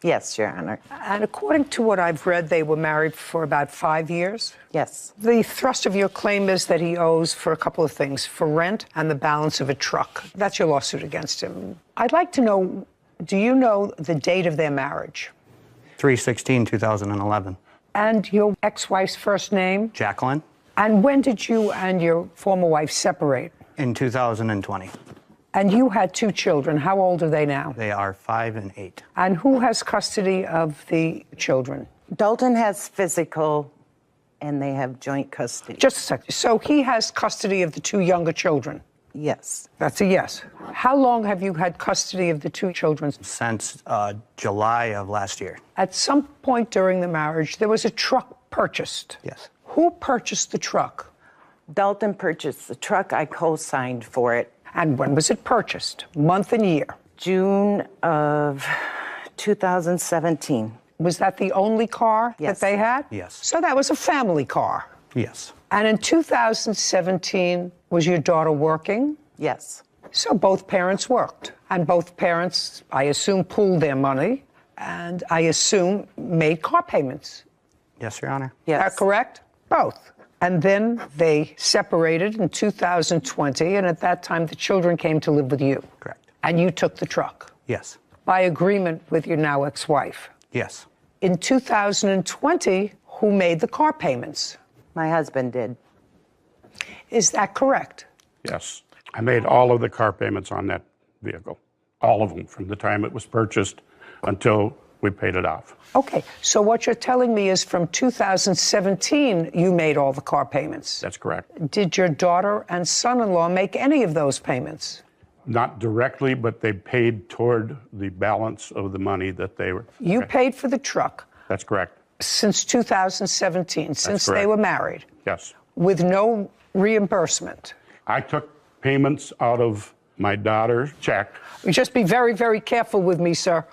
Yes, Your Honor. And according to what I've read, they were married for about 5 years? Yes. The thrust of your claim is that he owes for a couple of things, for rent and the balance of a truck. That's your lawsuit against him. I'd like to know, do you know the date of their marriage? 3/16/2011. And your ex-wife's first name? Jacqueline. And when did you and your former wife separate? In 2020. And you had 2 children. How old are they now? They are 5 and 8. And who has custody of the children? Dalton has physical, and they have joint custody. Just a second. So he has custody of the 2 younger children? Yes. That's a yes. How long have you had custody of the 2 children? Since July of last year. At some point during the marriage, there was a truck purchased. Yes. Who purchased the truck? Dalton purchased the truck. I co-signed for it. And when was it purchased? Month and year? June of 2017. Was that the only car that they had? Yes. So that was a family car? Yes. And in 2017, was your daughter working? Yes. So both parents worked. And both parents, I assume, pooled their money and I assume made car payments. Yes, Your Honor. Yes. Is that correct? Both. And then they separated in 2020, and at that time, the children came to live with you. Correct. And you took the truck. Yes. By agreement with your now ex-wife. Yes. In 2020, who made the car payments? My husband did. Is that correct? Yes. I made all of the car payments on that vehicle. All of them, from the time it was purchased until we paid it off. Okay, so what you're telling me is from 2017, you made all the car payments. That's correct. Did your daughter and son-in-law make any of those payments? Not directly, but they paid toward the balance of the money that they were. You paid for the truck. That's correct. Since 2017, since they correct. were married, Yes. with no reimbursement. I took payments out of my daughter's check. Just be very, very careful with me, sir.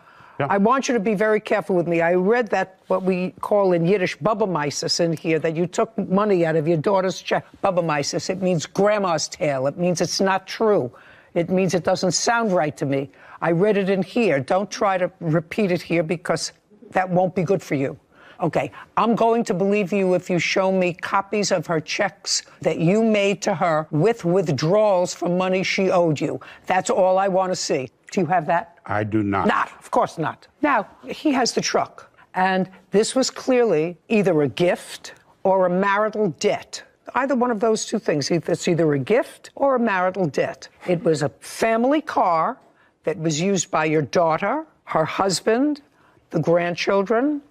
I want you to be very careful with me. I read that, what we call in Yiddish, Babameises in here, that you took money out of your daughter's check. Babameises, it means grandma's tale. It means it's not true. It means it doesn't sound right to me. I read it in here. Don't try to repeat it here because that won't be good for you. Okay, I'm going to believe you if you show me copies of her checks that you made to her with withdrawals from money she owed you. That's all I want to see. Do you have that? I do not. Not, of course not. Now, he has the truck, and this was clearly either a gift or a marital debt. Either one of those 2 things. It's either a gift or a marital debt. It was a family car that was used by your daughter, her husband, the grandchildren,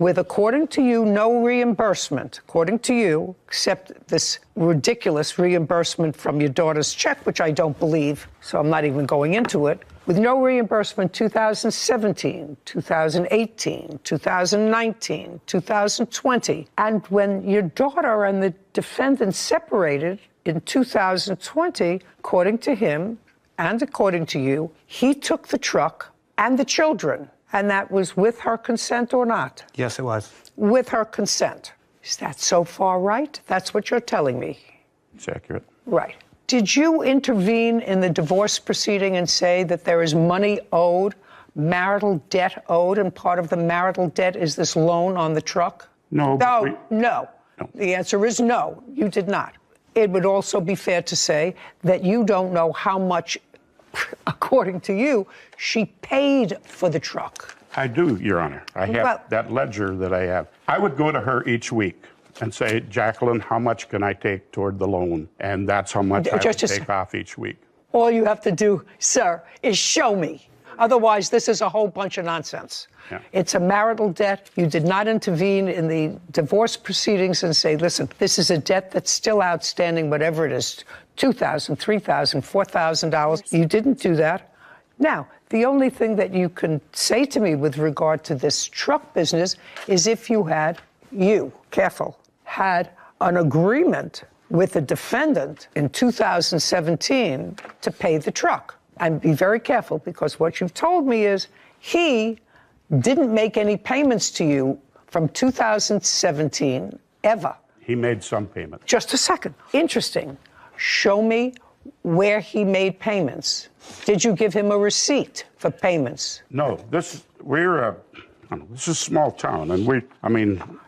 with, according to you, no reimbursement, according to you, except this ridiculous reimbursement from your daughter's check, which I don't believe, so I'm not even going into it, with no reimbursement 2017, 2018, 2019, 2020. And when your daughter and the defendant separated in 2020, according to him and according to you, he took the truck and the children. And that was with her consent or not? Yes, it was. With her consent. Is that so far right? That's what you're telling me. It's accurate. Right. Did you intervene in the divorce proceeding and say that there is money owed, marital debt owed, and part of the marital debt is this loan on the truck? No. No. The answer is no, you did not. It would also be fair to say that you don't know how much, according to you, she paid for the truck. I do, Your Honor. I have that ledger that I have. I would go to her each week and say, Jacqueline, how much can I take toward the loan? And that's how much I would take off each week. All you have to do, sir, is show me. Otherwise, this is a whole bunch of nonsense. Yeah. It's a marital debt. You did not intervene in the divorce proceedings and say, listen, this is a debt that's still outstanding, whatever it is, $2,000, $3,000, $4,000. You didn't do that. Now, the only thing that you can say to me with regard to this truck business is if you had an agreement with the defendant in 2017 to pay the truck. And be very careful, because what you've told me is he didn't make any payments to you from 2017 ever. He made some payments. Just a second. Interesting. Show me where he made payments. Did you give him a receipt for payments? No, this is a small town, and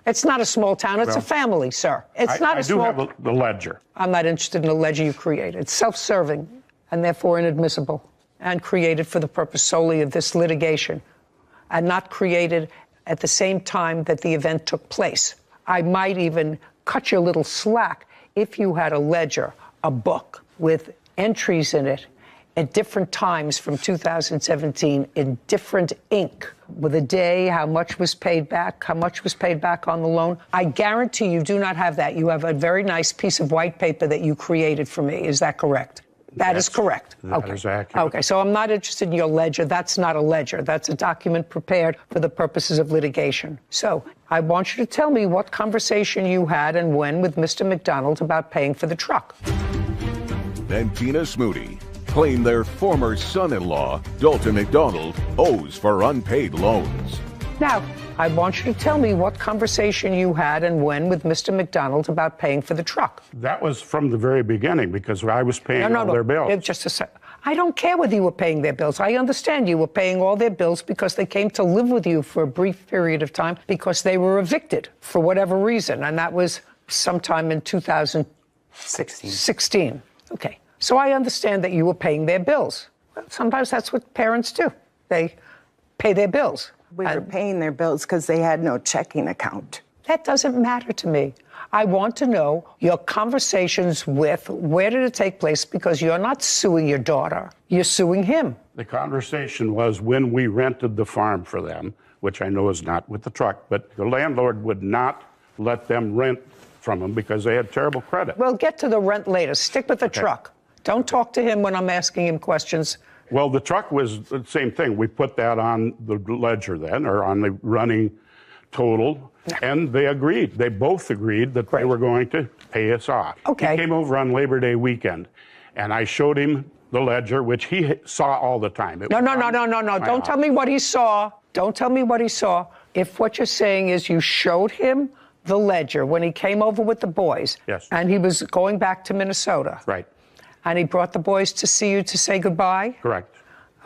It's not a small town, it's Well, a family, sir. It's not a small... I do have the ledger. I'm not interested in the ledger you created. It's self-serving and therefore inadmissible and created for the purpose solely of this litigation and not created at the same time that the event took place. I might even cut you a little slack if you had a ledger, a book with entries in it at different times from 2017 in different ink, with a day, how much was paid back on the loan. I guarantee you do not have that. You have a very nice piece of white paper that you created for me. Is that correct? That is correct. That is accurate. Okay, so I'm not interested in your ledger. That's not a ledger. That's a document prepared for the purposes of litigation. So I want you to tell me what conversation you had and when with Mr. McDonald about paying for the truck. Then Tina Smoody claimed their former son-in-law, Dalton McDonald, owes for unpaid loans. Now, I want you to tell me what conversation you had and when with Mr. McDonald about paying for the truck. That was from the very beginning, because I was paying all their bills. Just a second. I don't care whether you were paying their bills. I understand you were paying all their bills because they came to live with you for a brief period of time because they were evicted for whatever reason, and that was sometime in 2016. Okay. So I understand that you were paying their bills. Sometimes that's what parents do. They pay their bills. We were paying their bills because they had no checking account. That doesn't matter to me. I want to know your conversations with, where did it take place? Because you're not suing your daughter, you're suing him. The conversation was when we rented the farm for them, which I know is not with the truck, but the landlord would not let them rent from them because they had terrible credit. We'll get to the rent later. Stick with the truck. Don't talk to him when I'm asking him questions. Well, the truck was the same thing. We put that on the ledger then, or on the running total, and they agreed. They both agreed that they were going to pay us off. Okay. He came over on Labor Day weekend, and I showed him the ledger, which he saw all the time. No. Don't tell me what he saw. Don't tell me what he saw. If what you're saying is you showed him the ledger when he came over with the boys, yes, and he was going back to Minnesota. Right. And he brought the boys to see you to say goodbye? Correct.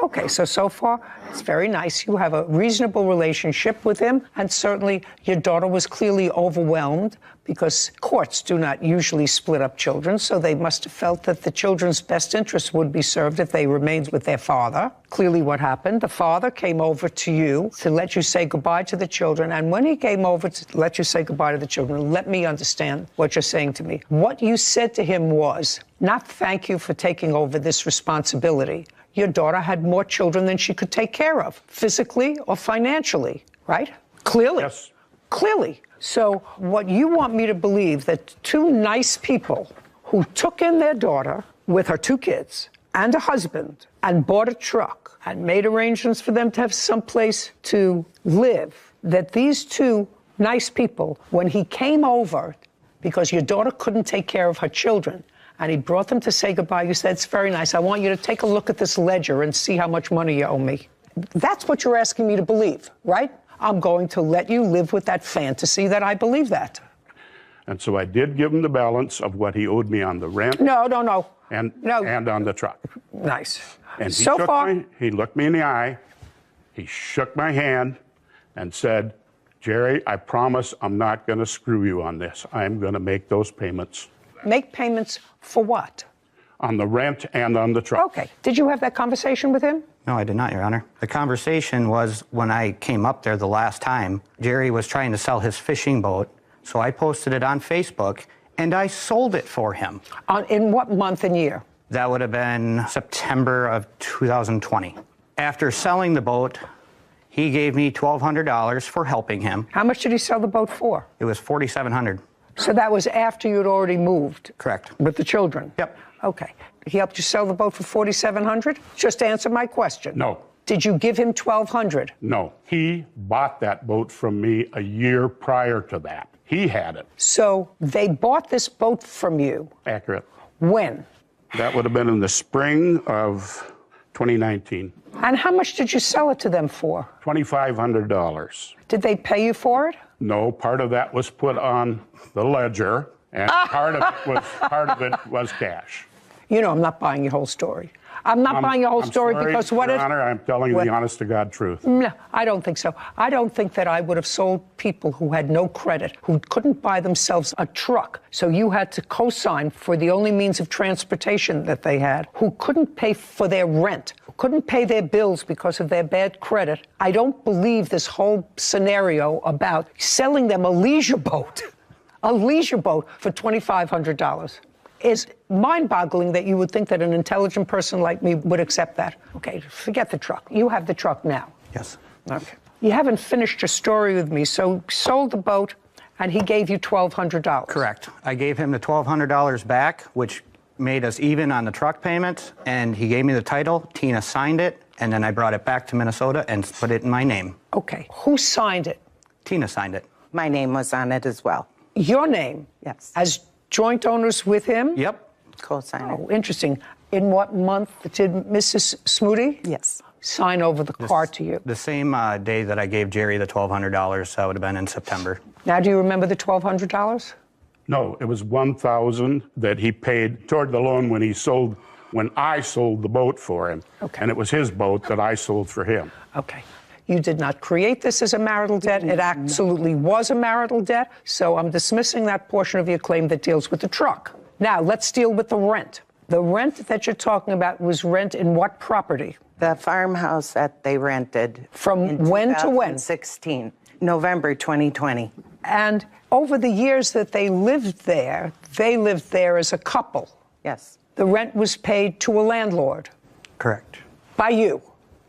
Okay, so far, it's very nice. You have a reasonable relationship with him, and certainly your daughter was clearly overwhelmed because courts do not usually split up children, so they must have felt that the children's best interest would be served if they remained with their father. Clearly what happened, the father came over to you to let you say goodbye to the children, and when he came over to let you say goodbye to the children, let me understand what you're saying to me. What you said to him was, not thank you for taking over this responsibility. Your daughter had more children than she could take care of, physically or financially, right? Clearly. Yes. Clearly. So what you want me to believe that two nice people who took in their daughter with her two kids and a husband and bought a truck and made arrangements for them to have someplace to live, that these two nice people, when he came over, because your daughter couldn't take care of her children, and he brought them to say goodbye, you said, it's very nice. I want you to take a look at this ledger and see how much money you owe me. That's what you're asking me to believe, right? I'm going to let you live with that fantasy that I believe that. And so I did give him the balance of what he owed me on the rent. No. And on the truck. Nice. And he he looked me in the eye, he shook my hand and said, Jerry, I promise I'm not going to screw you on this. I'm going to make those payments. Make payments for what? On the rent and on the truck. Okay. Did you have that conversation with him? No, I did not, Your Honor. The conversation was when I came up there the last time, Jerry was trying to sell his fishing boat, so I posted it on Facebook, and I sold it for him. In what month and year? That would have been September of 2020. After selling the boat, he gave me $1,200 for helping him. How much did he sell the boat for? It was $4,700. So that was after you'd already moved? Correct. With the children? Yep. Okay. He helped you sell the boat for $4,700? Just answer my question. No. Did you give him $1,200? No. He bought that boat from me a year prior to that. He had it. So they bought this boat from you. Accurate. When? That would have been in the spring of 2019. And how much did you sell it to them for? $2,500. Did they pay you for it? No, part of that was put on the ledger, and part of it was cash. You know, I'm not buying your whole story. I'm not buying your whole story sorry, because what Your it... Honor, I'm telling you the honest-to-God truth. No, I don't think so. I don't think that I would have sold people who had no credit, who couldn't buy themselves a truck, so you had to co-sign for the only means of transportation that they had, who couldn't pay for their rent, who couldn't pay their bills because of their bad credit. I don't believe this whole scenario about selling them a leisure boat for $2,500. Is mind-boggling that you would think that an intelligent person like me would accept that. Okay, forget the truck. You have the truck now. Yes. Okay. You haven't finished your story with me, so you sold the boat, and he gave you $1,200. Correct. I gave him the $1,200 back, which made us even on the truck payment, and he gave me the title. Tina signed it, and then I brought it back to Minnesota and put it in my name. Okay. Who signed it? Tina signed it. My name was on it as well. Your name? Yes. As joint owners with him? Yep. Co-signer. Oh, interesting. In what month did Mrs. Smoody? Yes. Sign over the car to you? The same day that I gave Jerry the $1,200, that would have been in September. Now, do you remember the $1,200? No, it was $1,000 that he paid toward the loan when I sold the boat for him. Okay. And it was his boat that I sold for him. Okay. You did not create this as a marital debt. It absolutely was a marital debt. So I'm dismissing that portion of your claim that deals with the truck. Now, let's deal with the rent. The rent that you're talking about was rent in what property? The farmhouse that they rented. From when to when? 2016, November 2020. And over the years that they lived there as a couple. Yes. The rent was paid to a landlord. Correct. By you.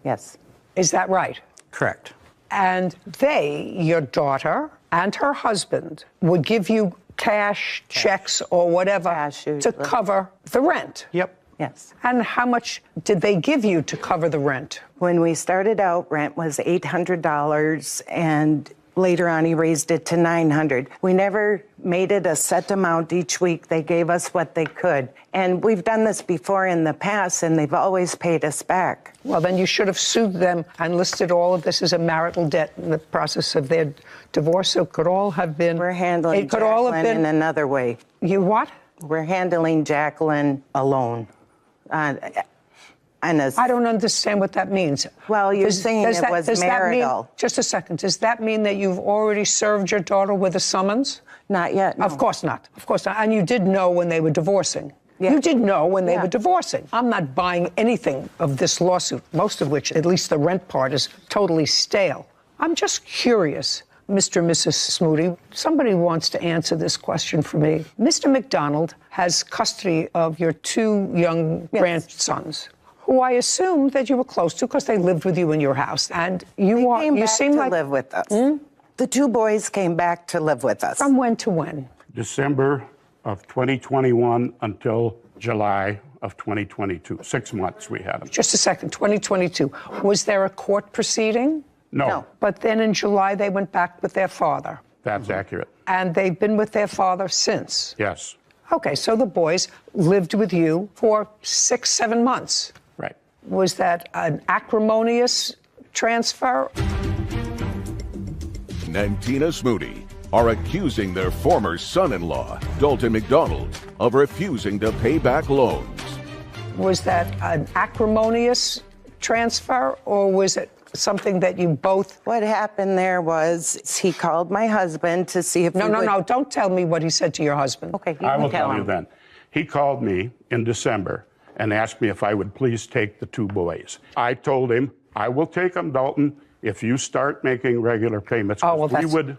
Yes. Is that right? Correct. And they, your daughter and her husband, would give you cash, checks, or whatever to cover the rent. Yep. Yes. And how much did they give you to cover the rent? When we started out, rent was $800, and later on he raised it to $900. We never made it a set amount each week. They gave us what they could. And we've done this before in the past, and they've always paid us back. Well, then you should have sued them and listed all of this as a marital debt in the process of their divorce. So it could all have been... We're handling Jacqueline in another way. You what? We're handling Jacqueline alone. I don't understand what that means. Well, you're saying it was marital. Just a second. Does that mean that you've already served your daughter with a summons? Not yet, no. Of course not. Of course not. And you did know when they were divorcing. Yeah. You did know when they were divorcing. I'm not buying anything of this lawsuit, most of which, at least the rent part, is totally stale. I'm just curious, Mr. and Mrs. Smoody. Somebody wants to answer this question for me. Mr. McDonald has custody of your two young grandsons, who I assume that you were close to because they lived with you in your house. And you seem like live with us. The two boys came back to live with us. From when to when? December of 2021 until July of 2022. 6 months we had them. Just a second, 2022. Was there a court proceeding? No. But then in July they went back with their father. That's accurate. And they've been with their father since? Yes. Okay, so the boys lived with you for 6-7 months. Right. Was that an acrimonious transfer? And Tina Smoody are accusing their former son-in-law, Dalton McDonald, of refusing to pay back loans. Was that an acrimonious transfer, or was it something that you both... What happened there was he called my husband to see if No, don't tell me what he said to your husband. Okay, I will tell you then. He called me in December and asked me if I would please take the two boys. I told him, I will take them, Dalton, if you start making regular payments, Oh, well, we would.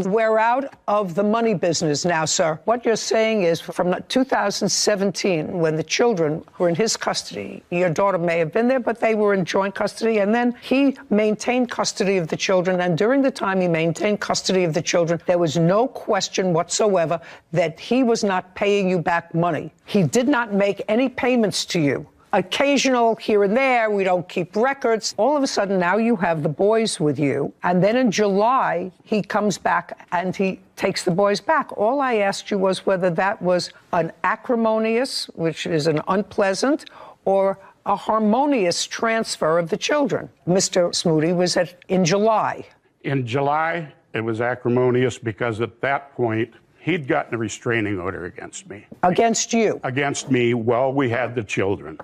We're out of the money business now, sir. What you're saying is from 2017, when the children were in his custody, your daughter may have been there, but they were in joint custody, and then he maintained custody of the children, and during the time he maintained custody of the children, there was no question whatsoever that he was not paying you back money. He did not make any payments to you. Occasional here and there, we don't keep records. All of a sudden, now you have the boys with you. And then in July, he comes back and he takes the boys back. All I asked you was whether that was an acrimonious, which is an unpleasant, or a harmonious transfer of the children. Mr. Smoody was in July. In July, it was acrimonious because at that point, he'd gotten a restraining order against me. Against you? Against me while we had the children.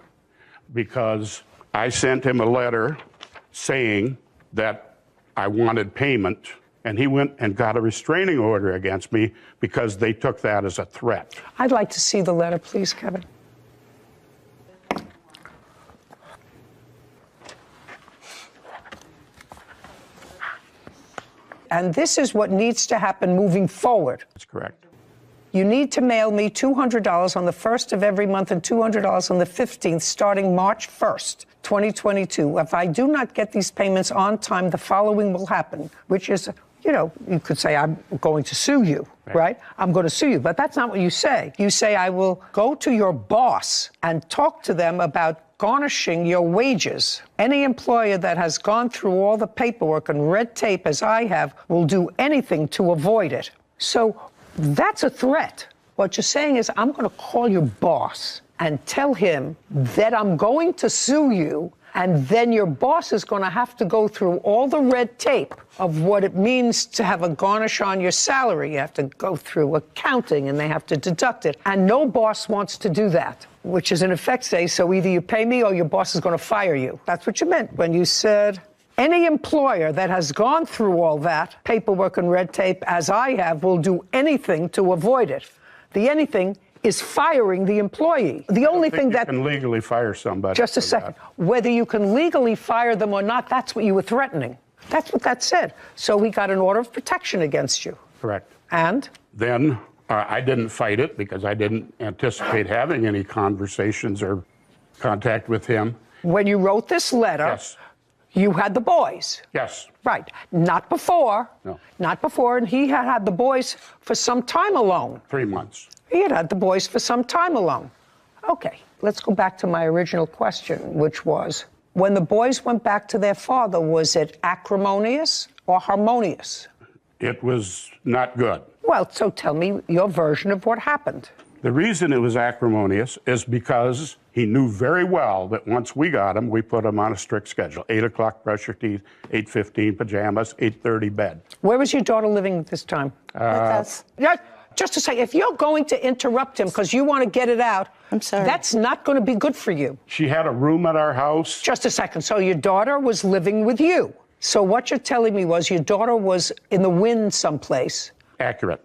Because I sent him a letter saying that I wanted payment, and he went and got a restraining order against me because they took that as a threat. I'd like to see the letter, please, Kevin. And this is what needs to happen moving forward. That's correct. You need to mail me $200 on the 1st of every month and $200 on the 15th, starting March 1st, 2022. If I do not get these payments on time, the following will happen, which is, you know, you could say, I'm going to sue you, right? I'm going to sue you. But that's not what you say. You say, I will go to your boss and talk to them about garnishing your wages. Any employer that has gone through all the paperwork and red tape as I have will do anything to avoid it. So that's a threat. What you're saying is, I'm going to call your boss and tell him that I'm going to sue you, and then your boss is going to have to go through all the red tape of what it means to have a garnish on your salary. You have to go through accounting, and they have to deduct it. And no boss wants to do that, which is in effect say, so either you pay me or your boss is going to fire you. That's what you meant when you said, any employer that has gone through all that paperwork and red tape, as I have, will do anything to avoid it. The anything is firing the employee. The only thing that you can legally fire somebody. Just a second. Whether you can legally fire them or not, that's what you were threatening. That's what that said. So we got an order of protection against you. Correct. And? Then I didn't fight it because I didn't anticipate having any conversations or contact with him. When you wrote this letter, yes, you had the boys. Yes. Right. Not before. No. Not before. And he had had the boys for some time alone. 3 months. He had had the boys for some time alone. Okay. Let's go back to my original question, which was, when the boys went back to their father, was it acrimonious or harmonious? It was not good. Well, so tell me your version of what happened. The reason it was acrimonious is because he knew very well that once we got him, we put him on a strict schedule. 8 o'clock, brush your teeth, 8:15, pajamas, 8:30, bed. Where was your daughter living at this time? With us. Yeah, just to say, if you're going to interrupt him because you want to get it out, I'm sorry, that's not going to be good for you. She had a room at our house. Just a second. So your daughter was living with you. So what you're telling me was your daughter was in the wind someplace. Accurate.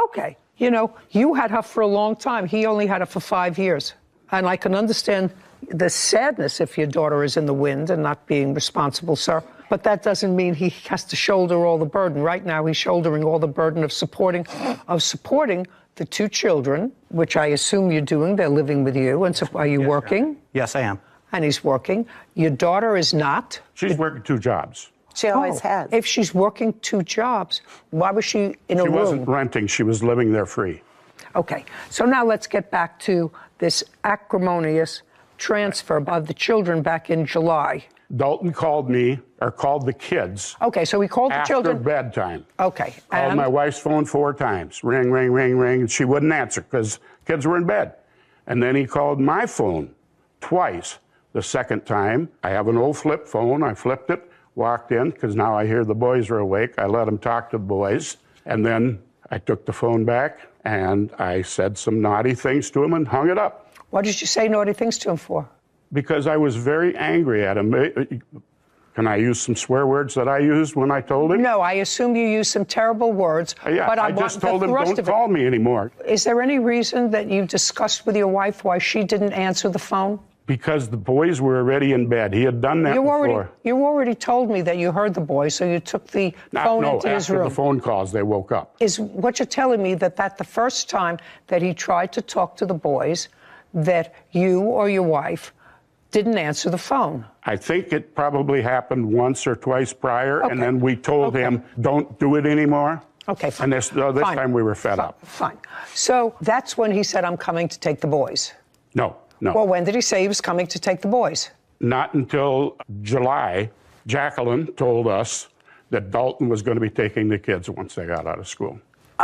Okay. You know, you had her for a long time. He only had her for 5 years. And I can understand the sadness if your daughter is in the wind and not being responsible, sir. But that doesn't mean he has to shoulder all the burden. Right now, he's shouldering all the burden of supporting the 2 children, which I assume you're doing. They're living with you. And so are you working? Yes, I am. And he's working. Your daughter is not. She's working 2 jobs. She always has. If she's working 2 jobs, why was she in a room? She wasn't renting. She was living there free. Okay. So now let's get back to this acrimonious transfer of the children back in July. Dalton called me, or called the kids. Okay, so he called the children. After bedtime. Okay. Called my wife's phone 4 times. Ring, ring, ring, ring. And she wouldn't answer because kids were in bed. And then he called my phone twice. The second time, I have an old flip phone. I flipped it. Walked in, because now I hear the boys are awake. I let them talk to the boys. And then I took the phone back, and I said some naughty things to him and hung it up. What did you say naughty things to him for? Because I was very angry at him. Can I use some swear words that I used when I told him? No, I assume you used some terrible words. Yeah, but I just told him, don't call me anymore. Is there any reason that you discussed with your wife why she didn't answer the phone? Because the boys were already in bed. He had done that before. You already told me that you heard the boys, so you took the phone into his room. After the phone calls, they woke up. Is what you're telling me that the first time that he tried to talk to the boys, that you or your wife didn't answer the phone? I think it probably happened once or twice prior, and then we told him, don't do it anymore. Okay, fine. And this time we were fed up. Fine. So that's when he said, I'm coming to take the boys. No. Well, when did he say he was coming to take the boys? Not until July. Jacqueline told us that Dalton was going to be taking the kids once they got out of school.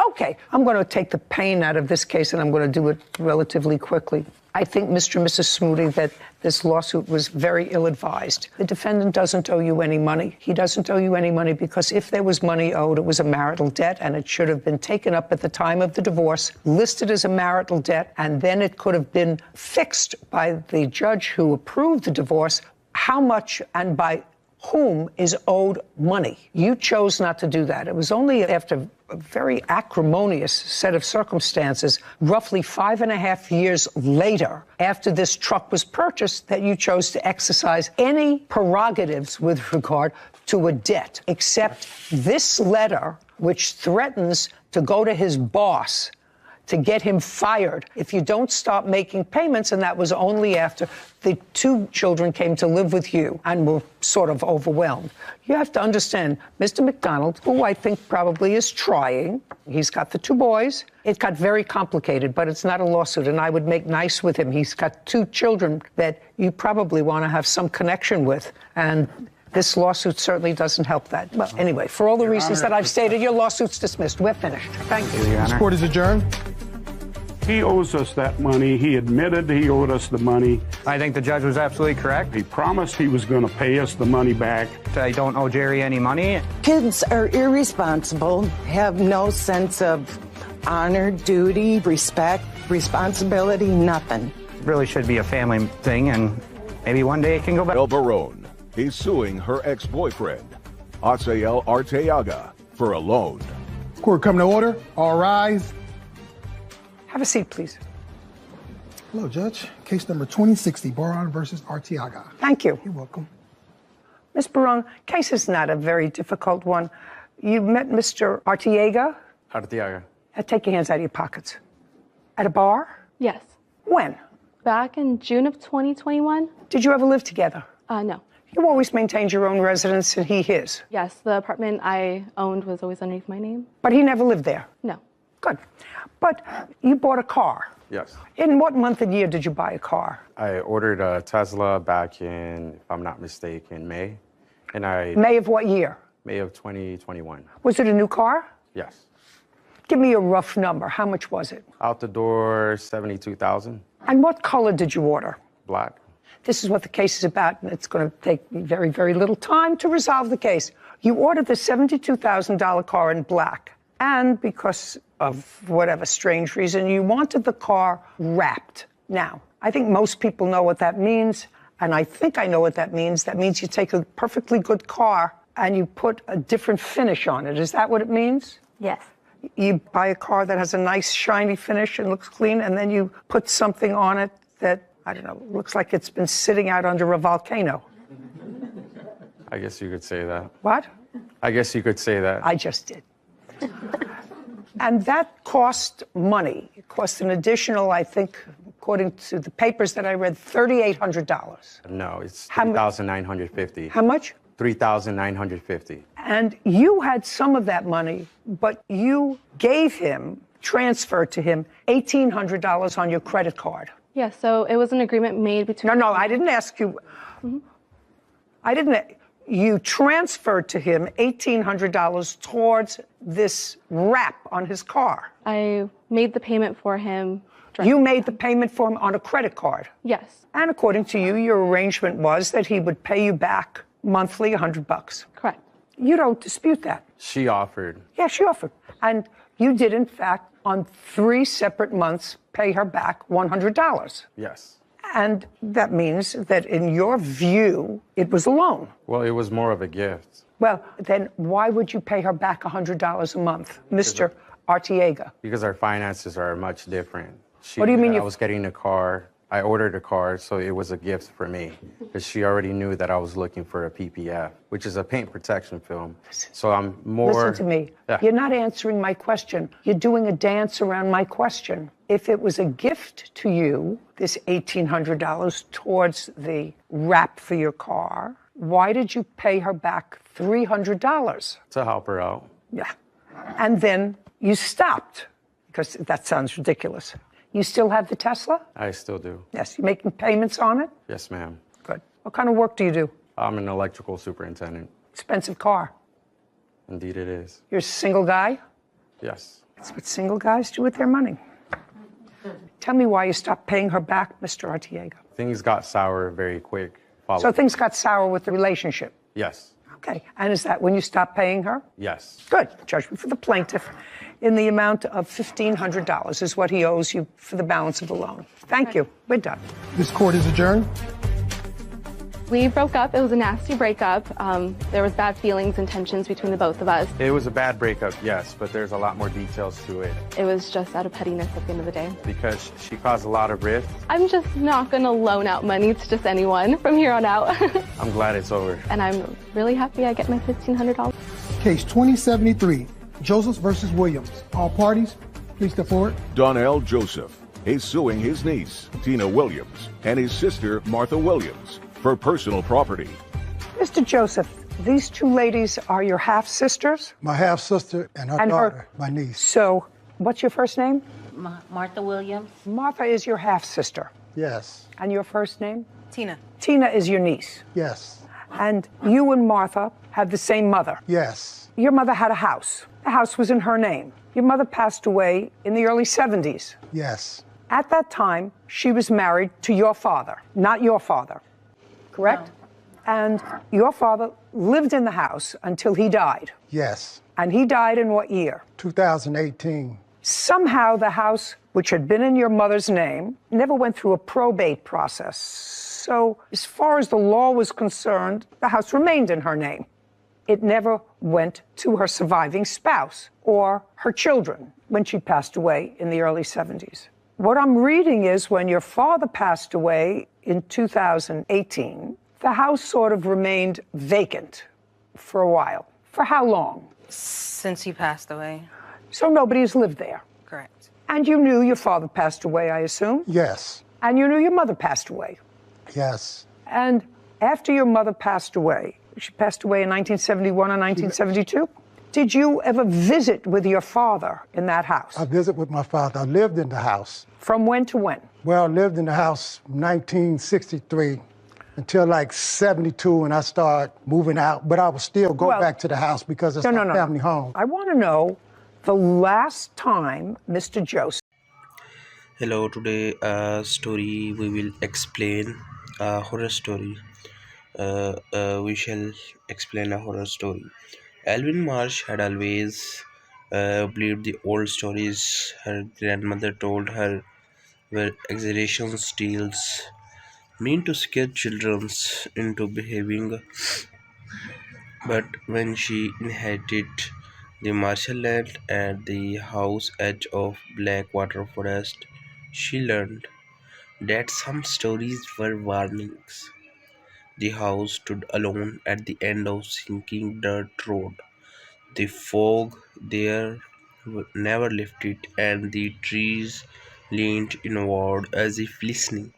Okay, I'm going to take the pain out of this case, and I'm going to do it relatively quickly. I think, Mr. and Mrs. Smoody, that this lawsuit was very ill-advised. The defendant doesn't owe you any money. He doesn't owe you any money because if there was money owed, it was a marital debt, and it should have been taken up at the time of the divorce, listed as a marital debt, and then it could have been fixed by the judge who approved the divorce how much and by whom is owed money. You chose not to do that. It was only after a very acrimonious set of circumstances, roughly 5.5 years later, after this truck was purchased, that you chose to exercise any prerogatives with regard to a debt, except this letter, which threatens to go to his boss to get him fired if you don't stop making payments, and that was only after the 2 children came to live with you and were sort of overwhelmed. You have to understand, Mr. McDonald, who I think probably is trying, he's got the 2 boys. It got very complicated, but it's not a lawsuit, and I would make nice with him. He's got 2 children that you probably want to have some connection with, and this lawsuit certainly doesn't help that. Well, anyway, for all the reasons that I've stated, your lawsuit's dismissed. We're finished. Thank you. Your Honor. This court is adjourned. He owes us that money. He admitted he owed us the money. I think the judge was absolutely correct. He promised he was going to pay us the money back. I don't owe Jerry any money. Kids are irresponsible, have no sense of honor, duty, respect, responsibility, nothing. Really should be a family thing, and maybe one day it can go back. El Barone is suing her ex-boyfriend, Asael Arteaga, for a loan. Court come to order. All rise. Have a seat, please. Hello, Judge. Case number 2060, Barone versus Arteaga. Thank you. You're welcome. Ms. Barone, case is not a very difficult one. You met Mr. Arteaga? Arteaga. Take your hands out of your pockets. At a bar? Yes. When? Back in June of 2021. Did you ever live together? No. You always maintained your own residence and he his? Yes, the apartment I owned was always underneath my name. But he never lived there? No. Good. But you bought a car. Yes. In what month and year did you buy a car? I ordered a Tesla back in, if I'm not mistaken, May. And May of what year? May of 2021. Was it a new car? Yes. Give me a rough number. How much was it? Out the door, $72,000. And what color did you order? Black. This is what the case is about, and it's going to take me very, very little time to resolve the case. You ordered the $72,000 car in black, and because of whatever strange reason, you wanted the car wrapped. Now, I think most people know what that means, and I think I know what that means. That means you take a perfectly good car and you put a different finish on it. Is that what it means? Yes. You buy a car that has a nice shiny finish and looks clean, and then you put something on it that, I don't know, looks like it's been sitting out under a volcano. I guess you could say that. What? I guess you could say that. I just did. And that cost money. It cost an additional, I think, according to the papers that I read, $3,800. No, it's $3,950. How much? $3,950. And you had some of that money, but you gave him, transferred to him, $1,800 on your credit card. Yeah, so it was an agreement made between... No, I didn't ask you. I didn't. You transferred to him $1,800 towards this wrap on his car. I made the payment for him. You made the payment for him on a credit card? Yes. And according to you, your arrangement was that he would pay you back monthly $100. Correct. You don't dispute that. She offered. Yeah, she offered. And you did, in fact, on 3 separate months, pay her back $100. Yes. And that means that in your view, it was a loan. Well, it was more of a gift. Well, then why would you pay her back $100 a month, Mr. Arteaga? Because our finances are much different. What do you mean I was getting a car, I ordered a card, so it was a gift for me because she already knew that I was looking for a PPF, which is a paint protection film. So I'm more. Listen to me. Yeah. You're not answering my question. You're doing a dance around my question. If it was a gift to you, this $1,800 towards the wrap for your car, why did you pay her back $300? To help her out. Yeah. And then you stopped, because that sounds ridiculous. You still have the Tesla? I still do. Yes. You making payments on it? Yes, ma'am. Good. What kind of work do you do? I'm an electrical superintendent. Expensive car. Indeed it is. You're a single guy? Yes. That's what single guys do with their money. Tell me why you stopped paying her back, Mr. Artiega. Things got sour very quick. So things got sour with the relationship? Yes. Okay. And is that when you stopped paying her? Yes. Good. Judgment for the plaintiff in the amount of $1,500 is what he owes you for the balance of the loan. Thank you. We're done. This court is adjourned. We broke up. It was a nasty breakup. There was bad feelings and tensions between the both of us. It was a bad breakup, yes, but there's a lot more details to it. It was just out of pettiness at the end of the day. Because she caused a lot of rift. I'm just not going to loan out money to just anyone from here on out. I'm glad it's over. And I'm really happy I get my $1,500. Case 2073, Joseph versus Williams. All parties, please step forward. Donnell Joseph is suing his niece, Tina Williams, and his sister, Martha Williams, for personal property. Mr. Joseph, these two ladies are your half-sisters? My half-sister and her daughter, my niece. So, what's your first name? Martha Williams. Martha is your half-sister. Yes. And your first name? Tina. Tina is your niece. Yes. And you and Martha have the same mother. Yes. Your mother had a house. The house was in her name. Your mother passed away in the early 70s. Yes. At that time, she was married to your father, not your father. Correct? No. And your father lived in the house until he died. Yes. And he died in what year? 2018. Somehow the house, which had been in your mother's name, never went through a probate process. So as far as the law was concerned, the house remained in her name. It never went to her surviving spouse or her children when she passed away in the early 70s. What I'm reading is when your father passed away in 2018, the house sort of remained vacant for a while. For how long? Since he passed away. So nobody's lived there. Correct. And you knew your father passed away, I assume? Yes. And you knew your mother passed away? Yes. And after your mother passed away, she passed away in 1971 and 1972, did you ever visit with your father in that house? I visited with my father. I lived in the house. From when to when? Well, I lived in the house 1963 until like 72, and I started moving out. But I would still go back to the house because it's my family home. I want to know the last time Mr. Joseph. Hello, today story we will explain a horror story. We shall explain a horror story. Alvin Marsh had always believed the old stories her grandmother told her were exaggeration tales meant to scare children into behaving. But when she inherited the marshland at the house edge of Blackwater Forest, she learned that some stories were warnings. The house stood alone at the end of sinking dirt road. The fog there never lifted, and the trees leaned inward as if listening.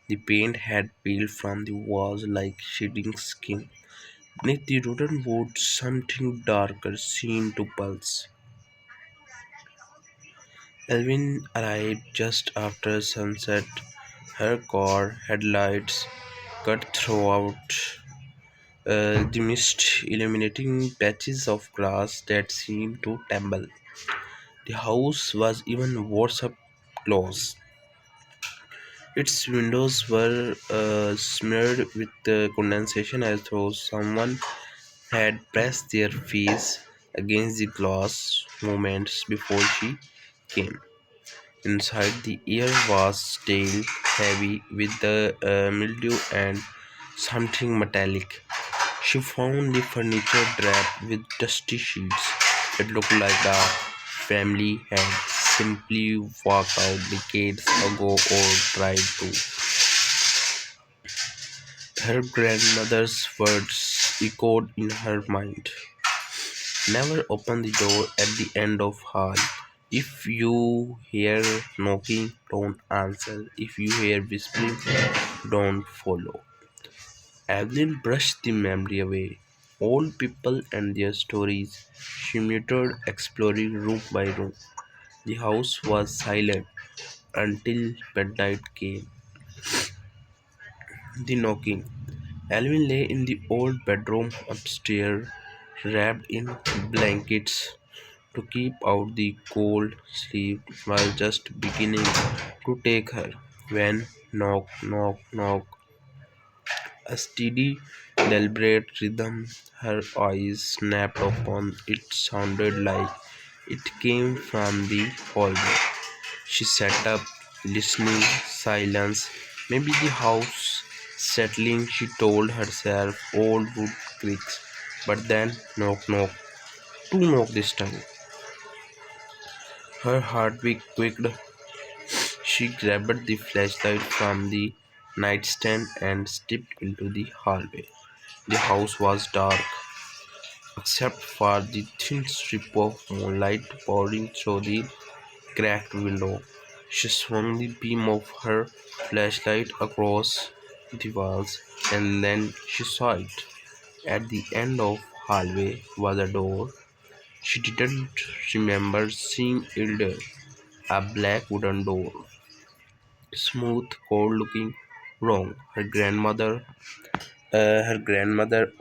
The paint had peeled from the walls like shedding skin. Beneath the rotten wood, something darker seemed to pulse. Elvin arrived just after sunset. Her car headlights cut throughout the mist, illuminating patches of grass that seemed to tremble. The house was even worse up close. Its windows were smeared with condensation as though someone had pressed their face against the glass moments before she came. Inside, the air was stale, heavy with the mildew and something metallic. She found the furniture draped with dusty sheets. It looked like the family had simply walked out decades ago or tried to. Her grandmother's words echoed in her mind. Never open the door at the end of hall. If you hear knocking, don't answer. If you hear whispering, don't follow. Evelyn brushed the memory away. Old people and their stories. She muttered, exploring room by room. The house was silent until midnight came. The knocking. Alvin lay in the old bedroom upstairs, wrapped in blankets to keep out the cold. Sleep was just beginning to take her when knock, knock, knock. A steady, deliberate rhythm. Her eyes snapped open. It sounded like it came from the hallway. She sat up, listening. Silence. Maybe the house settling, she told herself. Old wood creaks. But then, knock, knock. Two knock this time. Her heartbeat quickened. She grabbed the flashlight from the nightstand and stepped into the hallway. The house was dark, except for the thin strip of moonlight pouring through the cracked window. She swung the beam of her flashlight across the walls, and then she saw it. At the end of hallway was a door. She didn't remember seeing it there. A black wooden door, smooth, cold-looking, wrong. Her grandmother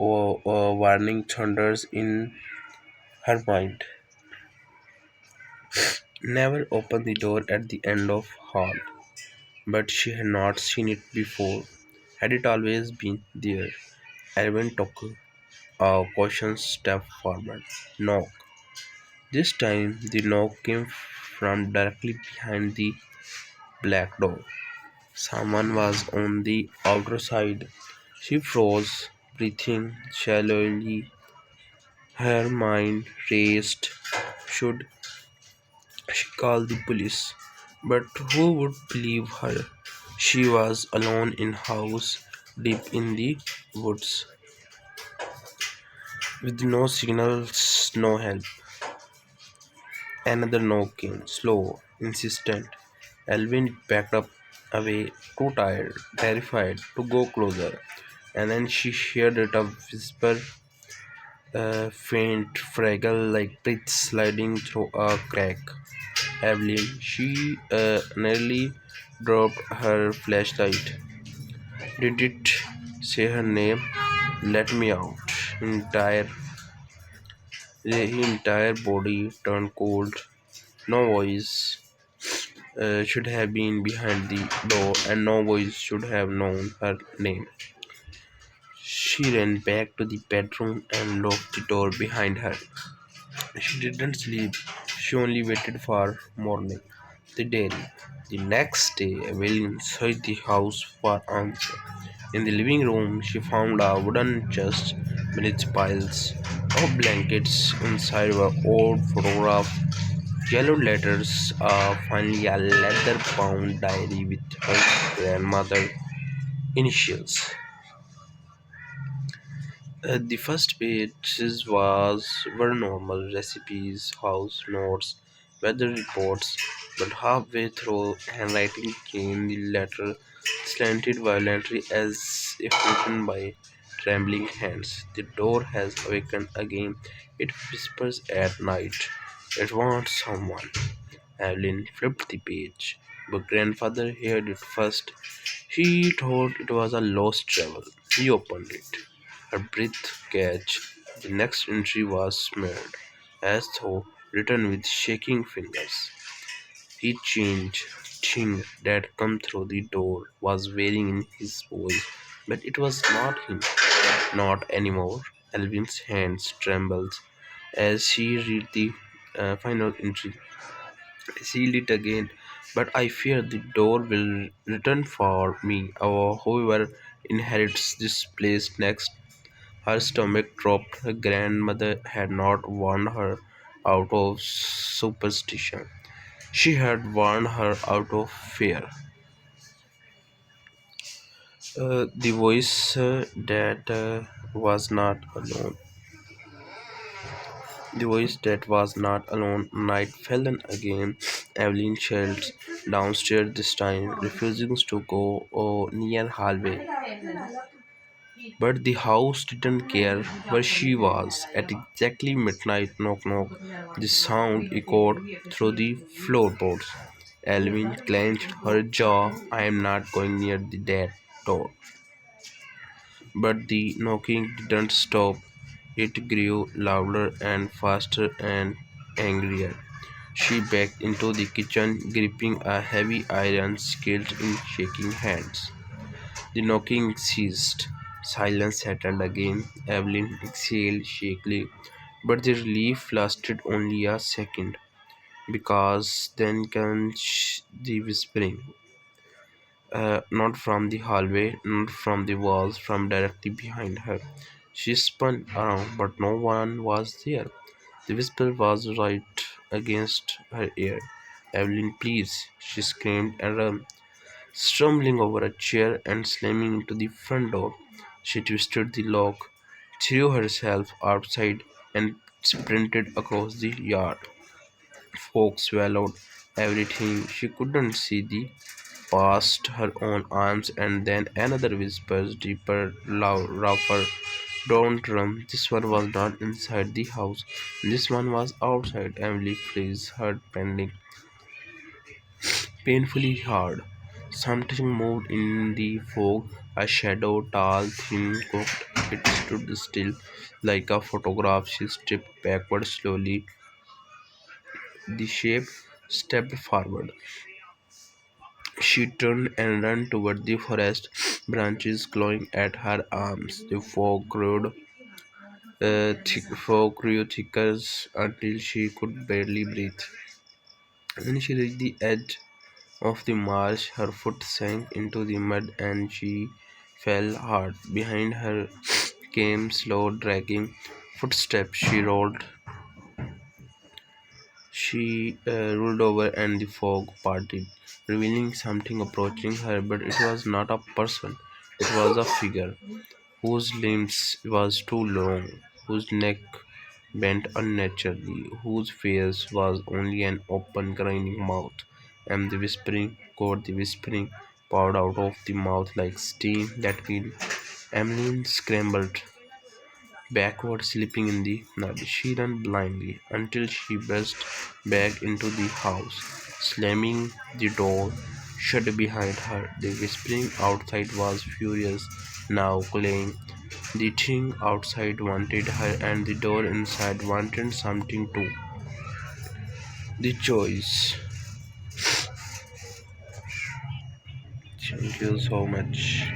warning thunders in her mind. Never open the door at the end of hall. But she had not seen it before. Had it always been there? Erwin took a cautious step forward. Knock. This time the knock came from directly behind the black door. Someone was on the outer side. She froze, breathing shallowly. Her mind raced. Should she call the police? But who would believe her? She was alone in house, deep in the woods, with no signals, no help. Another knock came, slow, insistent. Alvin backed up away, too tired, terrified to go closer. And then she heard it a whisper, faint, fragile, like breath sliding through a crack. Evelyn, she nearly dropped her flashlight. Did it say her name? Let me out. Entire the entire body turned cold. No voice should have been behind the door, and no voice should have known her name. She ran back to the bedroom and locked the door behind her. She didn't sleep. She only waited for morning. The daily. The next day, Evelyn searched the house for answer. In the living room, she found a wooden chest beneath piles of blankets. Inside were old photographs, yellowed letters, finally a leather-bound diary with her grandmother's initials. The first pages were normal recipes, house notes, weather reports, but halfway through, handwriting came. The letter slanted violently as if written by trembling hands. The door has awakened again. It whispers at night. It wants someone. Evelyn flipped the page, but grandfather heard it first. He thought it was a lost travel. He opened it. Her breath catch. The next entry was smeared, as though written with shaking fingers. He changed. Thing that come through the door was wearing in his voice, but it was not him. Not anymore. Alvin's hands trembled as she read the final entry. Seal it again, but I fear the door will return for me, or whoever inherits this place next. Her stomach dropped. Her grandmother had not warned her out of superstition. She had warned her out of fear. The voice that was not alone. The voice that was not alone. Night fell in again. Evelyn shells downstairs this time, refusing to go near hallway. But the house didn't care where she was. At exactly midnight, knock knock, the sound echoed through the floorboards. Evelyn clenched her jaw. I am not going near that door. But the knocking didn't stop. It grew louder and faster and angrier. She backed into the kitchen, gripping a heavy iron skillet in shaking hands. The knocking ceased. Silence settled again. Evelyn exhaled shakily, but the relief lasted only a second, because then came the whispering. Not from the hallway, not from the walls, from directly behind her. She spun around, but no one was there. The whisper was right against her ear. Evelyn, please, she screamed and ran, stumbling over a chair and slamming into the front door. She twisted the lock, threw herself outside, and sprinted across the yard. Fog swallowed everything. She couldn't see the past her own arms, and then another whispers, deeper, rougher. Don't run. This one was not inside the house. This one was outside. Emily frees her pending painfully hard. Something moved in the fog, a shadow, tall, thin, cooked. It stood still like a photograph. She stepped backward slowly. The shape stepped forward. She turned and ran toward the forest, branches clawing at her arms. The fog grew thicker until she could barely breathe. When she reached the edge of the marsh, her foot sank into the mud and she fell hard. Behind her came slow, dragging footsteps. She rolled over and the fog parted, revealing something approaching her, but it was not a person. It was a figure whose limbs was too long, whose neck bent unnaturally, whose face was only an open, grinning mouth, and the whispering poured out of the mouth like steam that killed. Emmeline scrambled backward, slipping in the mud. She ran blindly until she burst back into the house, slamming the door shut behind her. The whispering outside was furious, now claiming the thing outside wanted her, and the door inside wanted something too. The choice. Thank you so much.